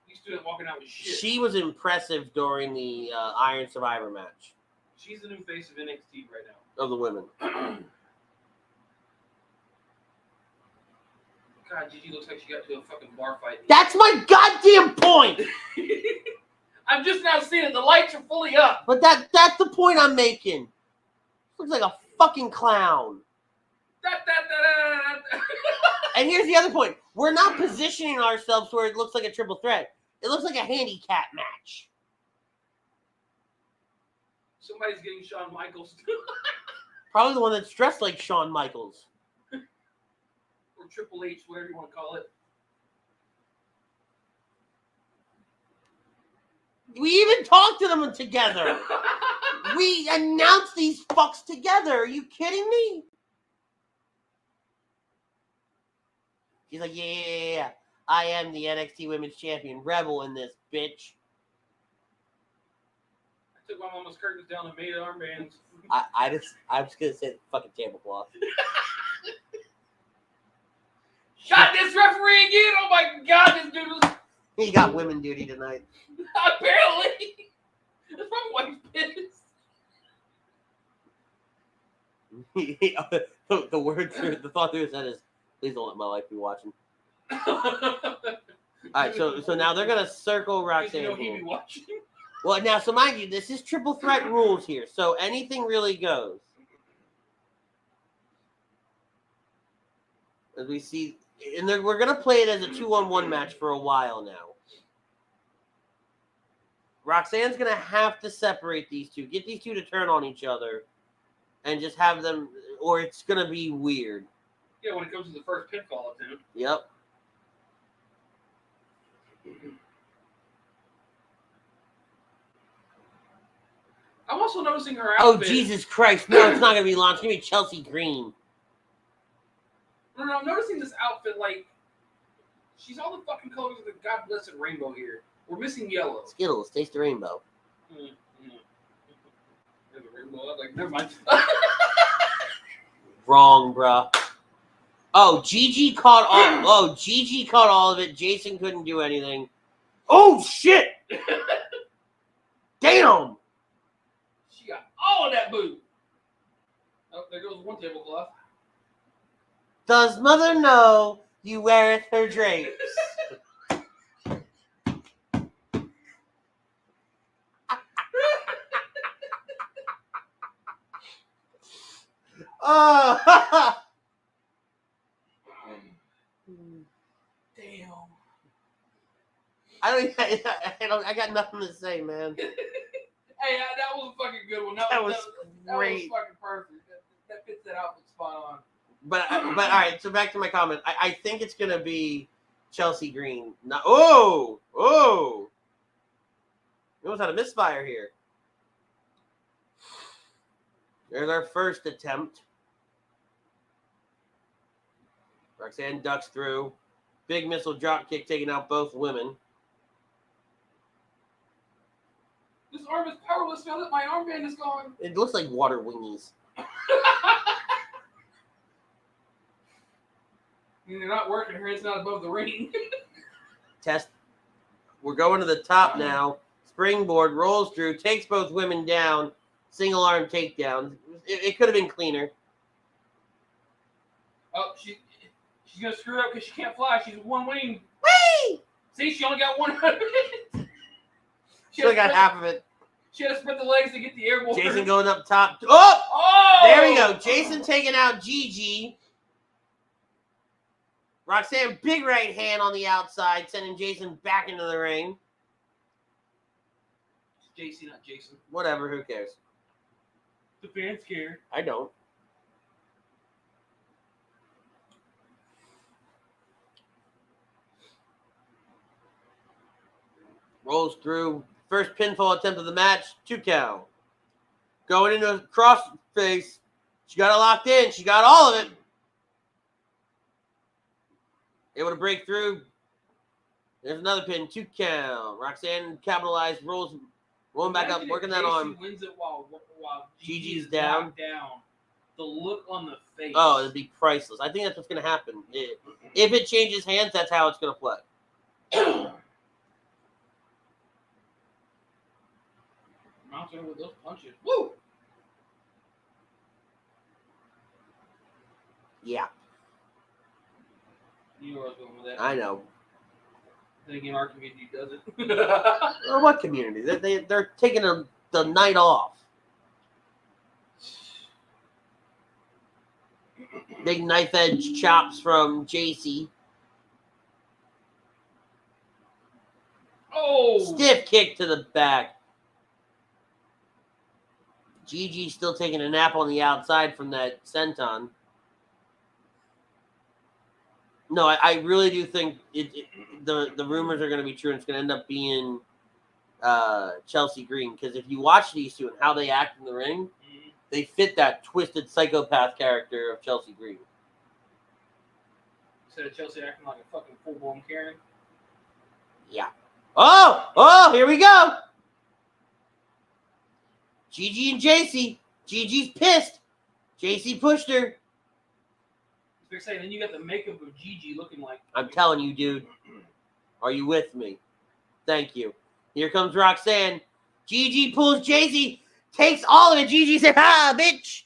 These two are walking out with shit. She was impressive during the Iron Survivor match. She's the new face of NXT right now. Of the women. God, Gigi looks like she got to a fucking bar fight. That's my goddamn point! I'm just now seeing it. The lights are fully up. But that's the point I'm making. Looks like a fucking clown. And here's the other point. We're not positioning ourselves where it looks like a triple threat. It looks like a handicap match. Somebody's getting Shawn Michaels. Probably the one that's dressed like Shawn Michaels. Or Triple H, whatever you want to call it. We even talked to them together. We announced these fucks together. Are you kidding me? He's like, yeah. I am the NXT Women's Champion. Rebel in this, bitch. I took my mama's curtains down and made armbands. I was going to say fucking tablecloth. Shot this referee again. Oh my God, this dude was... He got women duty tonight. Apparently. That's probably why he's pissed. The thought through his head is, please don't let my wife be watching. Alright, so now they're going to circle Roxanne. You know he'd be watching. Well, now, so mind you, this is triple threat rules here, so anything really goes. As we see, and we're going to play it as a 2-on-1 match for a while now. Roxanne's going to have to separate these two, get these two to turn on each other, and just have them, or it's going to be weird. Yeah, when it comes to the first pinfall attempt. Yep. I'm also noticing her outfit. Oh, Jesus Christ. No, it's not going to be launched. It's going to be Chelsea Green. No, I'm noticing this outfit, like, she's all the fucking colors of the God blessed rainbow here. We're missing yellow. Skittles, taste the rainbow. There's a rainbow. I'm like, never mind. Wrong, bruh. Oh, Gigi caught all of it. Jason couldn't do anything. Oh, shit! Damn! She got all of that boo. Oh, there goes one tablecloth. Does mother know you weareth her drapes? Oh! Damn. I got nothing to say, man. Hey, that was a fucking good one. That was great. That was fucking perfect. That fits that outfit spot on. But all right. So back to my comment. I think it's gonna be Chelsea Green. Not, oh. We almost had a misfire here. There's our first attempt. Roxanne ducks through. Big missile drop kick taking out both women. This arm is powerless now that my armband is gone. It looks like water wingies. They're not working. Her head's not above the ring. Test. We're going to the top now. Springboard rolls through, takes both women down. Single arm takedown. It could have been cleaner. Oh, she's gonna screw it up because she can't fly. She's one wing. Whee! See, she only got one out of it. She only got half of it. She had to spread the legs to get the airborne. Jason going up top. Oh! Oh! There we go. Jason taking out Gigi. Roxanne, big right hand on the outside, sending Jason back into the ring. It's JC, not Jason. Whatever, who cares? The fans care. I don't. Rolls through. First pinfall attempt of the match. 2 count. Going into a cross face. She got it locked in. She got all of it. Able to break through. There's another pin. 2 count. Roxanne capitalized. Rolls. Rolling back up. Working that arm. Wins it while Gigi's down. The look on the face. Oh, it'd be priceless. I think that's what's going to happen. If it changes hands, that's how it's going to play. Mounting with those punches. Woo! Yeah, You know where I was going with that. I know. Then again, our community doesn't. Or what community? They're taking the night off. Big knife edge chops from JC. Oh! Stiff kick to the back. Gigi still taking a nap on the outside from that senton. No, I really do think the rumors are going to be true, and it's going to end up being Chelsea Green. Because if you watch these two and how they act in the ring, they fit that twisted psychopath character of Chelsea Green. Instead of Chelsea acting like a fucking full-blown Karen. Yeah. Oh, here we go. Gigi and JC. Gigi's pissed. JC pushed her. They're saying then you got the makeup of Gigi looking like. I'm telling you, dude. Are you with me? Thank you. Here comes Roxanne. Gigi pulls JC, takes all of it. Gigi said, "Ha, bitch."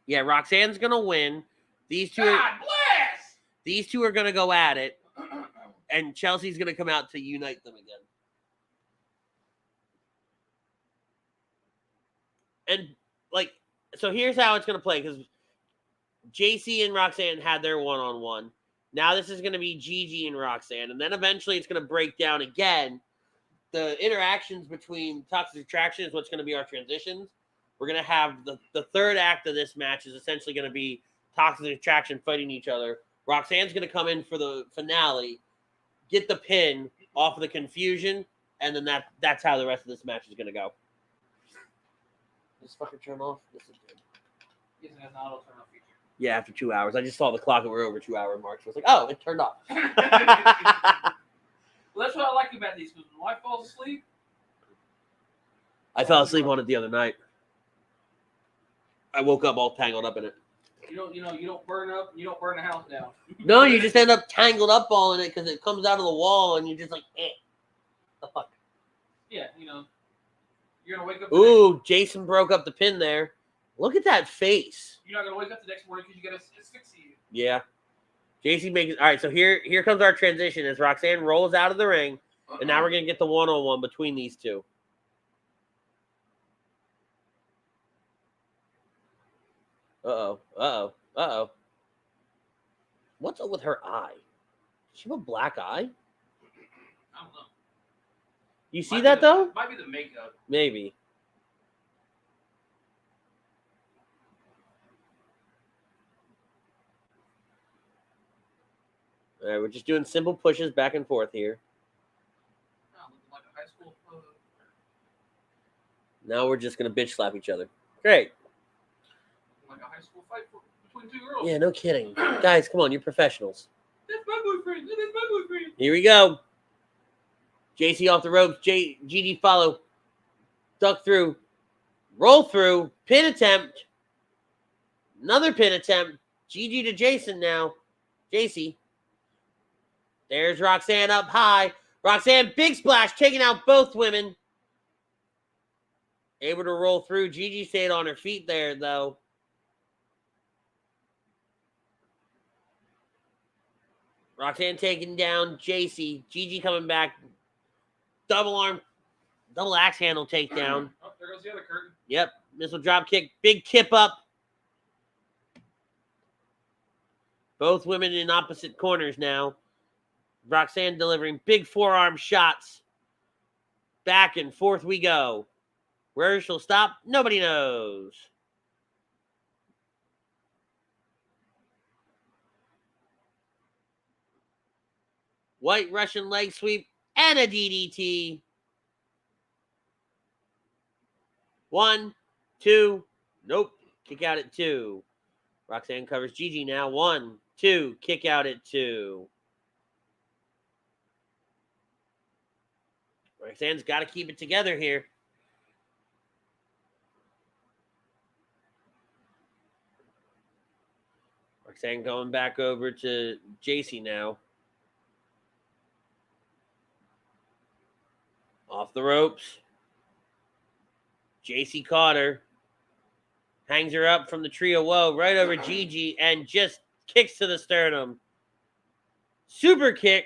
Yeah, Roxanne's gonna win. These two are gonna go at it, and Chelsea's gonna come out to unite them again. And so here's how it's gonna play, because JC and Roxanne had their one-on-one. Now this is gonna be Gigi and Roxanne, and then eventually it's gonna break down again. The interactions between Toxic Attraction is what's gonna be our transitions. We're gonna have the third act of this match is essentially gonna be Toxic Attraction fighting each other. Roxanne's gonna come in for the finale, get the pin off of the confusion, and then that's how the rest of this match is gonna go. This fucking turn off. This is good. Yes, it has an auto turn off feature. Yeah, after 2 hours. I just saw the clock and we're over 2 hour mark. So I was like, oh, it turned off. Well, that's what I like about these. When my wife falls asleep. I fell asleep on it the other night. I woke up all tangled up in it. You don't burn up. You don't burn the house down. No, you just end up tangled up all in it because it comes out of the wall and you're just like, eh. The fuck? Yeah, you're going to wake up. Ooh, Jason broke up the pin there. Look at that face. You're not going to wake up the next morning because you got to asphyxiate. Yeah. JC makes it. All right, so here comes our transition as Roxanne rolls out of the ring. And now we're going to get the one-on-one between these two. Uh-oh. What's up with her eye? Does she have a black eye? I don't know. You see that, though? Might be the makeup. Maybe. All right, we're just doing simple pushes back and forth here. Like a high school. Now we're just going to bitch slap each other. Great. Like a high school fight between two girls. Yeah, no kidding. Guys, come on, you're professionals. That's my boyfriend. That's my boyfriend. Here we go. JC off the ropes. Gigi follow. Duck through. Roll through. Pin attempt. Another pin attempt. Gigi to Jason now. JC. There's Roxanne up high. Roxanne, big splash, taking out both women. Able to roll through. Gigi stayed on her feet there, though. Roxanne taking down JC. Gigi coming back. Double axe handle takedown. Oh, there goes the other curtain. Yep. Missile drop kick. Big kip up. Both women in opposite corners now. Roxanne delivering big forearm shots. Back and forth we go. Where she'll stop, nobody knows. White Russian leg sweep and a DDT. 1, 2. Nope. Kick out at 2. Roxanne covers Gigi now. 1, 2. Kick out at 2. Roxanne's got to keep it together here. Roxanne going back over to JC now. Off the ropes. JC caught her. Hangs her up from the trio. Whoa, right over Gigi and just Kicks to the sternum. Super kick.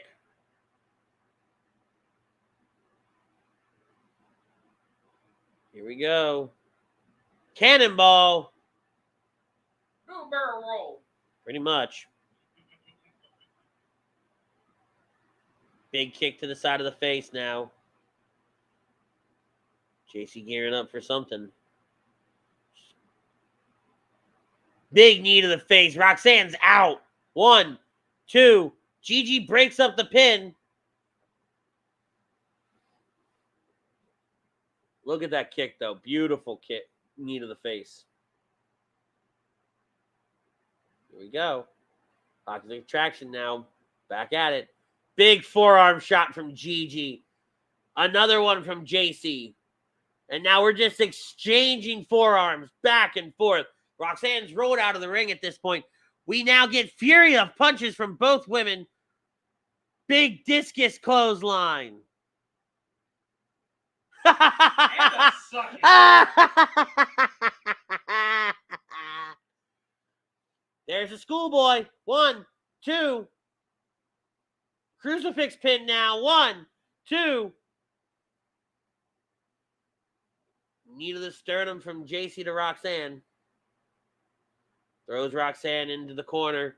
Here we go. Cannonball. No barrel roll. Pretty much. Big kick to the side of the face now. JC gearing up for something. Big knee to the face. Roxanne's out. 1, 2. Gigi breaks up the pin. Look at that kick, though. Beautiful kick. Knee to the face. Here we go. Toxic Attraction now. Back at it. Big forearm shot from Gigi. Another one from JC. And now we're just exchanging forearms back and forth. Roxanne's rolled out of the ring at this point. We now get fury of punches from both women. Big discus clothesline. There's a schoolboy. 1, 2. Crucifix pin now. 1, 2. Knee to the sternum from JC to Roxanne. Throws Roxanne into the corner.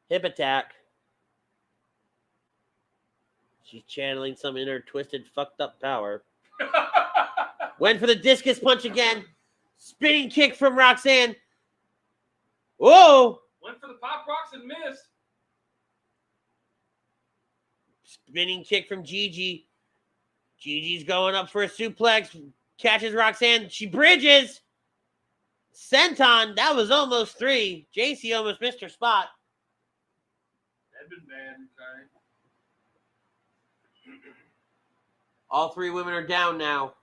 Hip attack. She's channeling some inner twisted, fucked up power. Went for the discus punch again. Spinning kick from Roxanne. Whoa! Went for the pop rocks and missed. Spinning kick from Gigi. Gigi's going up for a suplex. Catches Roxanne. She bridges. Senton. That was almost 3. JC almost missed her spot. That'd been bad, okay. All 3 women are down now.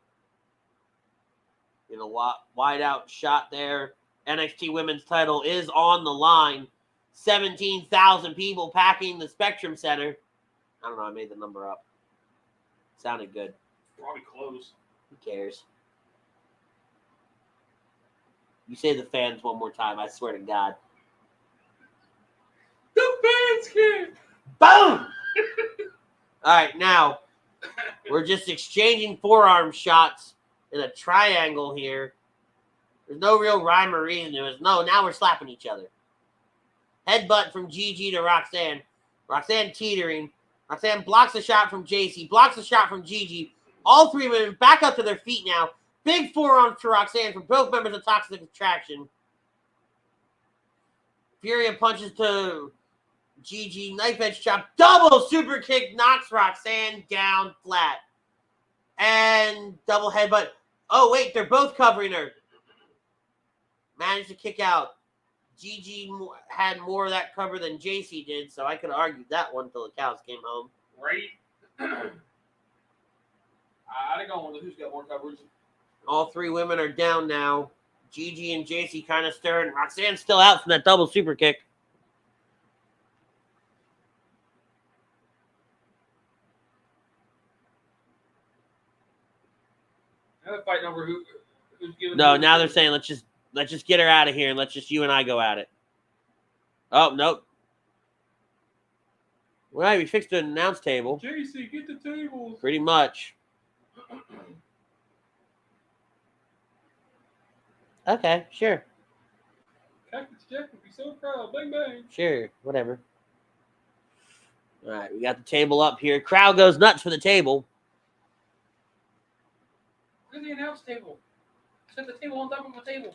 In a wide out shot there. NXT Women's title is on the line. 17,000 people packing the Spectrum Center. I don't know. I made the number up. Sounded good. Probably close. Who cares? You say the fans one more time. I swear to God. The fans can. Boom! All right, now we're just exchanging forearm shots in a triangle here. There's no real rhyme or reason to it. No, now we're slapping each other. Headbutt from Gigi to Roxanne. Roxanne teetering. Roxanne blocks the shot from JC. Blocks the shot from Gigi. All 3 women back up to their feet now. Big forearms to Roxanne from both members of Toxic Attraction. Fury of punches to Gigi. Knife edge chop. Double super kick knocks Roxanne down flat. And double headbutt. Oh, wait. They're both covering her. Managed to kick out. Gigi had more of that cover than JC did, so I could have argued that one until the cows came home. Right. I didn't go on who's got more coverage. All 3 women are down now. Gigi and JC kind of stirring. Roxanne's still out from that double super kick. Another fight number who's giving. No, now they're saying let's just get her out of here and let's just you and I go at it. Oh, nope. Well, we fixed the announce table. JC, get the tables. Pretty much. Okay, sure. Cactus Jack would be so proud. Bang, bang. Sure, whatever. All right, we got the table up here. Crowd goes nuts for the table. Where's the announce table? Set the table on top of the table.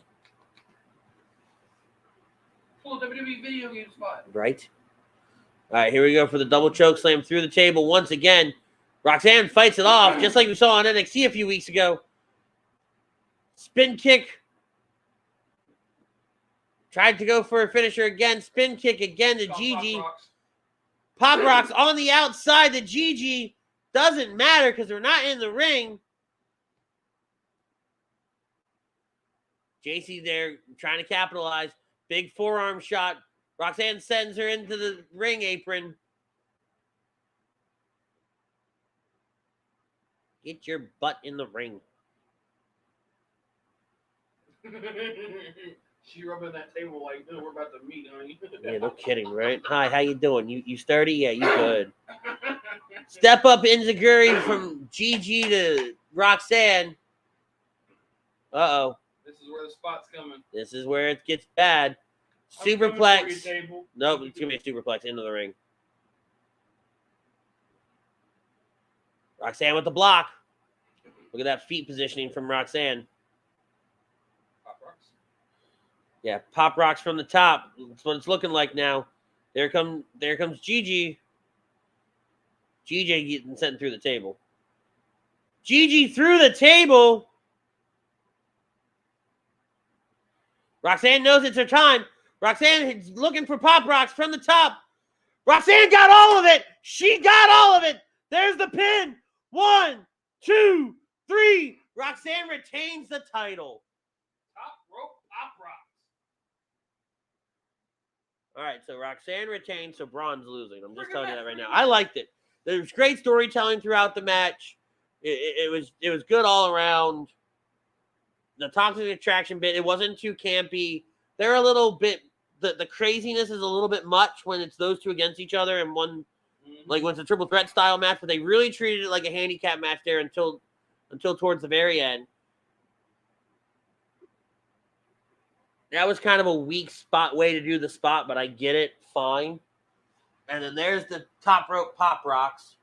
Full WWE video game spot. Right. All right, here we go for the double choke slam through the table once again. Roxanne fights it off, just like we saw on NXT a few weeks ago. Spin kick. Tried to go for a finisher again. Spin kick again to Gigi. Pop rocks on the outside to Gigi. Doesn't matter because we're not in the ring. JC there trying to capitalize. Big forearm shot. Roxanne sends her into the ring apron. Get your butt in the ring. She rubbing that table like, no, we're about to meet, honey. Yeah, no kidding, right? Hi, how you doing? You sturdy? Yeah, you good. Step up enziguri from Gigi to Roxanne. Uh-oh. This is where the spot's coming. This is where it gets bad. Superplex. Nope, it's going to be a superplex into the ring. Roxanne with the block. Look at that feet positioning from Roxanne. Pop rocks. Yeah, pop rocks from the top. That's what it's looking like now. There comes Gigi. Gigi getting sent through the table. Gigi through the table. Roxanne knows it's her time. Roxanne is looking for pop rocks from the top. Roxanne got all of it. She got all of it. There's the pin. 1, 2, 3. Roxanne retains the title. Top rope pop rocks. All right, so Roxanne retains, so Bron's losing. I'm just telling you that right now. I liked it. There was great storytelling throughout the match. It was good all around. The toxic attraction bit, it wasn't too campy. They're a little bit, the craziness is a little bit much when it's those two against each other and one, like when it's a triple threat style match, but they really treated it like a handicap match there until towards the very end. That was kind of a weak spot way to do the spot, but I get it. Fine. And then there's the top rope pop rocks.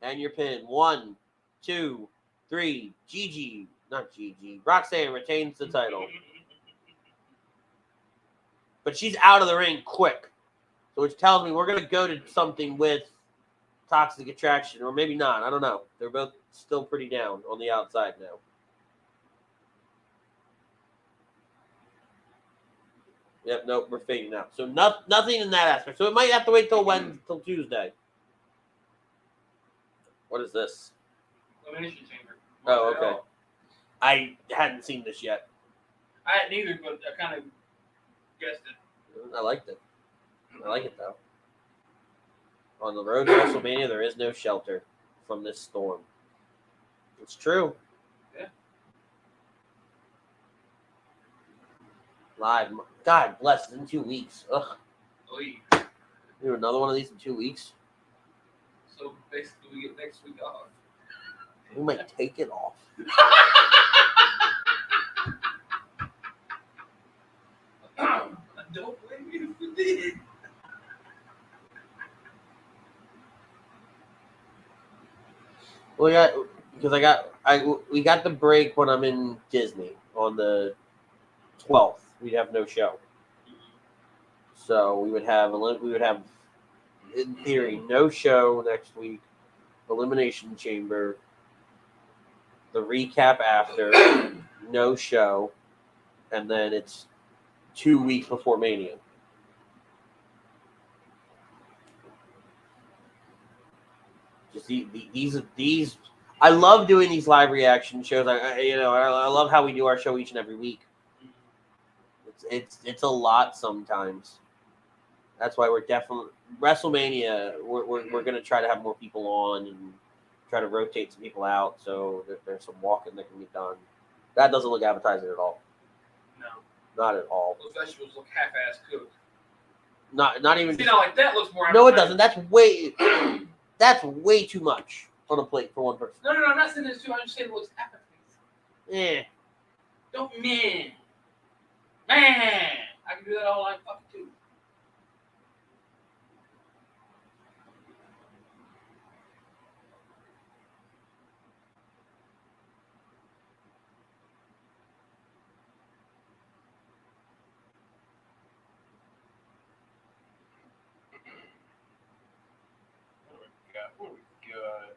And your pin. 1, 2, 3. Gigi. Not Gigi. Roxanne retains the title. But she's out of the ring quick. So which tells me we're going to go to something with Toxic Attraction. Or maybe not. I don't know. They're both still pretty down on the outside now. Yep, nope, we're fading out. So nothing in that aspect. So it might have to wait till Tuesday. What is this? Elimination Chamber. Oh, okay. I hadn't seen this yet. I hadn't either, but I kind of guessed it. I liked it. I like it, though. On the road to WrestleMania, there is no shelter from this storm. It's true. Yeah. Live. God bless. It's in 2 weeks. Ugh. Oy. Do another one of these in 2 weeks. So basically, we get next week off. We might take it off. I don't blame you if we did. We got the break when I'm in Disney on the 12th. We'd have no show. So we would have in theory no show next week. Elimination Chamber. The recap after, no show, and then it's 2 weeks before Mania. Just these. I love doing these live reaction shows. I love how we do our show each and every week. It's a lot sometimes. That's why we're definitely WrestleMania. We're gonna try to have more people on and try to rotate some people out so that there's some walking that can be done. That doesn't look appetizing at all. No, not at all. Those vegetables look half-ass cooked. Not even. See, now like that looks more. No, it doesn't. That's way too much on a plate for one person. No, I'm not saying this too. I'm just saying it looks appetizing. Yeah. Don't man. I can do that all night fucking too.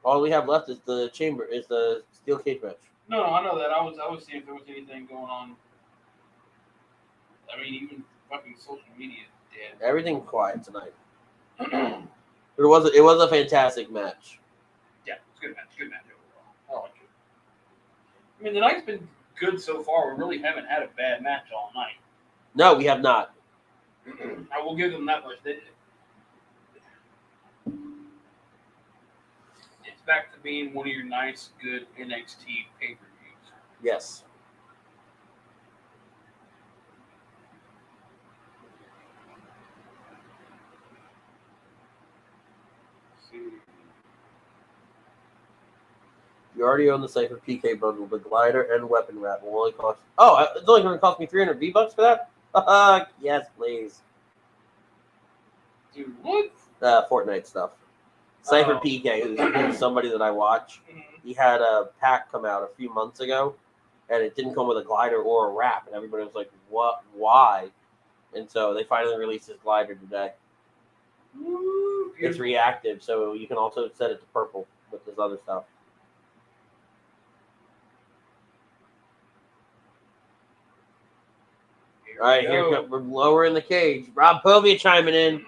All we have left is the steel cage match. No, I know that. I was seeing if there was anything going on. I mean, even fucking social media is dead. Everything quiet tonight. It was a fantastic match. Yeah, it's a good match. Good match overall. I like it. I mean, the night's been good so far. We really haven't had a bad match all night. No, we have not. I will give them that much. It's back to being one of your nice, good NXT pay-per-views. Yes. You already own the Cypher PK bundle. The glider and weapon wrap will only cost. Oh, it's only going to cost me 300 V-Bucks for that? Yes, please. Dude, what? Fortnite stuff. Cypher PK, who's somebody that I watch. He had a pack come out a few months ago, and it didn't come with a glider or a wrap, and everybody was like, "What? Why?" And so they finally released his glider today. Ooh, It's reactive, so you can also set it to purple with this other stuff. All right, we're lowering the cage. Rob Povia chiming in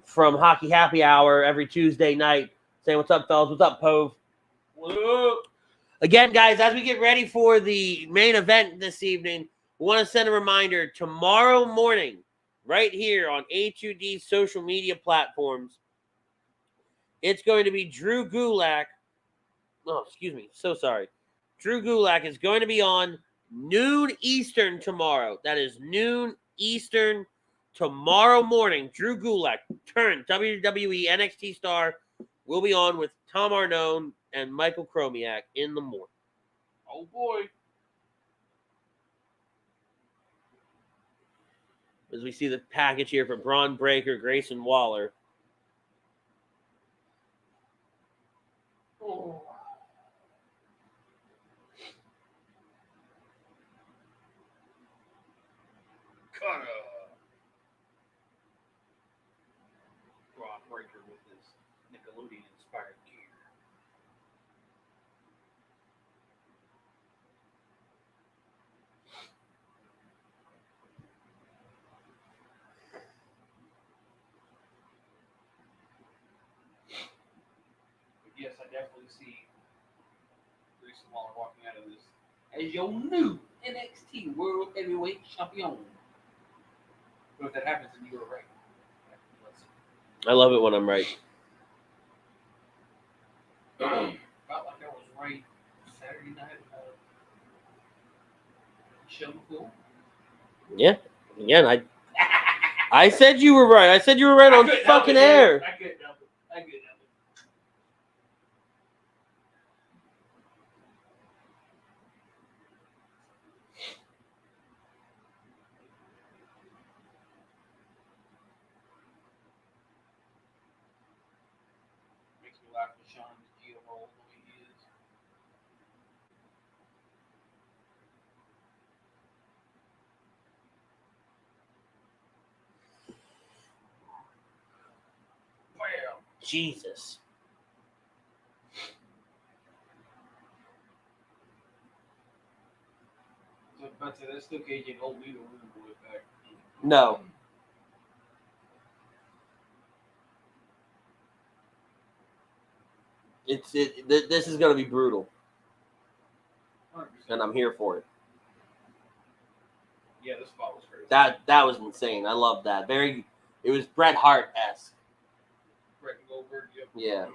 from Hockey Happy Hour every Tuesday night, saying, "What's up, fellas? What's up, Pove?" Whoa. Again, guys, as we get ready for the main event this evening, we want to send a reminder tomorrow morning, right here on HUD social media platforms. It's going to be Drew Gulak. Oh, excuse me. So sorry. Drew Gulak is going to be on noon Eastern tomorrow. That is noon Eastern tomorrow morning. Drew Gulak, turned WWE NXT star, will be on with Tom Arnone and Michael Chromiak in the morning. Oh, boy. As we see the package here for Bron Breakker, Grayson Waller. Oh. Cutter. Bron Breakker with his Nickelodeon-inspired gear. Yes, I definitely see Grayson Waller walking out of this as your new NXT World Heavyweight Champion. But if that happens, then you were right. I love it when I'm right. Felt like I was right Saturday night about show before. Yeah. Again, I said you were right. I said you were right on fucking air. I couldn't help it. Makes me laugh when Sean's Geo roll the way he is. Wow. Jesus. So but that's still KJ Old Weaver boy back. No. This is going to be brutal. 100%. And I'm here for it. Yeah, this spot was crazy. That was insane. I love that. It was Bret Hart-esque. Bret Goldberg, yep. Yeah.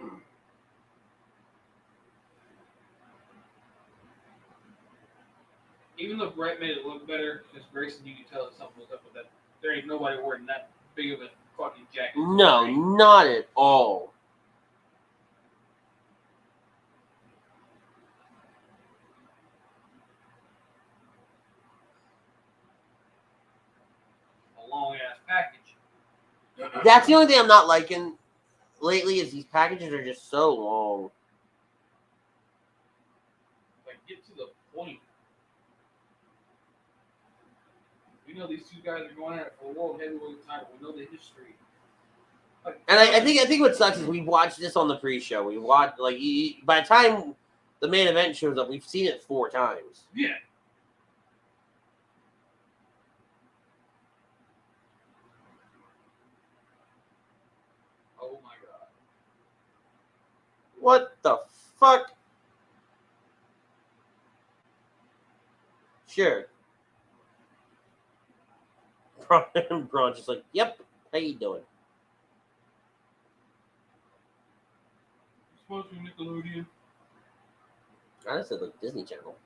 Even though Bret made it look better, because Grayson, you can tell that something was up with that. There ain't nobody wearing that big of a fucking jacket. No, not at all. A long ass package. That's the only thing I'm not liking lately is these packages are just so long. Like, get to the point. We know these two guys are going at it for the world heavyweight title. We know the history. Like, And I think what sucks is we watched this on the pre-show. We watched by the time the main event shows up, we've seen it 4 times. Yeah. Oh my god. What the fuck? Sure. Bron's just like, yep. How you doing? Sponsoring Nickelodeon. I said like Disney Channel.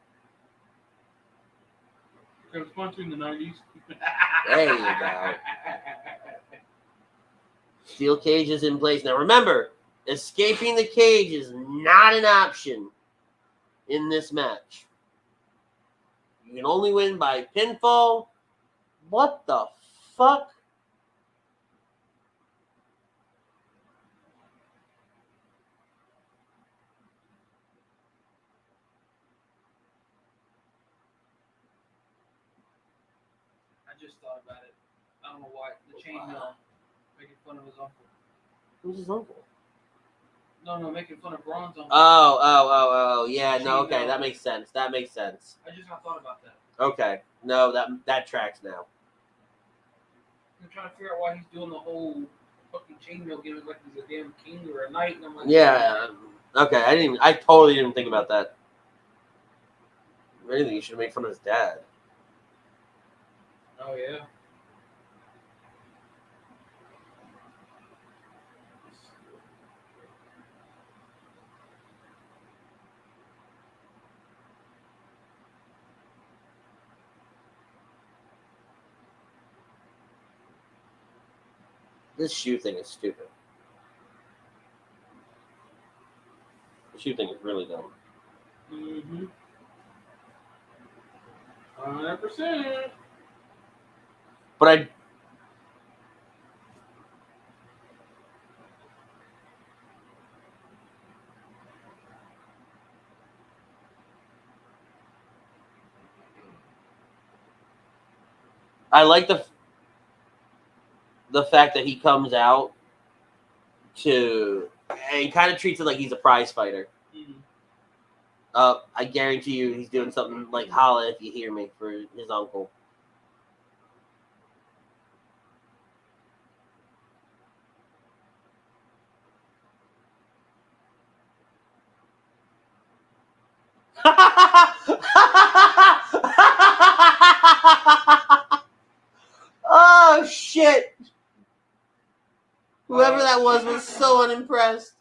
They're sponsoring the 90s. There you go. Steel cage is in place. Now remember, escaping the cage is not an option. in this match. You can only win by pinfall. What the fuck? I just thought about it. I don't know why. The chainmail making fun of his uncle. Who's his uncle? No, making fun of Bron's uncle. Oh. Yeah, no, okay, Chainmail. that makes sense. I just not thought about that. Okay. No, that tracks now. I'm trying to figure out why he's doing the whole fucking chainmail gimmick like he's a damn king or a knight. And I'm like, Yeah. Okay, I totally didn't think about that. If anything, you should make fun of his dad. Oh, yeah. This shoe thing is stupid. The shoe thing is really dumb. 100%. But I like the fact that he comes out and he kind of treats it like he's a prize fighter. I guarantee you he's doing something like holla if you hear me for his uncle. Oh shit! Whoever that was so unimpressed.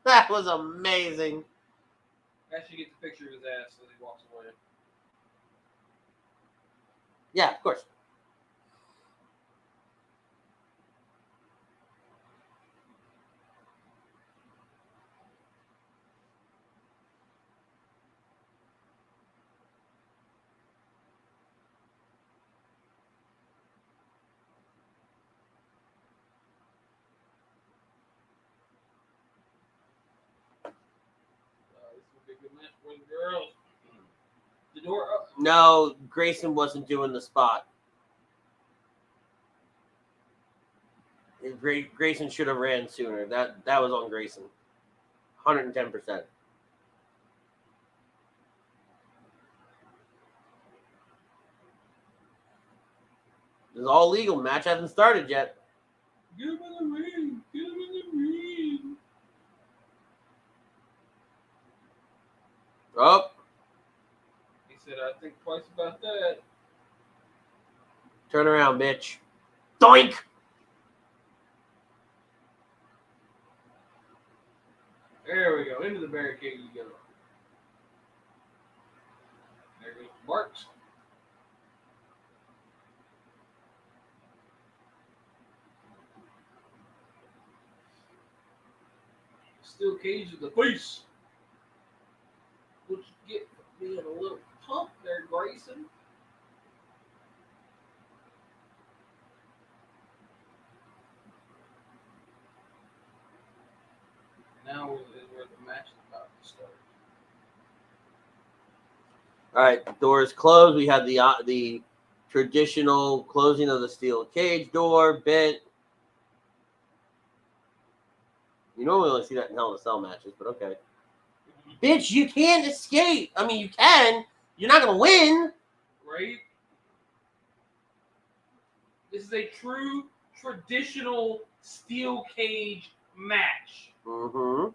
That was amazing. Actually gets a picture of his ass as he walks away. Yeah, of course. This will be a good match for the girls. The door up. No, Grayson wasn't doing the spot. Grayson should have ran sooner. That was on Grayson. 110%. This is all legal. Match hasn't started yet. Get him in the ring. Get him in the ring. Oh. He said, I think twice about that. Turn around, bitch. Doink! There we go. Into the barricade you go. There goes Marks. Steel cage of the face. What you get for being a little punk there, Grayson? Now is where the match is about to start. All right, doors closed. We have the traditional closing of the steel cage door bit. You normally only see that in Hell in a Cell matches, but okay. Bitch, you can't escape. I mean, you can. You're not gonna win, Right? This is a true traditional steel cage match. Mm-hmm.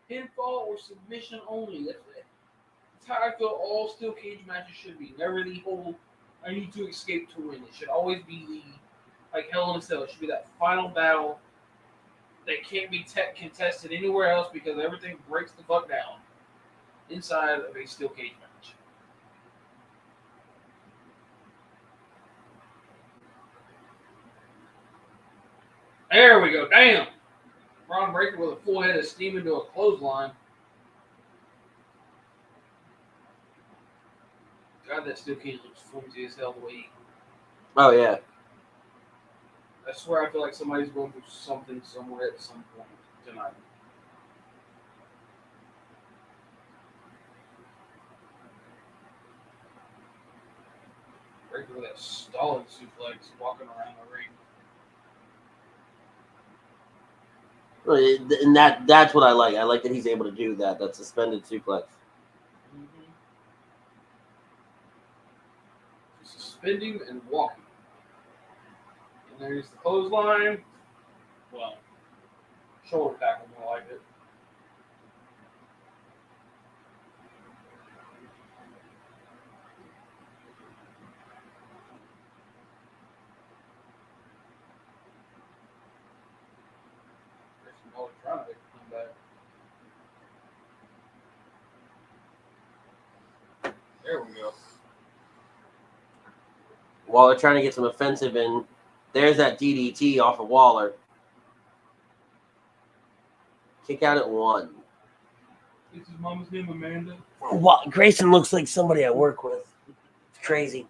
Pinfall or submission only. That's how I feel all steel cage matches should be. Never the whole I need to escape to win. It should always be like Hell in a Cell. It should be that final battle that can't be contested anywhere else because everything breaks the fuck down inside of a steel cage match. There we go. Damn. Bron Breakker with a full head of steam into a clothesline. God, that steel cage looks flimsy as hell the way he... Oh, yeah. I swear I feel like somebody's going through something somewhere at some point tonight. Breakker with that stolid suplex walking around the ring. And that's what I like. I like that he's able to do that suspended suplex. Mm-hmm. Suspending and walking. And there's the clothesline. Well, shoulder tackle more like it. Grayson trying to come back. There we go. Waller trying to get some offensive in. There's that DDT off of Waller. Kick out at 1. Is his mama's name Amanda? Grayson looks like somebody I work with. It's crazy.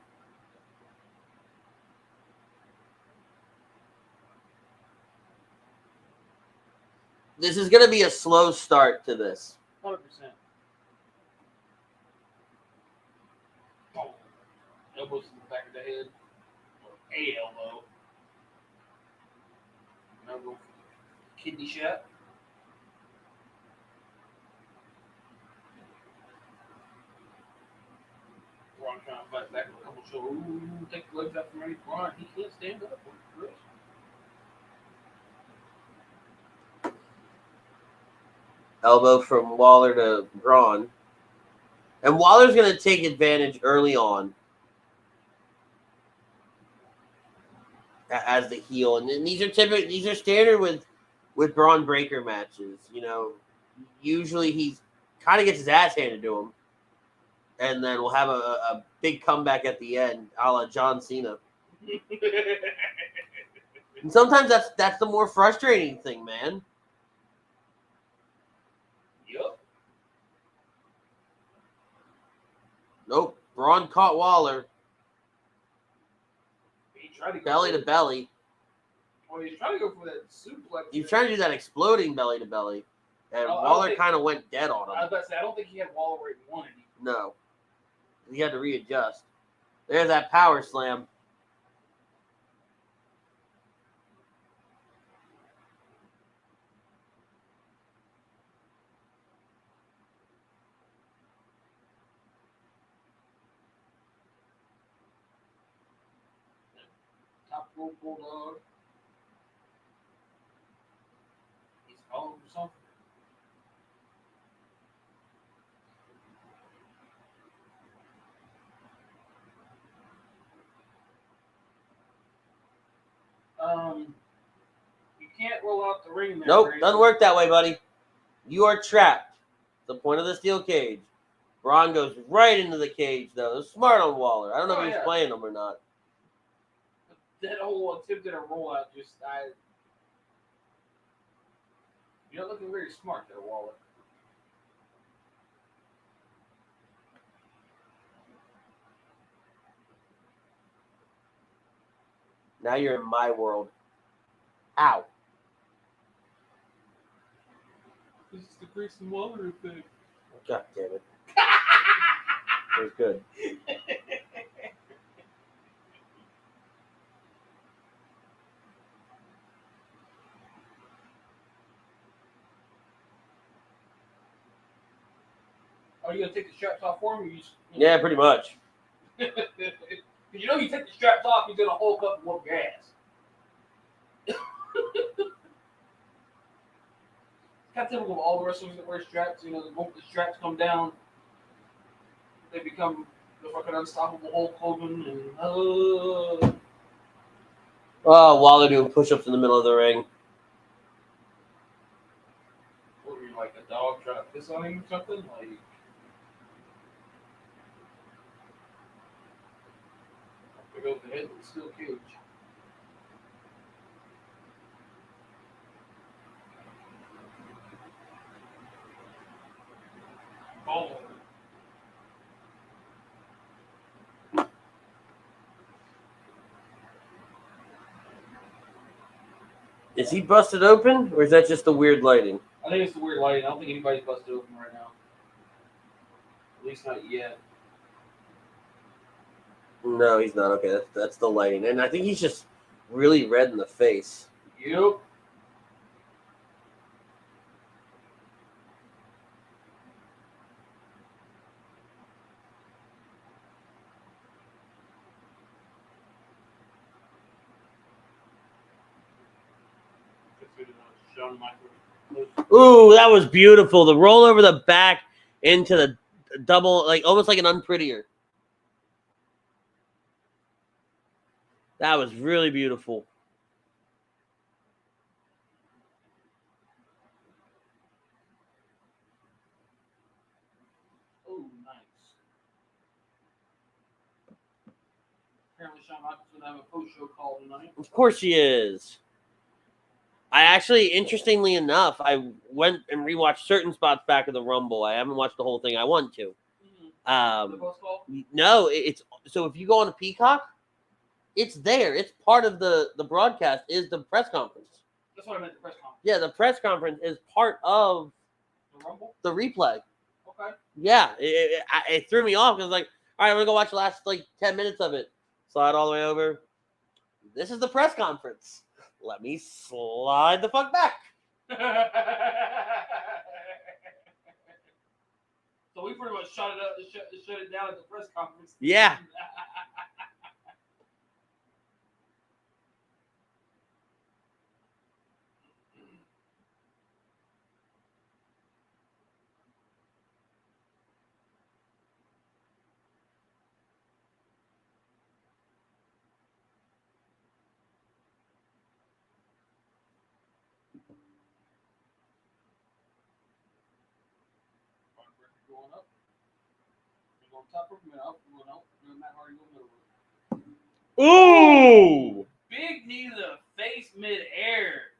This is going to be a slow start to this. 100%. Oh. Elbows to the back of the head. Or a elbow. Elbow. Kidney shot. Bron trying to fight back with a couple shoulders. Ooh, take the legs out from underneath Bron. He can't stand up. Elbow from Waller to Bron. And Waller's going to take advantage early on as the heel. And these are standard with Bron Breakker matches. You know, usually he's kind of gets his ass handed to him. And then we'll have a big comeback at the end, a la John Cena. And sometimes that's the more frustrating thing, man. Yup. Nope. Braun caught Waller. He tried to go Belly to belly. Well, he's trying to go for that suplex. He's trying to do that exploding belly to belly. And Waller kind of went dead on him. I was about to say, I don't think he had Waller where he wanted him. No. He had to readjust. There's that power slam. Top rope bulldog. He's calling for something. You can't roll out the ring there. Nope, Grayson. doesn't work that way, buddy. You are trapped. The point of the steel cage. Braun goes right into the cage, though. It's smart on Waller. I don't know if he's playing him or not. That whole attempt at a rollout you're not looking very smart there, Waller. Now you're in my world. Ow. This is the Grayson Waller thing. God damn it. It was good. Are you gonna take the straps off for him? Or you just, Yeah, pretty much. You know, you take the straps off, he's gonna hulk up and whoop your ass. Kind of typical of all the wrestlers that wear straps. You know, the moment the straps come down, they become the fucking unstoppable Hulk Hogan. And Oh, Waller doing push-ups in the middle of the ring. what were you, like a dog trying to piss on him or something? Like, pick up the head with the steel cage. Is he busted open, or is that just the weird lighting? I think it's the weird lighting. I don't think anybody's busted open right now. At least not yet. No, he's not. Okay, that's the lighting. And I think he's just really red in the face. Yep. Ooh, that was beautiful. The roll over the back into the double, like almost like an unprettier. That was really beautiful. Oh, nice. Apparently, Shawn Michaels going to have a post-show call tonight. Of course he is. I actually, interestingly enough, I went and rewatched certain spots back of the Rumble. I haven't watched the whole thing. I want to. No, it's so if you go on a Peacock, it's there. It's part of the broadcast. Is the press conference? That's what I meant. The press conference. Yeah, the press conference is part of the Rumble. The replay. Okay. Yeah, it threw me off. I was like, all right, I'm gonna go watch the last 10 minutes of it. Slide all the way over. This is the press conference. Let me slide the fuck back. So we pretty much shut it down at the press conference. Yeah. Going up. Going top rope, up, going out. Matt Hardy going middle rope. Ooh! Big knee to the face mid-air.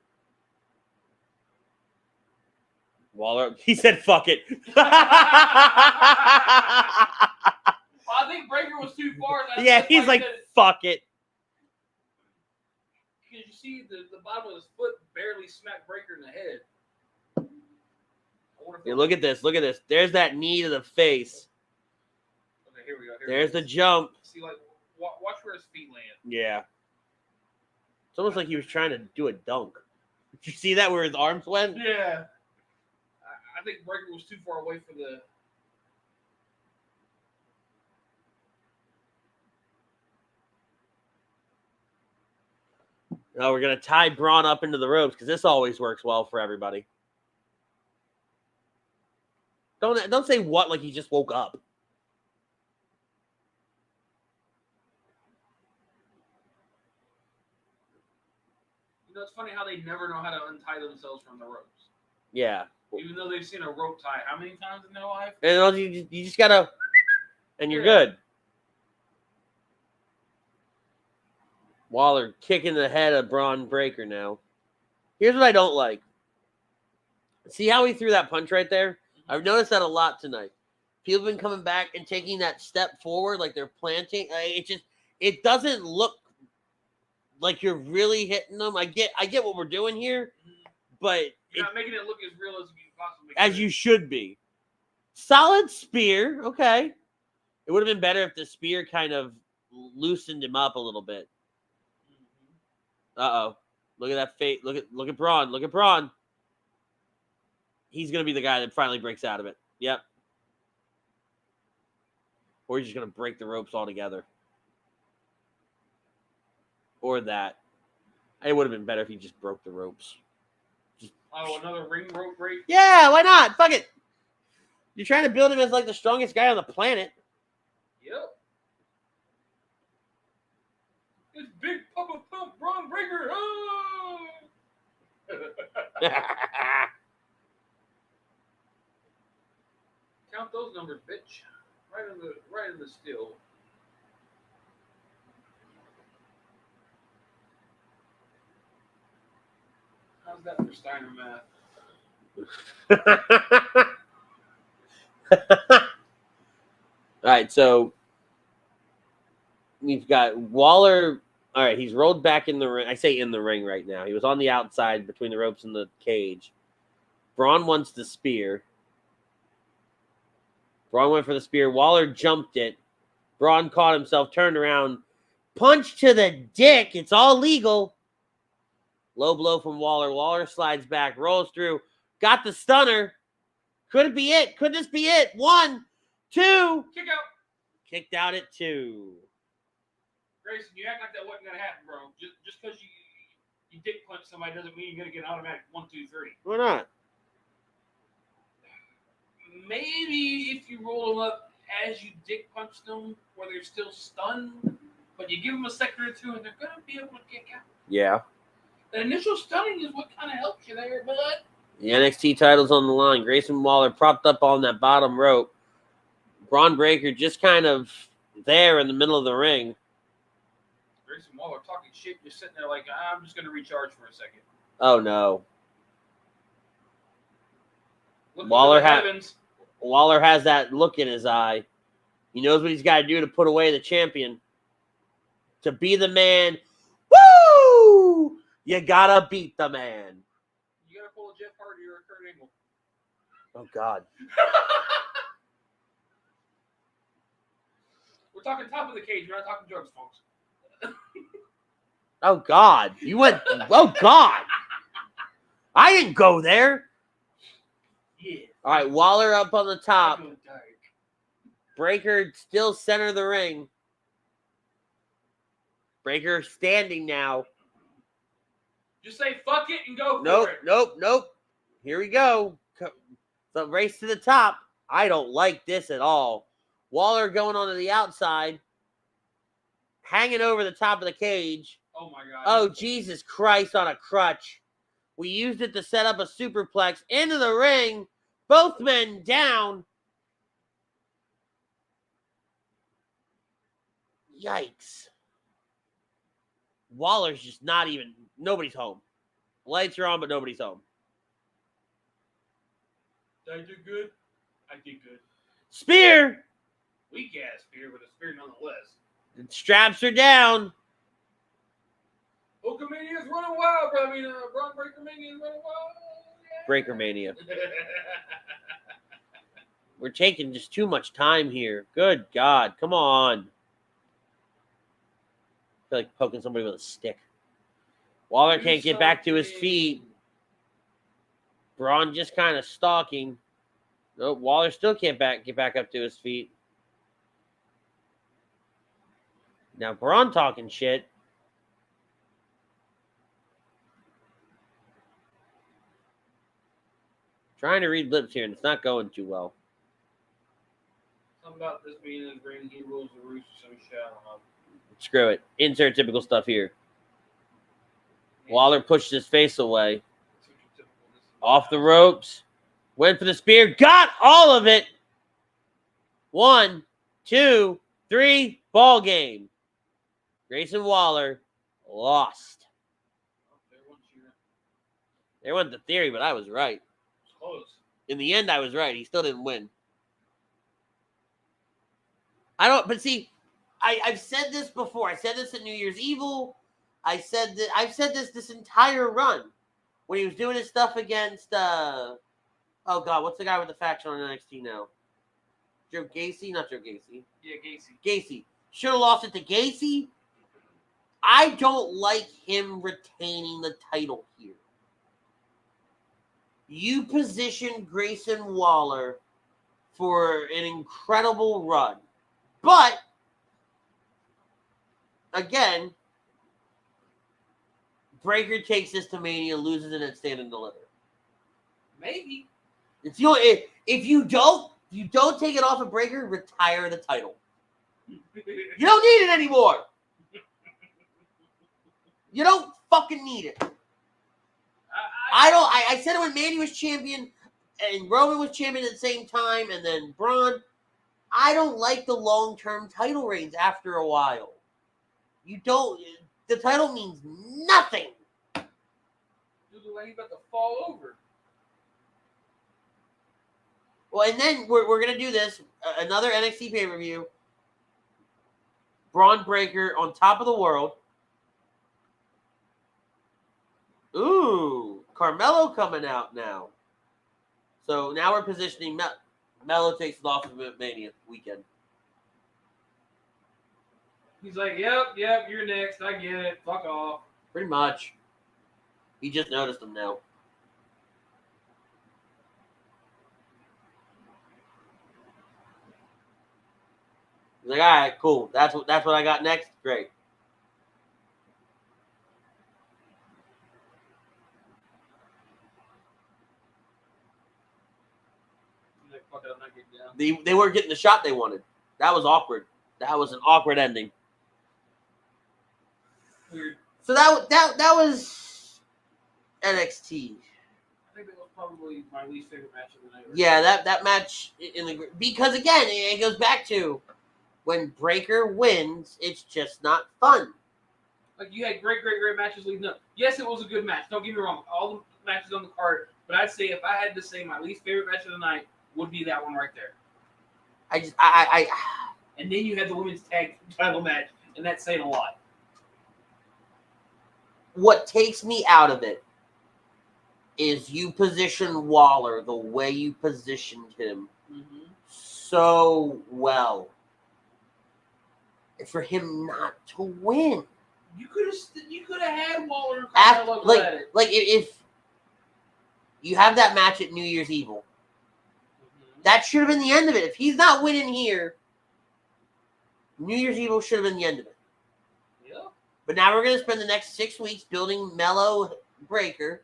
Waller, he said, "Fuck it." I think Breaker was too far. Yeah, he's like, "Fuck it." Because you see the bottom of his foot barely smacked Breaker in the head. Yeah, look at this. Look at this. There's that knee to the face. Okay, here we go. There's the jump. See, watch where his feet land. Yeah. It's almost like he was trying to do a dunk. Did you see that where his arms went? Yeah. I think Breaker was too far away for the... No, we're going to tie Bron up into the ropes because this always works well for everybody. Don't say what like he just woke up. You know, it's funny how they never know how to untie themselves from the ropes. Yeah. Even though they've seen a rope tie how many times in their life? And you just got to... And you're good. Waller kicking the head of Bron Breakker now. Here's what I don't like. See how he threw that punch right there? I've noticed that a lot tonight. People have been coming back and taking that step forward like they're planting. It doesn't look like you're really hitting them. I get what we're doing here, but you're not making it look as real as you possibly could. As you should be. Solid spear, okay. It would have been better if the spear kind of loosened him up a little bit. Uh-oh. Look at that face. Look at Bron. Look at Bron. He's going to be the guy that finally breaks out of it. Yep. Or he's just going to break the ropes altogether. Or that. It would have been better if he just broke the ropes. Another ring rope break? Yeah, why not? Fuck it. You're trying to build him as like the strongest guy on the planet. Yep. It's Big Papa Pump Bron Breakker. Oh! Count those numbers, bitch. Right in the steel. How's that for Steiner math? All right, so we've got Waller All right, he's rolled back in the ring. I say in the ring right now. He was on the outside between the ropes and the cage. Bron wants the spear. Bron went for the spear. Waller jumped it. Bron caught himself, turned around, punch to the dick. It's all legal. Low blow from Waller. Waller slides back, rolls through, got the stunner. Could it be it? Could this be it? 1, 2. Kick out. Kicked out at 2. Grayson, you act like that wasn't gonna happen, bro. Just because you dick punch somebody doesn't mean you're gonna get an automatic 1, 2, 3. Why not? Maybe if you roll them up as you dick punch them, where they're still stunned, but you give them a second or two, and they're gonna be able to kick out. Yeah. The initial stunning is what kind of helps you there, bud. The NXT title's on the line. Grayson Waller propped up on that bottom rope. Bron Breakker just kind of there in the middle of the ring. Grayson Waller talking shit, just sitting there like, I'm just going to recharge for a second. Oh, no. Look Waller has that look in his eye. He knows what he's got to do to put away the champion. To be the man. Woo! You got to beat the man. You got to pull a Jeff Hardy or a Kurt Angle. Oh, God. We're talking top of the cage. We're not talking drugs, folks. Oh, God. You went... Oh, God. I didn't go there. Yeah. All right, Waller up on the top. Breakker still center of the ring. Breakker standing now. Just say fuck it and go for it. Nope. Here we go. The race to the top. I don't like this at all. Waller going onto the outside. Hanging over the top of the cage. Oh, my God. Oh, Jesus Christ, on a crutch. We used it to set up a superplex into the ring. Both men down. Yikes. Waller's just not even... Nobody's home. Lights are on, but nobody's home. Did I do good? I did good. Spear! Weak ass spear, but a spear nonetheless. The straps are down. Hulkamania's running wild, bro. Bron Breakker Mania is running wild. Yeah. Breakker Mania. We're taking just too much time here. Good God. Come on. I feel like poking somebody with a stick. Waller can't get back to his feet. Bron just kind of stalking. Nope, Waller still can't get back up to his feet. Now Bron talking shit. Trying to read lips here, and it's not going too well. Something about this being his ring, he rules the roost or some shit. I don't know. Screw it. Insert typical stuff here. Waller pushed his face away. Off the ropes. Went for the spear. Got all of it. 1, 2, 3. Ball game. Grayson Waller lost. There went the theory, but I was right. Close. In the end, I was right. He still didn't win. But see, I've said this before. I said this at New Year's Evil. I've said this entire run when he was doing his stuff against oh God, what's the guy with the faction on NXT now? Joe Gacy? Not Joe Gacy. Yeah, Gacy. Gacy. Should have lost it to Gacy. I don't like him retaining the title here. You position Grayson Waller for an incredible run. But, again, Breakker takes this to Mania, loses it at Stand and Deliver. Maybe. If you don't take it off of Breakker, retire the title. You don't need it anymore. You don't fucking need it. I said it when Mandy was champion and Roman was champion at the same time, and then Bron. I don't like the long-term title reigns after a while. The title means nothing. Dude, like he's about to fall over. Well, and then we're going to do this, another NXT pay-per-view. Bron Breakker on top of the world. Ooh, Carmelo coming out now. So now we're positioning Melo takes it off of Mania weekend. He's like, yep, you're next. I get it. Fuck off. Pretty much. He just noticed him now. He's like, all right, cool. That's what I got next. Great. He's like, fuck it, I'm not getting down. They weren't getting the shot they wanted. That was awkward. That was an awkward ending. Weird. So that was NXT. I think that was probably my least favorite match of the night. Yeah, that match because again it goes back to when Breaker wins, it's just not fun. Like you had great matches leading up. Yes, it was a good match. Don't get me wrong. All the matches on the card, but I'd say if I had to say my least favorite match of the night would be that one right there. And then you had the women's tag title match, and that's saying a lot. What takes me out of it is you position Waller the way you positioned him so well. And for him not to win. You could have had Waller like if you have that match at New Year's Evil, that should have been the end of it. If he's not winning here, New Year's Evil should have been the end of it. Yeah. But now we're going to spend the next 6 weeks building Melo Breaker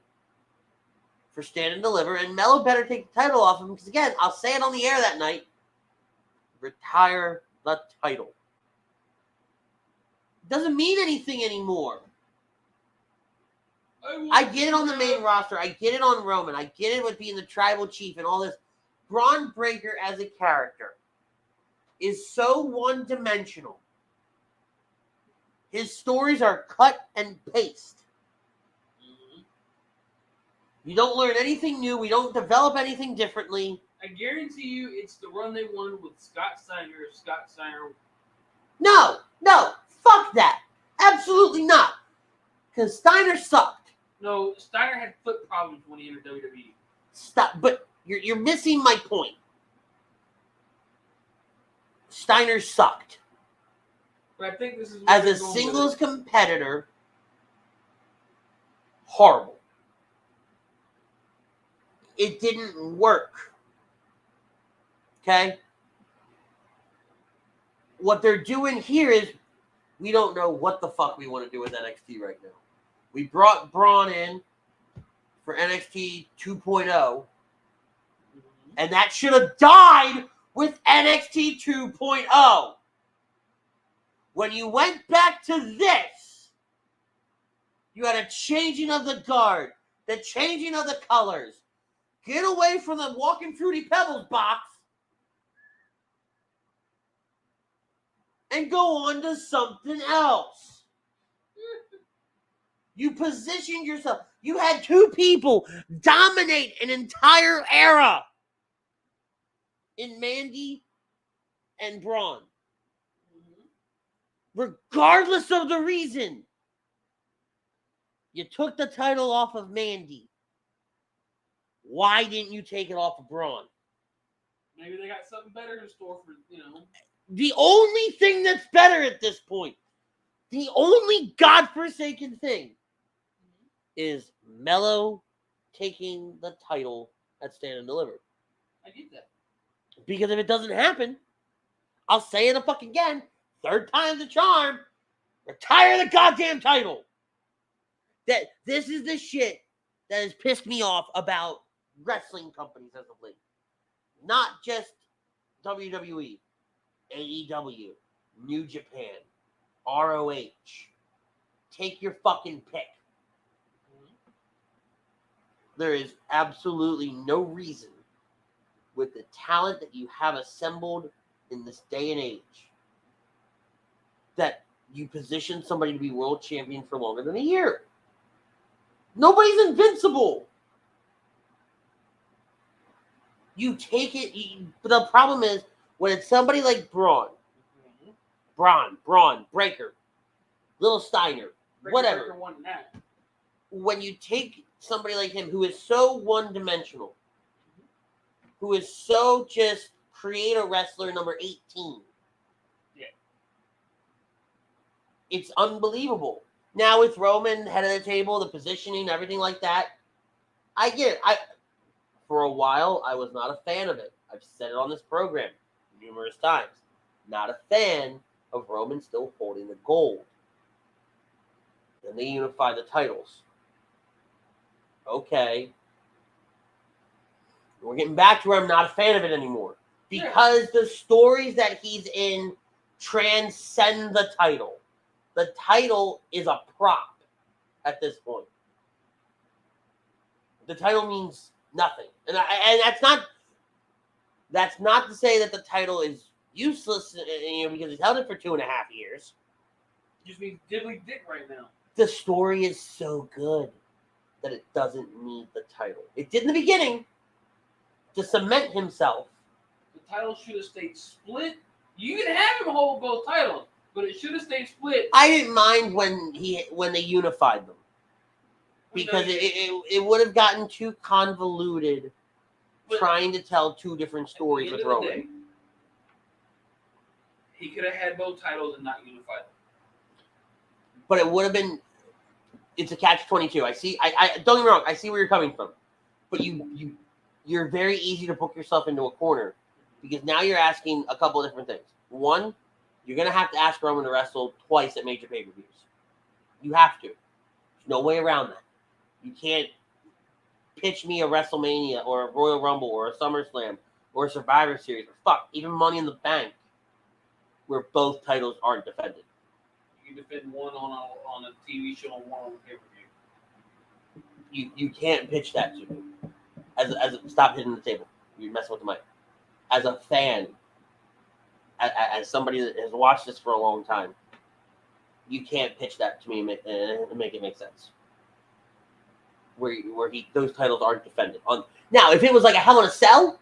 for Stand and Deliver, and Melo better take the title off him because, again, I'll say it on the air that night, retire the title. It doesn't mean anything anymore. I get it on the main roster. I get it on Roman. I get it with being the tribal chief and all this. Bron Breakker as a character is so one-dimensional. His stories are cut and paste. You don't learn anything new. We don't develop anything differently. I guarantee you it's the run they wanted with Scott Steiner. No, fuck that. Absolutely not. Because Steiner sucked. No, Steiner had foot problems when he entered WWE. Stop, but you're missing my point. Steiner sucked. But I think this is as a singles competitor. Horrible. It didn't work. Okay? What they're doing here is we don't know what the fuck we want to do with NXT right now. We brought Bron in for NXT 2.0, and that should have died with NXT 2.0. When you went back to this, you had a changing of the guard, the changing of the colors. Get away from the Walking Fruity Pebbles box and go on to something else. You positioned yourself. You had two people dominate an entire era in Mandy and Bron. Regardless of the reason, you took the title off of Mandy. Why didn't you take it off of Bron? Maybe they got something better in store for, The only thing that's better at this point, the only godforsaken thing, is Melo taking the title at Stand and Deliver. I get that. Because if it doesn't happen, I'll say it again, third time's the charm, retire the goddamn title. This is the shit that has pissed me off about wrestling companies as of late. Not just WWE, AEW, New Japan, ROH. Take your fucking pick. There is absolutely no reason with the talent that you have assembled in this day and age that you position somebody to be world champion for longer than a year. Nobody's invincible. You take it. But the problem is when it's somebody like Bron, Breaker, Little Steiner, whatever. Won that. When you take somebody like him who is so one-dimensional, who is so just create a wrestler number 18. Yeah. It's unbelievable. Now with Roman, head of the table, the positioning, everything like that, I get it. For a while, I was not a fan of it. I've said it on this program numerous times. Not a fan of Roman still holding the gold. Then they unify the titles. Okay. We're getting back to where I'm not a fan of it anymore. Because the stories that he's in transcend the title. The title is a prop at this point. The title means nothing. And that's not to say that the title is useless, because he's held it for 2.5 years. It just means diddly dick right now. The story is so good that it doesn't need the title. It did in the beginning to cement himself. The title should have stayed split. You can have him hold both titles, but it should have stayed split. I didn't mind when they unified them, because it would have gotten too convoluted trying to tell two different stories with Roman. He could have had both titles and not unified them. But it would have been. It's a catch-22. I see. I don't get me wrong. I see where you're coming from, but you're very easy to book yourself into a corner, because now you're asking a couple of different things. One, you're gonna have to ask Roman to wrestle twice at major pay-per-views. You have to. There's no way around that. You can't pitch me a WrestleMania or a Royal Rumble or a SummerSlam or a Survivor Series or even Money in the Bank, where both titles aren't defended. You can defend one on a TV show and one on a pay-per-view. You can't pitch that to me. Stop hitting the table. You're messing with the mic. As a fan, as somebody that has watched this for a long time, you can't pitch that to me and make it make sense. Where those titles aren't defended. Now, if it was like a Hell in a Cell,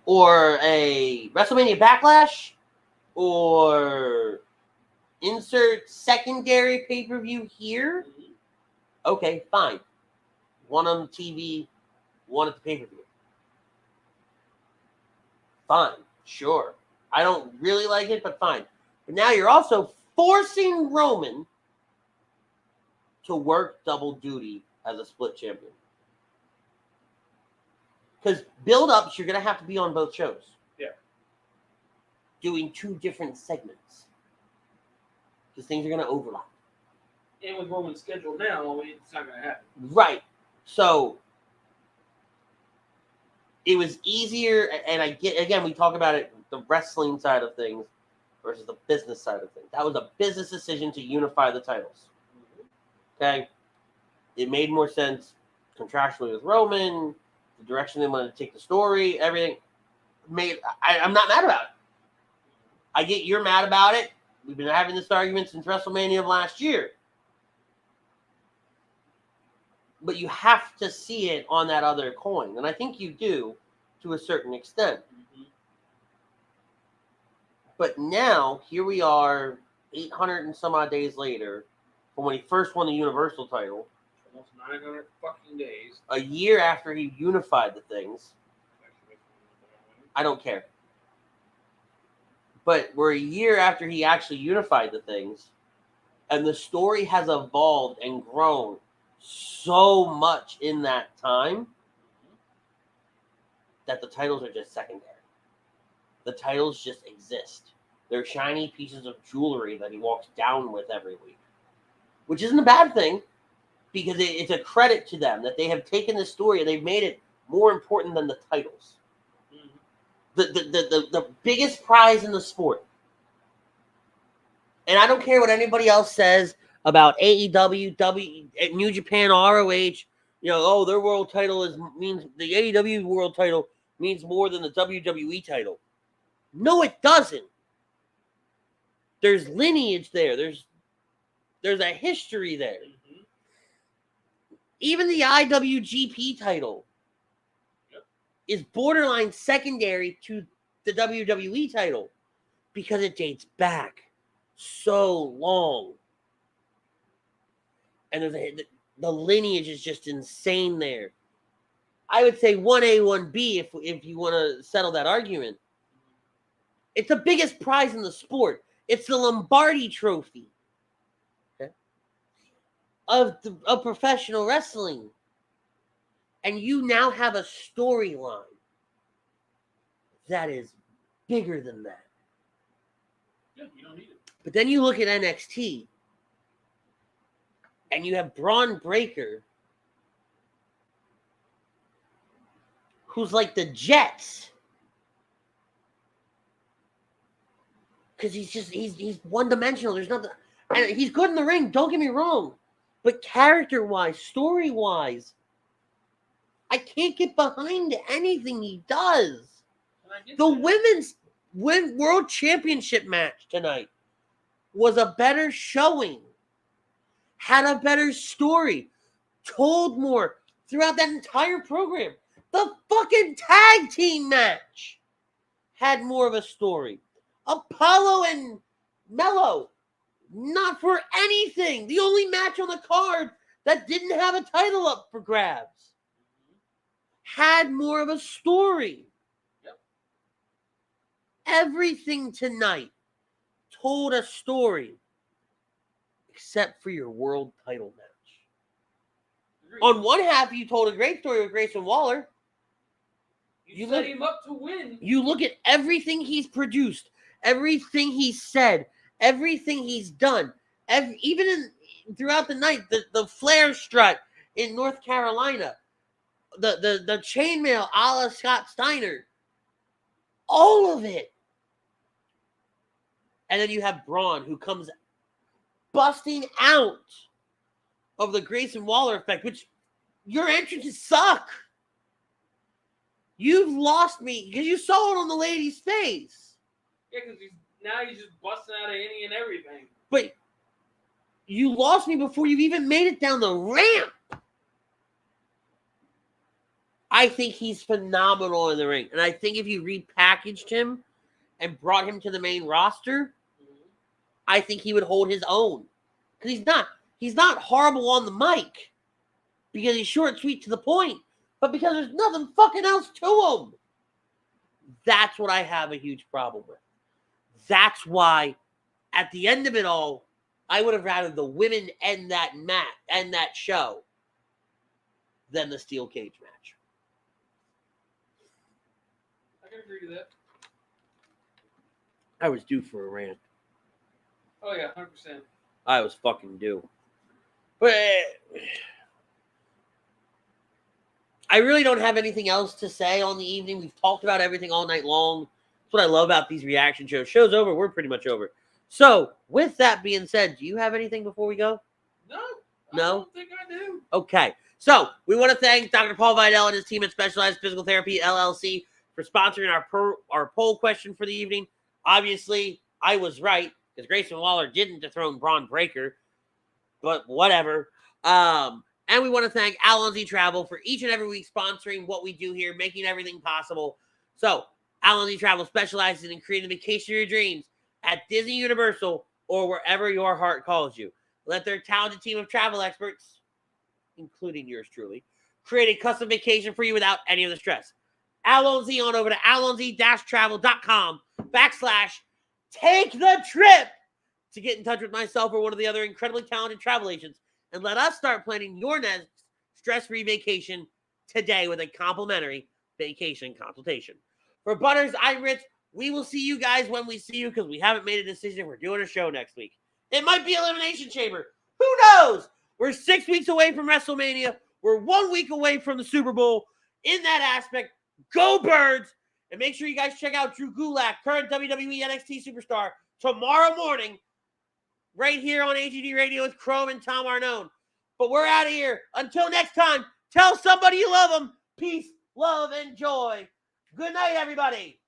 or a WrestleMania Backlash, or insert secondary pay-per-view here, okay, fine. One on the TV, one at the pay-per-view. Fine, sure. I don't really like it, but fine. But now you're also forcing Roman to work double duty as a split champion. Because build-ups, you're going to have to be on both shows. Yeah. Doing 2 different segments. Because things are going to overlap. And with Roman's schedule now, it's not going to happen. Right. So, it was easier, and I get, again, we talk about it, the wrestling side of things versus the business side of things. That was a business decision to unify the titles. Okay? It made more sense contractually with Roman, the direction they wanted to take the story, everything. I'm not mad about it. I get you're mad about it. We've been having this argument since WrestleMania of last year. But you have to see it on that other coin. And I think you do to a certain extent. Mm-hmm. But now, here we are, 800 and some odd days later, from when he first won the Universal title. Almost 900 fucking days. A year after he unified the things. I don't care. But we're a year after he actually unified the things. And the story has evolved and grown so much in that time that the titles are just secondary. The titles just exist. They're shiny pieces of jewelry that he walks down with every week. Which isn't a bad thing, because it's a credit to them that they have taken this story and they've made it more important than the titles. The biggest prize in the sport. And I don't care what anybody else says about AEW, New Japan, ROH. Their world title means the AEW world title means more than the WWE title. No, it doesn't. There's lineage there. There's a history there. Mm-hmm. Even the IWGP title is borderline secondary to the WWE title because it dates back so long. And The lineage is just insane there. I would say 1A, 1B if you want to settle that argument. It's the biggest prize in the sport. It's the Lombardi Trophy of professional wrestling. And you now have a storyline that is bigger than that. Yeah, you don't need it. But then you look at NXT, and you have Bron Breakker, who's like the Jets. Because he's one-dimensional. There's nothing. And he's good in the ring, don't get me wrong. But character-wise, story-wise, I can't get behind anything he does. The women's World Championship match tonight was a better showing, had a better story, told more throughout that entire program. The fucking tag team match had more of a story. Apollo and Melo, not for anything. The only match on the card that didn't have a title up for grabs had more of a story. Yep. Everything tonight told a story except for your world title match. Agreed. On one half, you told a great story with Grayson Waller. You set him up to win. You look at everything he's produced, everything he's said, everything he's done, even throughout the night, the flare strut in North Carolina, the chainmail a la Scott Steiner, all of it. And then you have Bron, who comes busting out of the Grayson Waller effect, which your entrances suck. You've lost me because you saw it on the lady's face. Yeah, because he's just busting out of any and everything. But you lost me before you've even made it down the ramp. I think he's phenomenal in the ring. And I think if you repackaged him and brought him to the main roster, I think he would hold his own. Because he's not horrible on the mic. Because he's short, sweet, to the point. But because there's nothing fucking else to him. That's what I have a huge problem with. That's why, at the end of it all, I would have rather the women end that match, end that show, than the steel cage match. I can agree to that. I was due for a rant. Oh yeah, 100%. I was fucking due. But I really don't have anything else to say on the evening. We've talked about everything all night long. That's what I love about these reaction shows. Show's over. We're pretty much over. So, with that being said, do you have anything before we go? No. No? I don't think I do. Okay. So, we want to thank Dr. Paul Vidal and his team at Specialized Physical Therapy, LLC, for sponsoring our poll question for the evening. Obviously, I was right, because Grayson Waller didn't dethrone Bron Breakker. But whatever. And we want to thank Alonzi Travel for each and every week sponsoring what we do here, making everything possible. So, Alonzi Travel specializes in creating the vacation of your dreams at Disney Universal or wherever your heart calls you. Let their talented team of travel experts, including yours truly, create a custom vacation for you without any of the stress. Alonzi on over to alonzi-travel.com/take the trip to get in touch with myself or one of the other incredibly talented travel agents. And let us start planning your next stress-free vacation today with a complimentary vacation consultation. For Butters, I'm Ritz. We will see you guys when we see you because we haven't made a decision if we're doing a show next week. It might be Elimination Chamber. Who knows? We're 6 weeks away from WrestleMania. We're 1 week away from the Super Bowl. In that aspect, go Birds. And make sure you guys check out Drew Gulak, current WWE NXT superstar, tomorrow morning right here on AGD Radio with Chrome and Tom Arnone. But we're out of here. Until next time, tell somebody you love them. Peace, love, and joy. Good night, everybody.